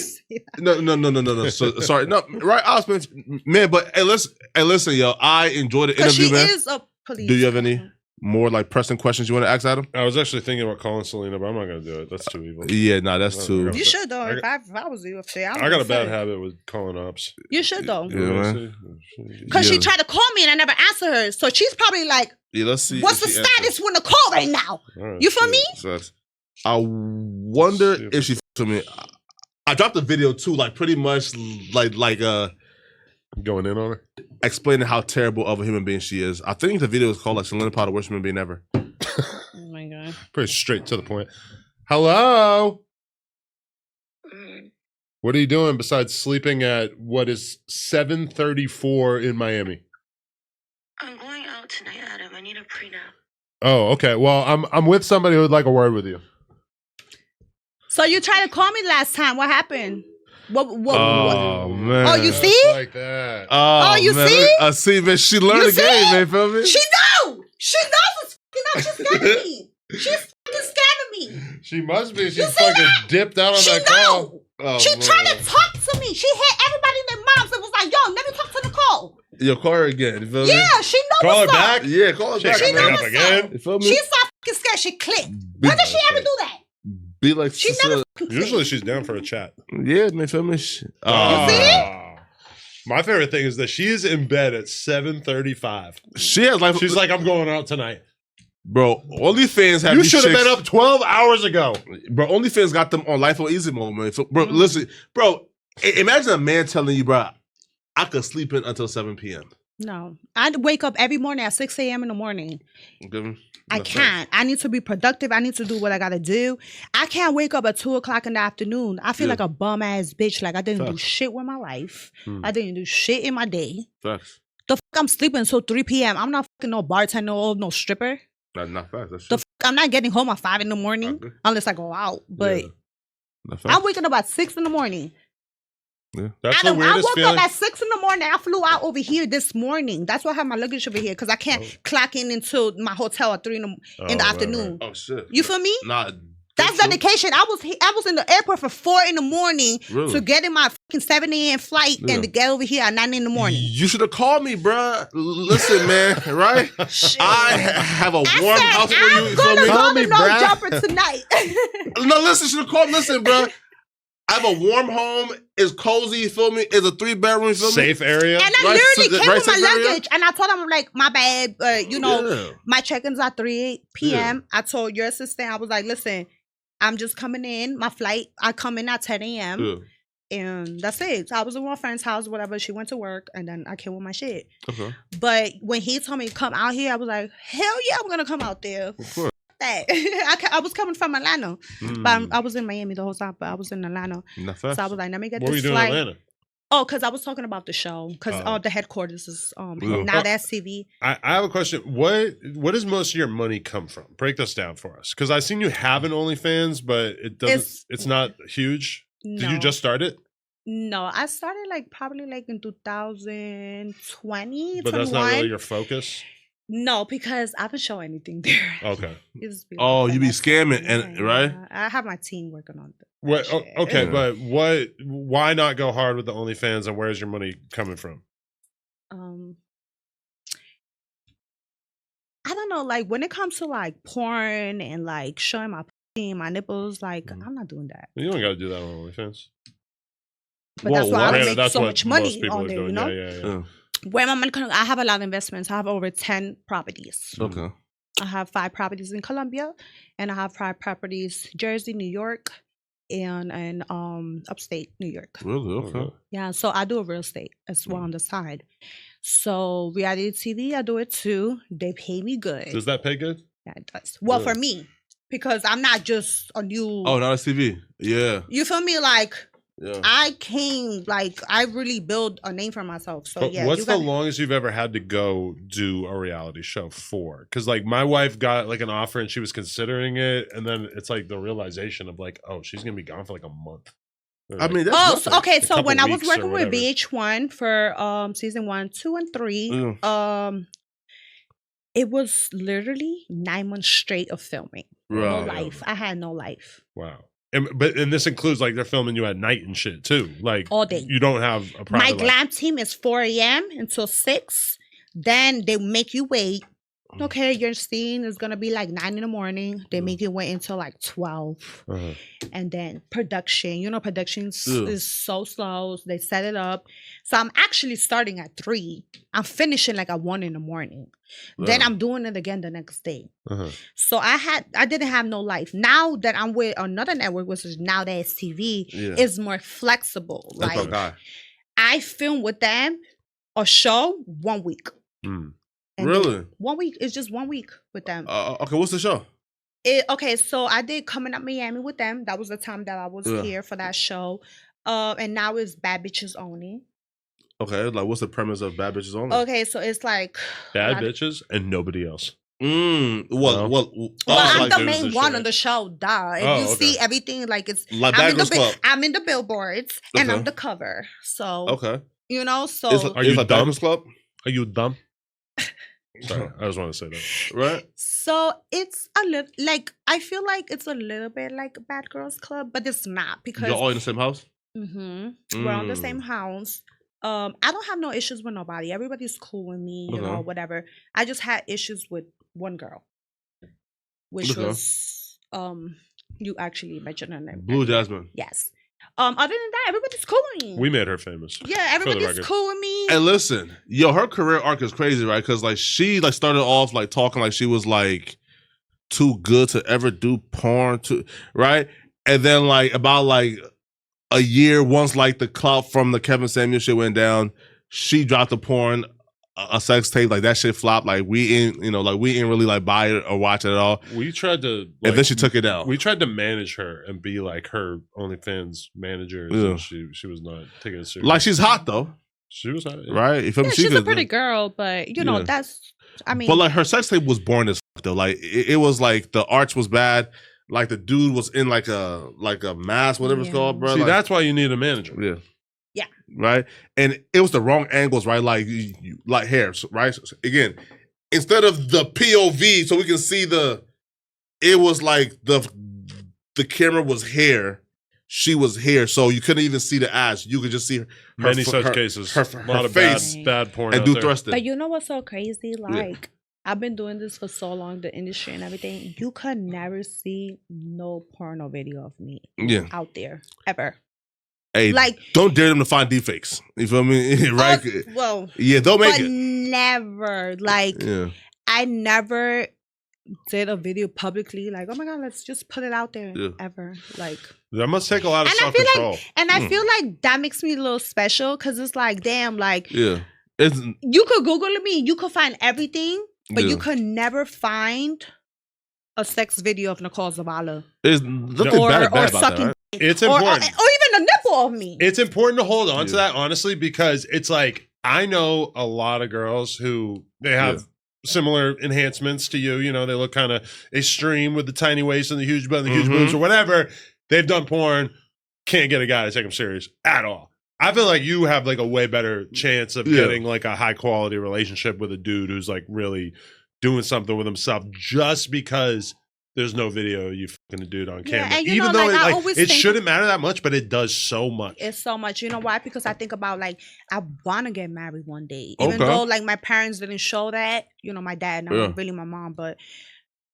[SPEAKER 2] No. So, sorry. No, right, Osman. Man, but hey, listen, yo. I enjoyed the interview, man.
[SPEAKER 3] She is a police.
[SPEAKER 2] Do you have any more like pressing questions you want to ask Adam?
[SPEAKER 1] I was actually thinking about calling Celina, but I'm not going to do it. That's too evil.
[SPEAKER 2] Yeah, nah, that's too.
[SPEAKER 3] You should though. If I was you,
[SPEAKER 1] I got a bad habit with calling ups.
[SPEAKER 3] You should though.
[SPEAKER 2] Yeah, man.
[SPEAKER 3] Because she tried to call me and I never answered her. So she's probably like,
[SPEAKER 2] yeah, let's see.
[SPEAKER 3] What's the status with Nicole right now? Right, you feel me?
[SPEAKER 2] So I wonder if she to me. I dropped a video too, like pretty much like
[SPEAKER 1] going in on her,
[SPEAKER 2] explaining how terrible of a human being she is. I think the video is called like Celina Powell, the worst human being ever.
[SPEAKER 3] Oh my God.
[SPEAKER 1] Pretty straight to the point. Hello. What are you doing besides sleeping at what is 7:34 in Miami?
[SPEAKER 4] I'm going out tonight, Adam. I need a prenup.
[SPEAKER 1] Oh, okay. Well, I'm with somebody who would like a word with you.
[SPEAKER 3] So you tried to call me last time. What happened? What?
[SPEAKER 2] Man.
[SPEAKER 3] Oh, you see?
[SPEAKER 1] Like that.
[SPEAKER 3] Oh, you
[SPEAKER 2] man.
[SPEAKER 3] see?
[SPEAKER 2] I see, man. She learned
[SPEAKER 3] You
[SPEAKER 2] the game, man. Feel me?
[SPEAKER 3] She knows. She knows it's fucking up. She's scamming me. She's fucking scamming me.
[SPEAKER 1] She must be. She
[SPEAKER 3] You see
[SPEAKER 1] fucking
[SPEAKER 3] that?
[SPEAKER 1] dipped out on
[SPEAKER 3] She
[SPEAKER 1] that
[SPEAKER 3] know.
[SPEAKER 1] call. Oh,
[SPEAKER 3] She
[SPEAKER 1] man.
[SPEAKER 3] tried to talk to me. She hit everybody in their moms and was like, "Yo, let me talk to Nicole."
[SPEAKER 2] Yo, call her again. You feel me?
[SPEAKER 3] Yeah, she knows
[SPEAKER 1] Call her
[SPEAKER 3] what's up.
[SPEAKER 1] back.
[SPEAKER 2] Yeah, call her back.
[SPEAKER 3] She
[SPEAKER 2] man.
[SPEAKER 3] knows what's
[SPEAKER 1] again.
[SPEAKER 3] up.
[SPEAKER 2] You feel me?
[SPEAKER 3] She's so fucking scared. She clicked. When did she ever do that?
[SPEAKER 2] Be like,
[SPEAKER 3] She never fucking clicked.
[SPEAKER 1] Usually she's down for a chat.
[SPEAKER 2] yeah, man. Feel me?
[SPEAKER 3] You see?
[SPEAKER 1] My favorite thing is that she's in bed at 7:35.
[SPEAKER 2] She has like,
[SPEAKER 1] She's like, I'm going out tonight.
[SPEAKER 2] bro. OnlyFans have.
[SPEAKER 1] You
[SPEAKER 2] these
[SPEAKER 1] should have
[SPEAKER 2] chicks-
[SPEAKER 1] been up 12 hours ago.
[SPEAKER 2] Bro, OnlyFans got them on Life on Easy mode, man. Bro, listen, bro. Imagine a man telling you, bro, I could sleep in until 7 p.m.
[SPEAKER 3] No, I'd wake up every morning at 6 a.m. in the morning.
[SPEAKER 2] Okay?
[SPEAKER 3] I can't. I need to be productive. I need to do what I gotta do. I can't wake up at 2 o'clock in the afternoon. I feel like a bum ass bitch. Like I didn't do shit with my life. I didn't do shit in my day.
[SPEAKER 2] Facts.
[SPEAKER 3] The fuck I'm sleeping until 3 p.m. I'm not fucking no bartender or no stripper.
[SPEAKER 2] That's not facts. That's
[SPEAKER 3] The
[SPEAKER 2] shit.
[SPEAKER 3] fuck I'm not getting home at 5 in the morning unless I go out. But
[SPEAKER 2] Not facts.
[SPEAKER 3] I'm waking up at 6 in the morning.
[SPEAKER 2] Yeah.
[SPEAKER 1] That's
[SPEAKER 3] I
[SPEAKER 1] the weirdest
[SPEAKER 3] woke
[SPEAKER 1] feeling.
[SPEAKER 3] up at 6 in the morning. I flew out over here this morning. That's why I have my luggage over here because I can't clock in until my hotel at 3 in the afternoon.
[SPEAKER 2] Oh shit.
[SPEAKER 3] You feel me?
[SPEAKER 2] Nah.
[SPEAKER 3] That's dedication. I was in the airport for 4 in the morning to get in my fucking 7 a.m. flight and to get over here at 9 in the morning.
[SPEAKER 2] You should have called me, bruh. Listen, man, right? I have a warm house for you.
[SPEAKER 3] I'm gonna
[SPEAKER 2] Call
[SPEAKER 3] go to No Jumper tonight.
[SPEAKER 2] No, listen, should have called. Listen, bruh. I have a warm home. It's cozy. You feel me? It's a 3-bedroom. You feel me?
[SPEAKER 1] Safe area.
[SPEAKER 3] And I literally came with my luggage and I told him, like, my bad, my check-in's at 3 p.m. I told your assistant, I was like, listen, I'm just coming in. My flight, I come in at 10 a.m. And that's it. So I was at one friend's house, whatever. She went to work and then I came with my shit.
[SPEAKER 2] Okay.
[SPEAKER 3] But when he told me to come out here, I was like, hell yeah, I'm going to come out there.
[SPEAKER 2] Of course.
[SPEAKER 3] that. I was coming from Atlanta, but I was in Miami the whole time. But I was in Atlanta,
[SPEAKER 2] Not
[SPEAKER 3] so
[SPEAKER 2] fast.
[SPEAKER 3] I was like, let me get
[SPEAKER 1] What were you
[SPEAKER 3] this
[SPEAKER 1] doing in
[SPEAKER 3] flight.
[SPEAKER 1] Atlanta?
[SPEAKER 3] Oh, because I was talking about the show. Because the headquarters is now that's TV.
[SPEAKER 1] I have a question. What does most of your money come from? Break this down for us. Because I've seen you have an OnlyFans, but it doesn't. It's not huge.
[SPEAKER 3] No.
[SPEAKER 1] Did you just start it?
[SPEAKER 3] No, I started probably in 2020.
[SPEAKER 1] But that's not really your focus.
[SPEAKER 3] No, because I haven't shown anything there.
[SPEAKER 1] Okay.
[SPEAKER 2] Oh, you be scamming, and right?
[SPEAKER 3] I have my team working on it.
[SPEAKER 1] What? Okay, but why not go hard with the OnlyFans, and where's your money coming from?
[SPEAKER 3] I don't know. When it comes to porn and showing my nipples, I'm not doing that.
[SPEAKER 1] You don't got to do that on OnlyFans.
[SPEAKER 3] But that's why I make
[SPEAKER 1] That's
[SPEAKER 3] so
[SPEAKER 1] what
[SPEAKER 3] much
[SPEAKER 1] most
[SPEAKER 3] money
[SPEAKER 1] people
[SPEAKER 3] on
[SPEAKER 1] are
[SPEAKER 3] there.
[SPEAKER 1] doing.
[SPEAKER 3] You know.
[SPEAKER 1] Yeah.
[SPEAKER 3] Where my money comes, I have a lot of investments. I have over 10 properties.
[SPEAKER 2] Okay.
[SPEAKER 3] I have 5 properties in Colombia, and I have 5 properties Jersey, New York, and upstate New York.
[SPEAKER 2] Really? Okay.
[SPEAKER 3] Yeah, so I do real estate as well on the side. So reality TV, I do it too. They pay me good.
[SPEAKER 1] Does that pay good?
[SPEAKER 3] Yeah, it does. Well,
[SPEAKER 1] Really?
[SPEAKER 3] for me, because I'm not just a new.
[SPEAKER 2] Oh, not a TV. Yeah.
[SPEAKER 3] You feel me?
[SPEAKER 2] Yeah.
[SPEAKER 3] I came, I really build a name for myself. So,
[SPEAKER 1] But
[SPEAKER 3] yeah.
[SPEAKER 1] what's the longest you've ever had to go do a reality show for? Because my wife got an offer and she was considering it, and then it's the realization of oh, she's gonna be gone for a month.
[SPEAKER 2] I mean, that's
[SPEAKER 3] so,
[SPEAKER 2] nothing.
[SPEAKER 3] okay. So
[SPEAKER 1] couple
[SPEAKER 3] when I was
[SPEAKER 1] weeks or
[SPEAKER 3] working with
[SPEAKER 1] whatever.
[SPEAKER 3] VH1 for season 1, 2, and 3, it was literally 9 months straight of filming. No
[SPEAKER 2] Right.
[SPEAKER 3] life. I had no life.
[SPEAKER 1] Wow. And this includes they're filming you at night and shit too.
[SPEAKER 3] All day.
[SPEAKER 1] You don't have a private
[SPEAKER 3] My
[SPEAKER 1] life.
[SPEAKER 3] glam team is 4 a.m. until 6. Then they make you wait. Okay, your scene is gonna be 9 in the morning. They make you wait until 12.
[SPEAKER 1] Uh-huh.
[SPEAKER 3] And then production. Production is so slow. They set it up. So I'm actually starting at 3. I'm finishing at 1 in the morning. Then I'm doing it again the next day.
[SPEAKER 1] Uh-huh.
[SPEAKER 3] So I didn't have no life. Now that I'm with another network, which is Now That's TV, it's more flexible.
[SPEAKER 2] That's my guy.
[SPEAKER 3] I film with them a show 1 week. And
[SPEAKER 2] Really?
[SPEAKER 3] then 1 week. It's just 1 week with them.
[SPEAKER 2] Okay, what's the show?
[SPEAKER 3] Okay, so I did Coming Up Miami with them. That was the time that I was here for that show. And now it's Bad Bitches Only.
[SPEAKER 2] Okay, what's the premise of Bad Bitches Only?
[SPEAKER 3] Okay, so it's
[SPEAKER 1] Bad bitches and nobody else.
[SPEAKER 3] I'm the main one on the show, duh. And you see everything it's
[SPEAKER 2] Bad Girls Club.
[SPEAKER 3] I'm in the billboards and
[SPEAKER 2] Okay.
[SPEAKER 3] I'm the cover. So
[SPEAKER 2] Okay.
[SPEAKER 3] so
[SPEAKER 1] Are you
[SPEAKER 2] Bad
[SPEAKER 1] dumb?
[SPEAKER 2] Girls Club?
[SPEAKER 1] Are you dumb? Sorry, I just want to say that.
[SPEAKER 2] Right?
[SPEAKER 3] so it's a little I feel it's a little bit like Bad Girls Club, but it's not because
[SPEAKER 2] You're all in the same house?
[SPEAKER 3] we're on the same house. I don't have no issues with nobody. Everybody's cool with me, you know, whatever. I just had issues with one girl, which was you actually mentioned her name.
[SPEAKER 2] Blu Jasmine.
[SPEAKER 3] Yes. Other than that, everybody's cool with me.
[SPEAKER 1] We made her famous.
[SPEAKER 3] Yeah, everybody's cool with me.
[SPEAKER 2] And listen, her career arc is crazy, right? Because she started off talking she was too good to ever do porn, right? And then about a year once the clout from the Kevin Samuels shit went down, she dropped a porn, a sex tape, that shit flopped. We ain't really buy it or watch it at all.
[SPEAKER 1] We tried to,
[SPEAKER 2] and then she took it out.
[SPEAKER 1] We tried to manage her and be her OnlyFans manager. And she was not taking it seriously.
[SPEAKER 2] She's hot though.
[SPEAKER 1] She was hot,
[SPEAKER 2] right? You feel me?
[SPEAKER 3] She's a pretty girl, but that's. I mean,
[SPEAKER 2] but her sex tape was boring as fuck though. It was the arch was bad. The dude was in a mask, whatever it's called, bro.
[SPEAKER 1] See, that's why you need a manager.
[SPEAKER 2] Yeah.
[SPEAKER 3] Yeah.
[SPEAKER 2] Right. And it was the wrong angles, right? Hair, right? So again, instead of the POV, so we can see it was the camera was hair. She was hair, so you couldn't even see the ass. You could just see her.
[SPEAKER 1] Many such cases.
[SPEAKER 2] Her
[SPEAKER 1] a lot of
[SPEAKER 2] face
[SPEAKER 1] bad porn.
[SPEAKER 2] and do thrusting.
[SPEAKER 3] But you know what's so crazy? I've been doing this for so long, the industry and everything. You could never see no porno video of me out there ever.
[SPEAKER 2] Hey, don't dare them to find deepfakes. You feel me? Right?
[SPEAKER 3] Well,
[SPEAKER 2] yeah, they'll make it.
[SPEAKER 3] Never. I never did a video publicly. Oh my God, let's just put it out there ever.
[SPEAKER 1] That must take a lot of self-control.
[SPEAKER 3] I feel that makes me a little special because it's damn,
[SPEAKER 2] yeah.
[SPEAKER 3] You could Google me, you could find everything, but you could never find a sex video of Nicole Zavala.
[SPEAKER 2] There's nothing bad about
[SPEAKER 3] sucking
[SPEAKER 2] that, right?
[SPEAKER 1] It's
[SPEAKER 3] or
[SPEAKER 1] important.
[SPEAKER 3] even a nipple of me.
[SPEAKER 1] It's important to hold on to that, honestly, because it's like, I know a lot of girls who they have similar enhancements to you. You know, they look kind of extreme with the tiny waist and the huge butt and the huge boobs or whatever. They've done porn, can't get a guy to take them serious at all. I feel like you have like a way better chance of getting like a high quality relationship with a dude who's like really doing something with himself just because there's no video of you fucking a dude on camera.
[SPEAKER 3] And
[SPEAKER 1] even though it shouldn't matter that much, but it does so much.
[SPEAKER 3] It's so much. You know why? Because I think about like, I want to get married one day. Even though like my parents didn't show that, you know, my dad, not really my mom, but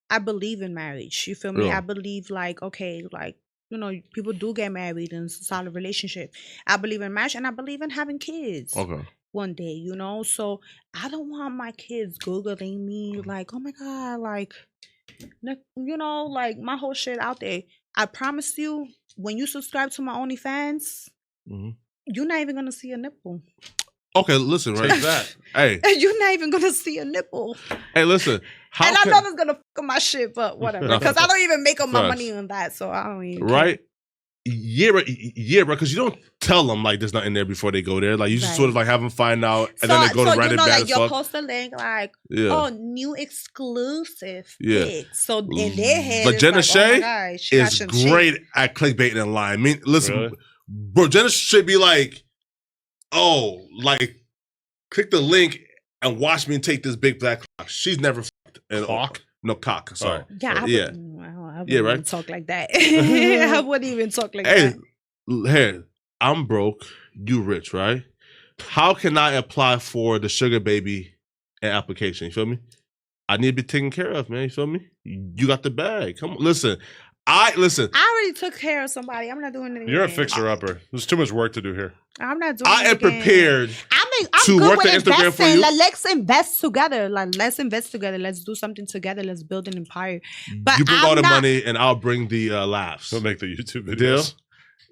[SPEAKER 3] I believe in marriage. You feel me? I believe like, okay, like, you know, people do get married in a solid relationship. I believe in marriage and I believe in having kids. One day, you know? So I don't want my kids Googling me like, oh my God, like, you know, like my whole shit out there. I promise you, when you subscribe to my OnlyFans, you're not even gonna see a nipple.
[SPEAKER 2] Okay, listen, right?
[SPEAKER 1] Take that.
[SPEAKER 2] Hey,
[SPEAKER 3] you're not even gonna see a nipple.
[SPEAKER 2] Hey, listen.
[SPEAKER 3] I know it's gonna fuck up my shit, but whatever. Because I don't even make up my money on that, so I don't even.
[SPEAKER 2] Right? Care. Yeah, bro. Because you don't tell them like there's nothing there before they go there. Like you just sort of like have them find out, and then they go to Reddit. So like you'll post a link like, oh, new exclusive pic. So in their head, but Jenna Shea
[SPEAKER 3] oh my God,
[SPEAKER 2] is great at clickbaiting and lying. I mean, listen, bro, Jenna should be like, oh, like click the link and watch me take this big black cock. She's never fucked and
[SPEAKER 1] cock.
[SPEAKER 2] No cock. Sorry.
[SPEAKER 3] I wouldn't even talk like that. I wouldn't even talk like that.
[SPEAKER 2] Hey, I'm broke. You rich, right? How can I apply for the sugar baby application? You feel me? I need to be taken care of, man. You feel me? You got the bag. Come on, listen. I
[SPEAKER 3] already took care of somebody. I'm not doing anything.
[SPEAKER 1] You're a fixer-upper. There's too much work to do here.
[SPEAKER 3] I'm not doing.
[SPEAKER 2] I am prepared.
[SPEAKER 3] I'm
[SPEAKER 2] to
[SPEAKER 3] good
[SPEAKER 2] work
[SPEAKER 3] with
[SPEAKER 2] the Instagram for you.
[SPEAKER 3] Like, let's invest together. Like, let's invest together. Let's do something together. Let's build an empire. But
[SPEAKER 2] you bring all the money, and I'll bring the laughs.
[SPEAKER 1] We'll make the YouTube videos.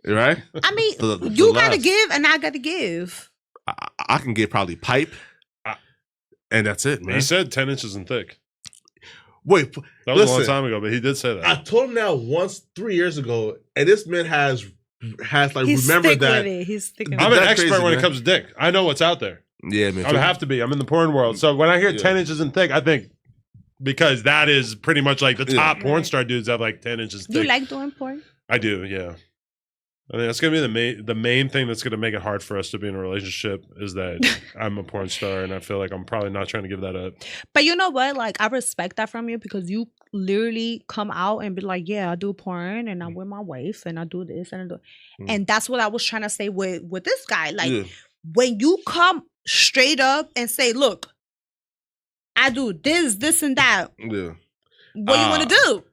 [SPEAKER 2] Deal? Right?
[SPEAKER 3] I mean, you gotta give, and I gotta give.
[SPEAKER 2] I can get probably pipe, and that's it, man.
[SPEAKER 1] He said 10 inches and thick.
[SPEAKER 2] Wait,
[SPEAKER 1] that was a long time ago, but he did say that.
[SPEAKER 2] I told him that once 3 years ago, and this man has like remembered that.
[SPEAKER 3] He's sticking.
[SPEAKER 1] I'm an expert when it comes to dick. I know what's out there.
[SPEAKER 2] Yeah, man.
[SPEAKER 1] I would have to be. I'm in the porn world, so when I hear 10 inches and thick, I think because that is pretty much like the top porn star dudes have like 10 inches thick.
[SPEAKER 3] You like doing porn?
[SPEAKER 1] I do, yeah. I mean, that's gonna be the main thing that's gonna make it hard for us to be in a relationship is that I'm a porn star, and I feel like I'm probably not trying to give that up.
[SPEAKER 3] But you know what? Like, I respect that from you because you literally come out and be like, "Yeah, I do porn, and I'm with my wife, and I do this, and I do," and that's what I was trying to say with this guy. Like, when you come straight up and say, "Look, I do this, and that," what do you want to do?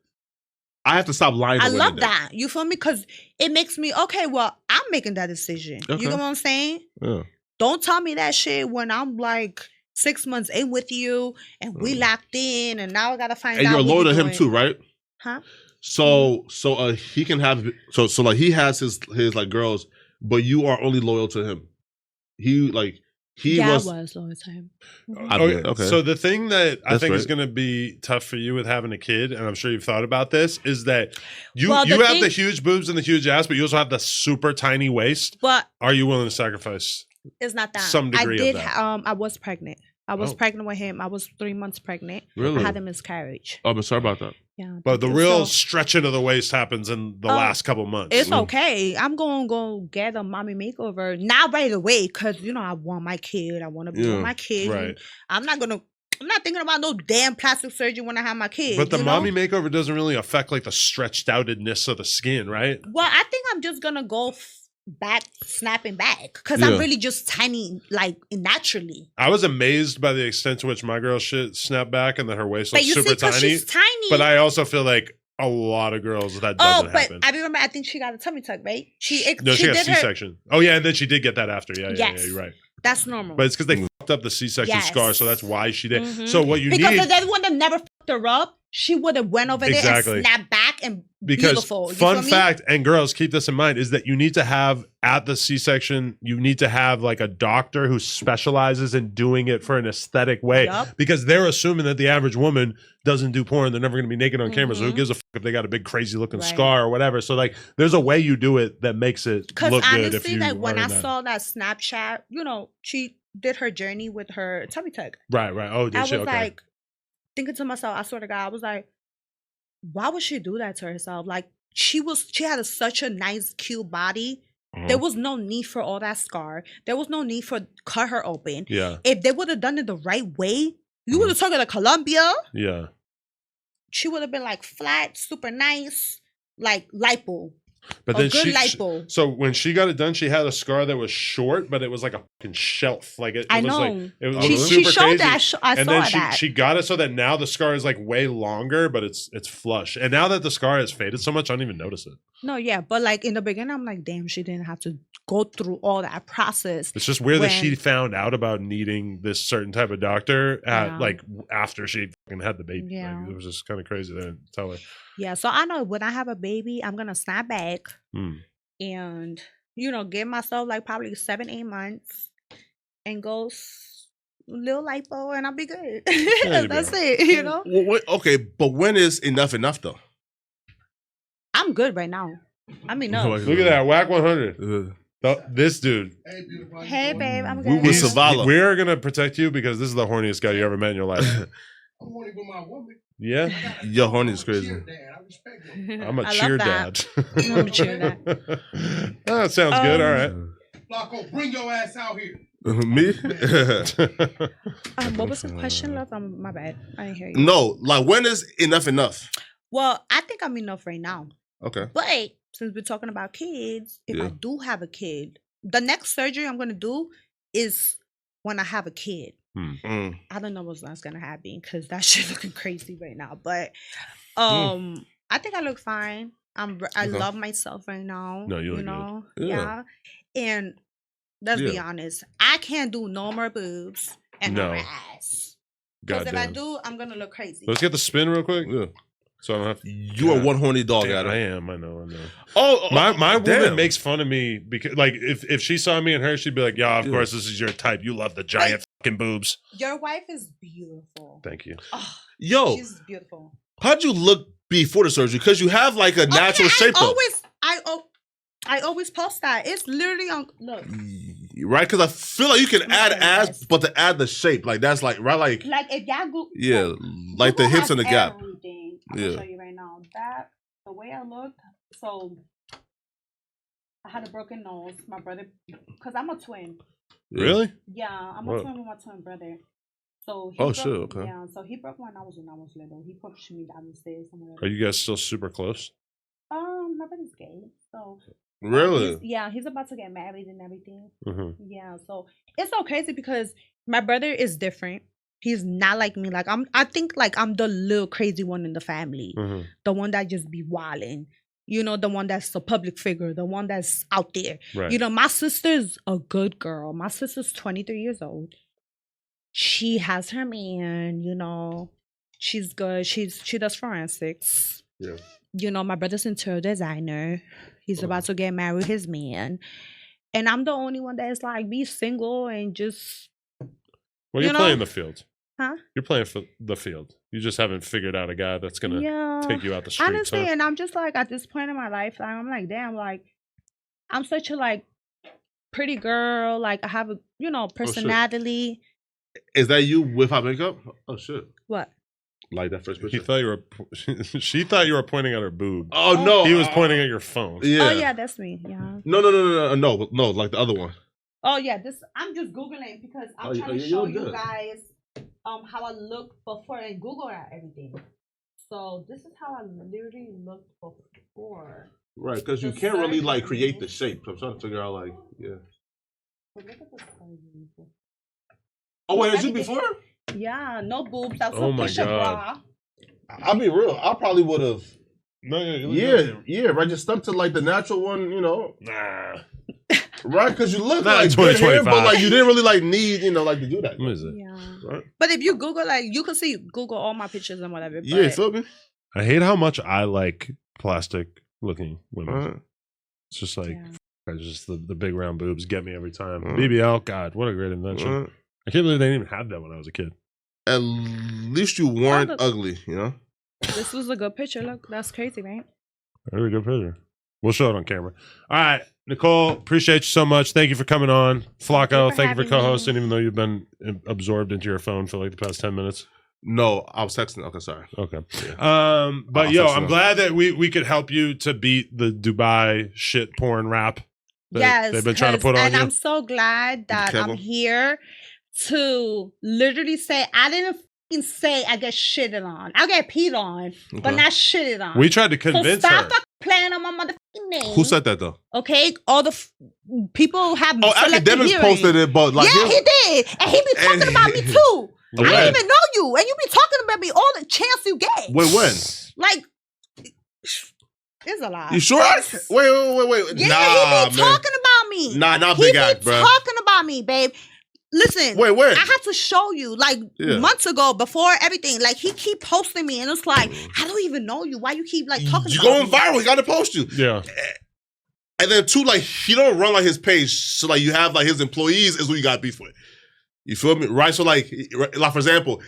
[SPEAKER 2] I have to stop lying.
[SPEAKER 3] I love that. You feel me? Because it makes me, okay, well, I'm making that decision. Okay. You know what I'm saying? Yeah. Don't tell me that shit when I'm like 6 months in with you and we locked in and now I got to find out.
[SPEAKER 2] And you're loyal to him too, right?
[SPEAKER 3] Huh?
[SPEAKER 2] So he can have, so like he has his like girls, but you are only loyal to him. I was loyal to him.
[SPEAKER 1] Okay. So the thing that I think is going to be tough for you with having a kid, and I'm sure you've thought about this, is that you have the huge boobs and the huge ass, but you also have the super tiny waist.
[SPEAKER 3] But
[SPEAKER 1] are you willing to sacrifice?
[SPEAKER 3] It's not that.
[SPEAKER 1] Some degree of that.
[SPEAKER 3] I was pregnant. I was pregnant with him. I was 3 months pregnant.
[SPEAKER 2] Really?
[SPEAKER 3] I had a miscarriage.
[SPEAKER 2] Oh, I'm sorry about that.
[SPEAKER 3] Yeah.
[SPEAKER 1] But the real stretching of the waist happens in the last couple months.
[SPEAKER 3] It's okay. I'm going to go get a mommy makeover. Not right away because, you know, I want my kid. I want to be with my kid.
[SPEAKER 1] Right.
[SPEAKER 3] I'm not thinking about no damn plastic surgery when I have my kid.
[SPEAKER 1] But the mommy makeover doesn't really affect like the stretched outedness of the skin, right?
[SPEAKER 3] Well, I think I'm just going to go snapping back because I'm really just tiny, like naturally.
[SPEAKER 1] I was amazed by the extent to which my girl shit snapped back and that her waist looks super tiny.
[SPEAKER 3] She's tiny.
[SPEAKER 1] But I also feel like a lot of girls that doesn't happen.
[SPEAKER 3] I remember. I think she got a tummy tuck, right? She
[SPEAKER 1] got C-section. Oh yeah, and then she did get that after. Yeah, you're right.
[SPEAKER 3] That's normal.
[SPEAKER 1] But it's because they fucked up the C-section scar, so that's why she did. Mm-hmm. So what you
[SPEAKER 3] because if they would have never fucked her up, she would have went over there and snapped back and
[SPEAKER 1] Because
[SPEAKER 3] beautiful. You
[SPEAKER 1] fun
[SPEAKER 3] feel me?
[SPEAKER 1] fact, and girls, keep this in mind, is that you need to have at the C-section, you need to have like a doctor who specializes in doing it for an aesthetic way.
[SPEAKER 3] Yup.
[SPEAKER 1] Because they're assuming that the average woman doesn't do porn. They're never going to be naked on camera. So who gives a fuck if they got a big crazy looking
[SPEAKER 3] Right.
[SPEAKER 1] scar or whatever. So like there's a way you do it that makes it
[SPEAKER 3] Because
[SPEAKER 1] look good. If
[SPEAKER 3] honestly,
[SPEAKER 1] you
[SPEAKER 3] like when
[SPEAKER 1] are
[SPEAKER 3] I
[SPEAKER 1] in that.
[SPEAKER 3] saw that Snapchat, you know, she did her journey with her tummy tuck.
[SPEAKER 1] Right. Oh, did
[SPEAKER 3] I
[SPEAKER 1] she?
[SPEAKER 3] was
[SPEAKER 1] Okay.
[SPEAKER 3] like thinking to myself, I swear to God, I was like, why would she do that to herself? Like she had such a nice, cute body. There was no need for all that scar. There was no need for cut her open.
[SPEAKER 1] Yeah.
[SPEAKER 3] If they would have done it the right way, you would have taken her to Colombia.
[SPEAKER 1] Yeah.
[SPEAKER 3] She would have been like flat, super nice, like lipo.
[SPEAKER 1] But
[SPEAKER 3] A
[SPEAKER 1] then
[SPEAKER 3] good lipo.
[SPEAKER 1] So when she got it done, she had a scar that was short, but it was like a fucking shelf. Like it
[SPEAKER 3] I
[SPEAKER 1] was
[SPEAKER 3] know.
[SPEAKER 1] like it was
[SPEAKER 3] She
[SPEAKER 1] super
[SPEAKER 3] showed
[SPEAKER 1] crazy.
[SPEAKER 3] that. I
[SPEAKER 1] And
[SPEAKER 3] saw
[SPEAKER 1] then
[SPEAKER 3] that.
[SPEAKER 1] she got it so that now the scar is like way longer, but it's flush. And now that the scar has faded so much, I don't even notice it.
[SPEAKER 3] No, yeah, but like in the beginning, I'm like, damn, she didn't have to go through all that process.
[SPEAKER 1] It's just weird that she
[SPEAKER 3] When-
[SPEAKER 1] found out about needing this certain type of doctor at
[SPEAKER 3] Yeah.
[SPEAKER 1] like after she fucking had the baby.
[SPEAKER 3] Yeah.
[SPEAKER 1] Like, it was just kind of crazy. They didn't tell her.
[SPEAKER 3] Yeah, so I know when I have a baby, I'm gonna snap back
[SPEAKER 1] Hmm.
[SPEAKER 3] and give myself like probably 7-8 months and go little lipo, and I'll be good.
[SPEAKER 1] you
[SPEAKER 3] That's
[SPEAKER 1] go.
[SPEAKER 3] it.
[SPEAKER 2] Well, okay, but when is enough though?
[SPEAKER 3] I'm good right now. I mean, no.
[SPEAKER 1] Look at that. Whack 100. This dude.
[SPEAKER 3] Hey, babe, I'm
[SPEAKER 2] We
[SPEAKER 3] good.
[SPEAKER 2] was Zavala.
[SPEAKER 1] We're going to protect you because this is the horniest guy you ever met in your life.
[SPEAKER 5] I'm horny with my woman.
[SPEAKER 1] Yeah.
[SPEAKER 2] Your horny is crazy.
[SPEAKER 5] Cheer dad. I respect him.
[SPEAKER 1] I'm a
[SPEAKER 3] I love
[SPEAKER 1] cheer
[SPEAKER 3] that.
[SPEAKER 1] dad.
[SPEAKER 3] I'm a cheer dad.
[SPEAKER 1] Oh, that sounds good. All right.
[SPEAKER 5] Blanco, bring your ass out here.
[SPEAKER 2] Me?
[SPEAKER 3] What was the question, love? My bad. I didn't hear you.
[SPEAKER 2] No, like when is enough?
[SPEAKER 3] Well, I think I'm enough right now.
[SPEAKER 2] Okay.
[SPEAKER 3] But since we're talking about kids, if I
[SPEAKER 2] Yeah.
[SPEAKER 3] do have a kid, the next surgery I'm gonna do is when I have a kid.
[SPEAKER 2] Mm.
[SPEAKER 3] I don't know what's that's gonna happen because that shit looking crazy right now. But I think I look fine. I
[SPEAKER 2] Okay.
[SPEAKER 3] love myself right now.
[SPEAKER 1] No, you look good.
[SPEAKER 3] know,
[SPEAKER 2] Yeah.
[SPEAKER 3] And let's be
[SPEAKER 2] Yeah.
[SPEAKER 3] honest, I can't do no more boobs and no,
[SPEAKER 1] No.
[SPEAKER 3] more ass. Because if I
[SPEAKER 1] Goddamn.
[SPEAKER 3] do, I'm gonna look crazy.
[SPEAKER 1] Let's get the spin real quick.
[SPEAKER 2] Yeah.
[SPEAKER 1] So I don't have to.
[SPEAKER 2] You are one horny dog,
[SPEAKER 1] Damn,
[SPEAKER 2] Adam.
[SPEAKER 1] I am. I know.
[SPEAKER 2] Oh,
[SPEAKER 1] My
[SPEAKER 2] damn.
[SPEAKER 1] woman makes fun of me because, like, if she saw me and her, she'd be like, "Yeah, of
[SPEAKER 2] Yeah.
[SPEAKER 1] course, this is your type. You love the giant fucking boobs."
[SPEAKER 3] Your wife is beautiful.
[SPEAKER 1] Thank you.
[SPEAKER 3] Oh,
[SPEAKER 2] Yo,
[SPEAKER 3] she's beautiful.
[SPEAKER 2] how'd you look before the surgery? Because you have like a natural shape though.
[SPEAKER 3] I always post that. It's literally on. Look,
[SPEAKER 2] Right? Because I feel like you can add
[SPEAKER 3] Okay,
[SPEAKER 2] ass,
[SPEAKER 3] yes.
[SPEAKER 2] but to add the shape, like that's like right, like
[SPEAKER 3] like if y'all go,
[SPEAKER 2] yeah, like the
[SPEAKER 3] Google
[SPEAKER 2] hips
[SPEAKER 3] has
[SPEAKER 2] and the gap.
[SPEAKER 3] everything. I'm
[SPEAKER 2] Yeah.
[SPEAKER 3] gonna show you right now. That the way I looked. So I had a broken nose. My brother, because I'm a twin.
[SPEAKER 1] Really?
[SPEAKER 3] Yeah, I'm
[SPEAKER 1] Whoa.
[SPEAKER 3] a twin with my twin brother. So he
[SPEAKER 2] Oh,
[SPEAKER 3] broke,
[SPEAKER 2] shit, okay.
[SPEAKER 3] Yeah, so he broke when I was little. He pushed me down the stairs.
[SPEAKER 1] Are you guys still super close?
[SPEAKER 3] My brother's gay, so
[SPEAKER 2] Really?
[SPEAKER 3] he's about to get married and everything.
[SPEAKER 1] Mm-hmm.
[SPEAKER 3] Yeah, so it's so crazy because my brother is different. He's not like me. Like I think like I'm the little crazy one in the family,
[SPEAKER 1] Mm-hmm.
[SPEAKER 3] the one that just be wilding. The one that's a public figure, the one that's out there.
[SPEAKER 1] Right.
[SPEAKER 3] My sister's a good girl. My sister's 23 years old. She has her man. She's good. She does forensics.
[SPEAKER 2] Yeah.
[SPEAKER 3] My brother's interior designer. He's about to get married with his man. And I'm the only one that's like be single and just
[SPEAKER 1] Well, you're playing the field.
[SPEAKER 3] Huh?
[SPEAKER 1] You're playing for the field. You just haven't figured out a guy that's gonna take you out the streets.
[SPEAKER 3] Honestly,
[SPEAKER 1] Huh?
[SPEAKER 3] and I'm just like at this point in my life, like, I'm like, damn, like I'm such a like pretty girl. Like I have a personality.
[SPEAKER 2] Is that you without makeup? Oh shit!
[SPEAKER 3] What?
[SPEAKER 2] Like that first
[SPEAKER 1] He
[SPEAKER 2] picture?
[SPEAKER 1] thought you were. She thought you were pointing at her boob.
[SPEAKER 2] Oh no!
[SPEAKER 1] He was pointing at your phone.
[SPEAKER 2] Yeah.
[SPEAKER 3] Oh yeah, that's me. Yeah.
[SPEAKER 2] No, like the other one.
[SPEAKER 3] Oh yeah, this I'm just googling because I'm
[SPEAKER 2] Oh,
[SPEAKER 3] trying to
[SPEAKER 2] you
[SPEAKER 3] show
[SPEAKER 2] look
[SPEAKER 3] you
[SPEAKER 2] good.
[SPEAKER 3] guys how I look before and Google everything. So this is how I literally looked before.
[SPEAKER 2] Right, because you
[SPEAKER 3] The
[SPEAKER 2] can't really like
[SPEAKER 3] surgery.
[SPEAKER 2] create the shape. So I'm trying to figure out like, yeah.
[SPEAKER 3] But look at this surgery.
[SPEAKER 2] Oh wait, is you
[SPEAKER 3] Everything-
[SPEAKER 2] before?
[SPEAKER 3] Yeah, no boobs. That's
[SPEAKER 1] Oh
[SPEAKER 3] a
[SPEAKER 1] my
[SPEAKER 3] push up
[SPEAKER 1] God.
[SPEAKER 3] bra.
[SPEAKER 2] I'll be real. I probably would have.
[SPEAKER 1] No, you look good.
[SPEAKER 2] Yeah, right. Just stuck to like the natural one,
[SPEAKER 1] Nah.
[SPEAKER 2] right? Because you look
[SPEAKER 1] Not
[SPEAKER 2] like
[SPEAKER 1] in
[SPEAKER 2] good hair,
[SPEAKER 1] 2025.
[SPEAKER 2] but like you didn't really like need, like to do that.
[SPEAKER 1] What is it?
[SPEAKER 3] Yeah.
[SPEAKER 2] Right?
[SPEAKER 3] But if you Google, like, you can see Google all my pictures and whatever. But
[SPEAKER 2] Yeah, feel me?
[SPEAKER 1] I hate how much I like plastic looking women.
[SPEAKER 2] Alright.
[SPEAKER 1] It's just like
[SPEAKER 3] Yeah.
[SPEAKER 1] just the big round boobs get me every time.
[SPEAKER 2] Mm.
[SPEAKER 1] BBL, God, what a great invention.
[SPEAKER 2] Alright.
[SPEAKER 1] I can't believe they didn't even have that when I was a kid.
[SPEAKER 2] At least you weren't ugly, you know?
[SPEAKER 3] This was a good picture. Look, that's crazy, right?
[SPEAKER 1] Very good picture. We'll show it on camera. All right, Nicole, appreciate you so much. Thank you for coming on. Flacco, thank you for
[SPEAKER 3] having
[SPEAKER 1] co-hosting,
[SPEAKER 3] me.
[SPEAKER 1] even though you've been absorbed into your phone for like the past 10 minutes.
[SPEAKER 2] No, I was texting. Okay, sorry.
[SPEAKER 1] Okay.
[SPEAKER 2] Yeah.
[SPEAKER 1] But
[SPEAKER 2] I'll
[SPEAKER 1] yo,
[SPEAKER 2] fix it
[SPEAKER 1] I'm
[SPEAKER 2] up.
[SPEAKER 1] glad that we could help you to beat the Dubai shit porn rap that
[SPEAKER 3] Yes,
[SPEAKER 1] they've been trying to
[SPEAKER 3] 'cause-
[SPEAKER 1] put on
[SPEAKER 3] and
[SPEAKER 1] you.
[SPEAKER 3] I'm so glad that I'm
[SPEAKER 2] careful.
[SPEAKER 3] here to literally say I didn't fucking say I get shitted on. I get peed on, but
[SPEAKER 2] Okay.
[SPEAKER 3] not shitted on.
[SPEAKER 1] We tried to
[SPEAKER 3] so
[SPEAKER 1] convince
[SPEAKER 3] stop
[SPEAKER 1] her.
[SPEAKER 3] fucking playing on my motherfucking name.
[SPEAKER 2] Who said that though?
[SPEAKER 3] Okay, all the people have.
[SPEAKER 2] Oh,
[SPEAKER 3] selective
[SPEAKER 2] academics
[SPEAKER 3] hearing.
[SPEAKER 2] posted it, but like,
[SPEAKER 3] yeah, he did, and he be talking about me too. I
[SPEAKER 1] When?
[SPEAKER 3] don't even know you, and you be talking about me all the chance you get.
[SPEAKER 2] when?
[SPEAKER 3] Like, it's a lie.
[SPEAKER 2] You sure? Wait.
[SPEAKER 3] Yeah,
[SPEAKER 2] nah,
[SPEAKER 3] he be
[SPEAKER 2] man.
[SPEAKER 3] talking about me.
[SPEAKER 2] Nah, not
[SPEAKER 3] He
[SPEAKER 2] big
[SPEAKER 3] be
[SPEAKER 2] act, bro.
[SPEAKER 3] talking about me, babe. Listen,
[SPEAKER 2] Wait, when?
[SPEAKER 3] I had to show you, like,
[SPEAKER 2] Yeah.
[SPEAKER 3] months ago, before everything. Like, he keep posting me, and it's like, I don't even know you. Why you keep, like, talking
[SPEAKER 2] You
[SPEAKER 3] about
[SPEAKER 2] going
[SPEAKER 3] me?
[SPEAKER 2] viral. He got to post you.
[SPEAKER 1] Yeah.
[SPEAKER 2] And then two, like, he don't run like his page. So like, you have like his employees is who you got beef with. You feel me? Right? So like for example,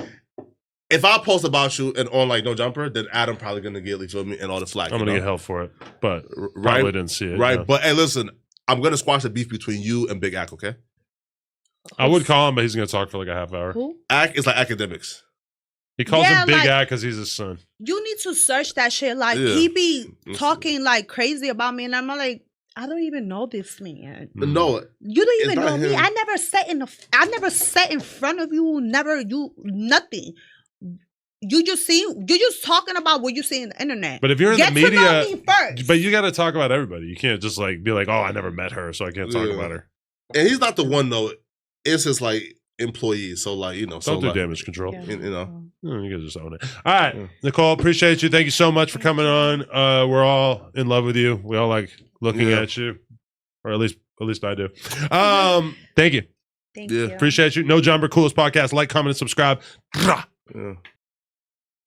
[SPEAKER 2] if I post about you and on like No Jumper, then Adam probably gonna get, you feel me, and all the flack.
[SPEAKER 1] I'm
[SPEAKER 2] you
[SPEAKER 1] going to
[SPEAKER 2] know?
[SPEAKER 1] get hell for it, but
[SPEAKER 2] Right?
[SPEAKER 1] probably didn't see it.
[SPEAKER 2] Right?
[SPEAKER 1] yeah.
[SPEAKER 2] But hey, listen, I'm gonna squash the beef between you and Big Ack, okay?
[SPEAKER 1] I would call him, but he's going to talk for like a half hour.
[SPEAKER 3] Who?
[SPEAKER 2] Ack is like academics.
[SPEAKER 1] He calls
[SPEAKER 3] Yeah,
[SPEAKER 1] him Big
[SPEAKER 3] like-
[SPEAKER 1] Act because he's his son.
[SPEAKER 3] You need to search that shit. Like,
[SPEAKER 2] Yeah.
[SPEAKER 3] he be
[SPEAKER 2] Let's
[SPEAKER 3] talking, like, crazy about me, and I'm like, I don't even know this man.
[SPEAKER 1] Mm.
[SPEAKER 2] No,
[SPEAKER 3] You don't
[SPEAKER 2] It's
[SPEAKER 3] even
[SPEAKER 2] not
[SPEAKER 3] know me.
[SPEAKER 2] him.
[SPEAKER 3] I never sat in front of you. Nothing. You just talking about what you see in the internet.
[SPEAKER 1] But if you're in
[SPEAKER 3] Get
[SPEAKER 1] the
[SPEAKER 3] to know
[SPEAKER 1] media,
[SPEAKER 3] me first.
[SPEAKER 1] but you got to talk about everybody. You can't just like be like, oh, I never met her, so I can't talk
[SPEAKER 2] Yeah.
[SPEAKER 1] about her.
[SPEAKER 2] and he's not the one though. It's his like employees. So like, you know, so
[SPEAKER 1] Don't do
[SPEAKER 2] like,
[SPEAKER 1] damage control.
[SPEAKER 3] Yeah.
[SPEAKER 2] you know.
[SPEAKER 1] You can just own it. All right,
[SPEAKER 2] Yeah.
[SPEAKER 1] Nicole, appreciate you. Thank you so much for coming on. We're all in love with you. We all like looking
[SPEAKER 2] Yeah.
[SPEAKER 1] at you, or at least I do. Thank you.
[SPEAKER 3] Thank
[SPEAKER 2] Yeah.
[SPEAKER 3] you.
[SPEAKER 1] Appreciate you. No Jumper, coolest podcast. Like, comment, and subscribe.
[SPEAKER 2] Yeah.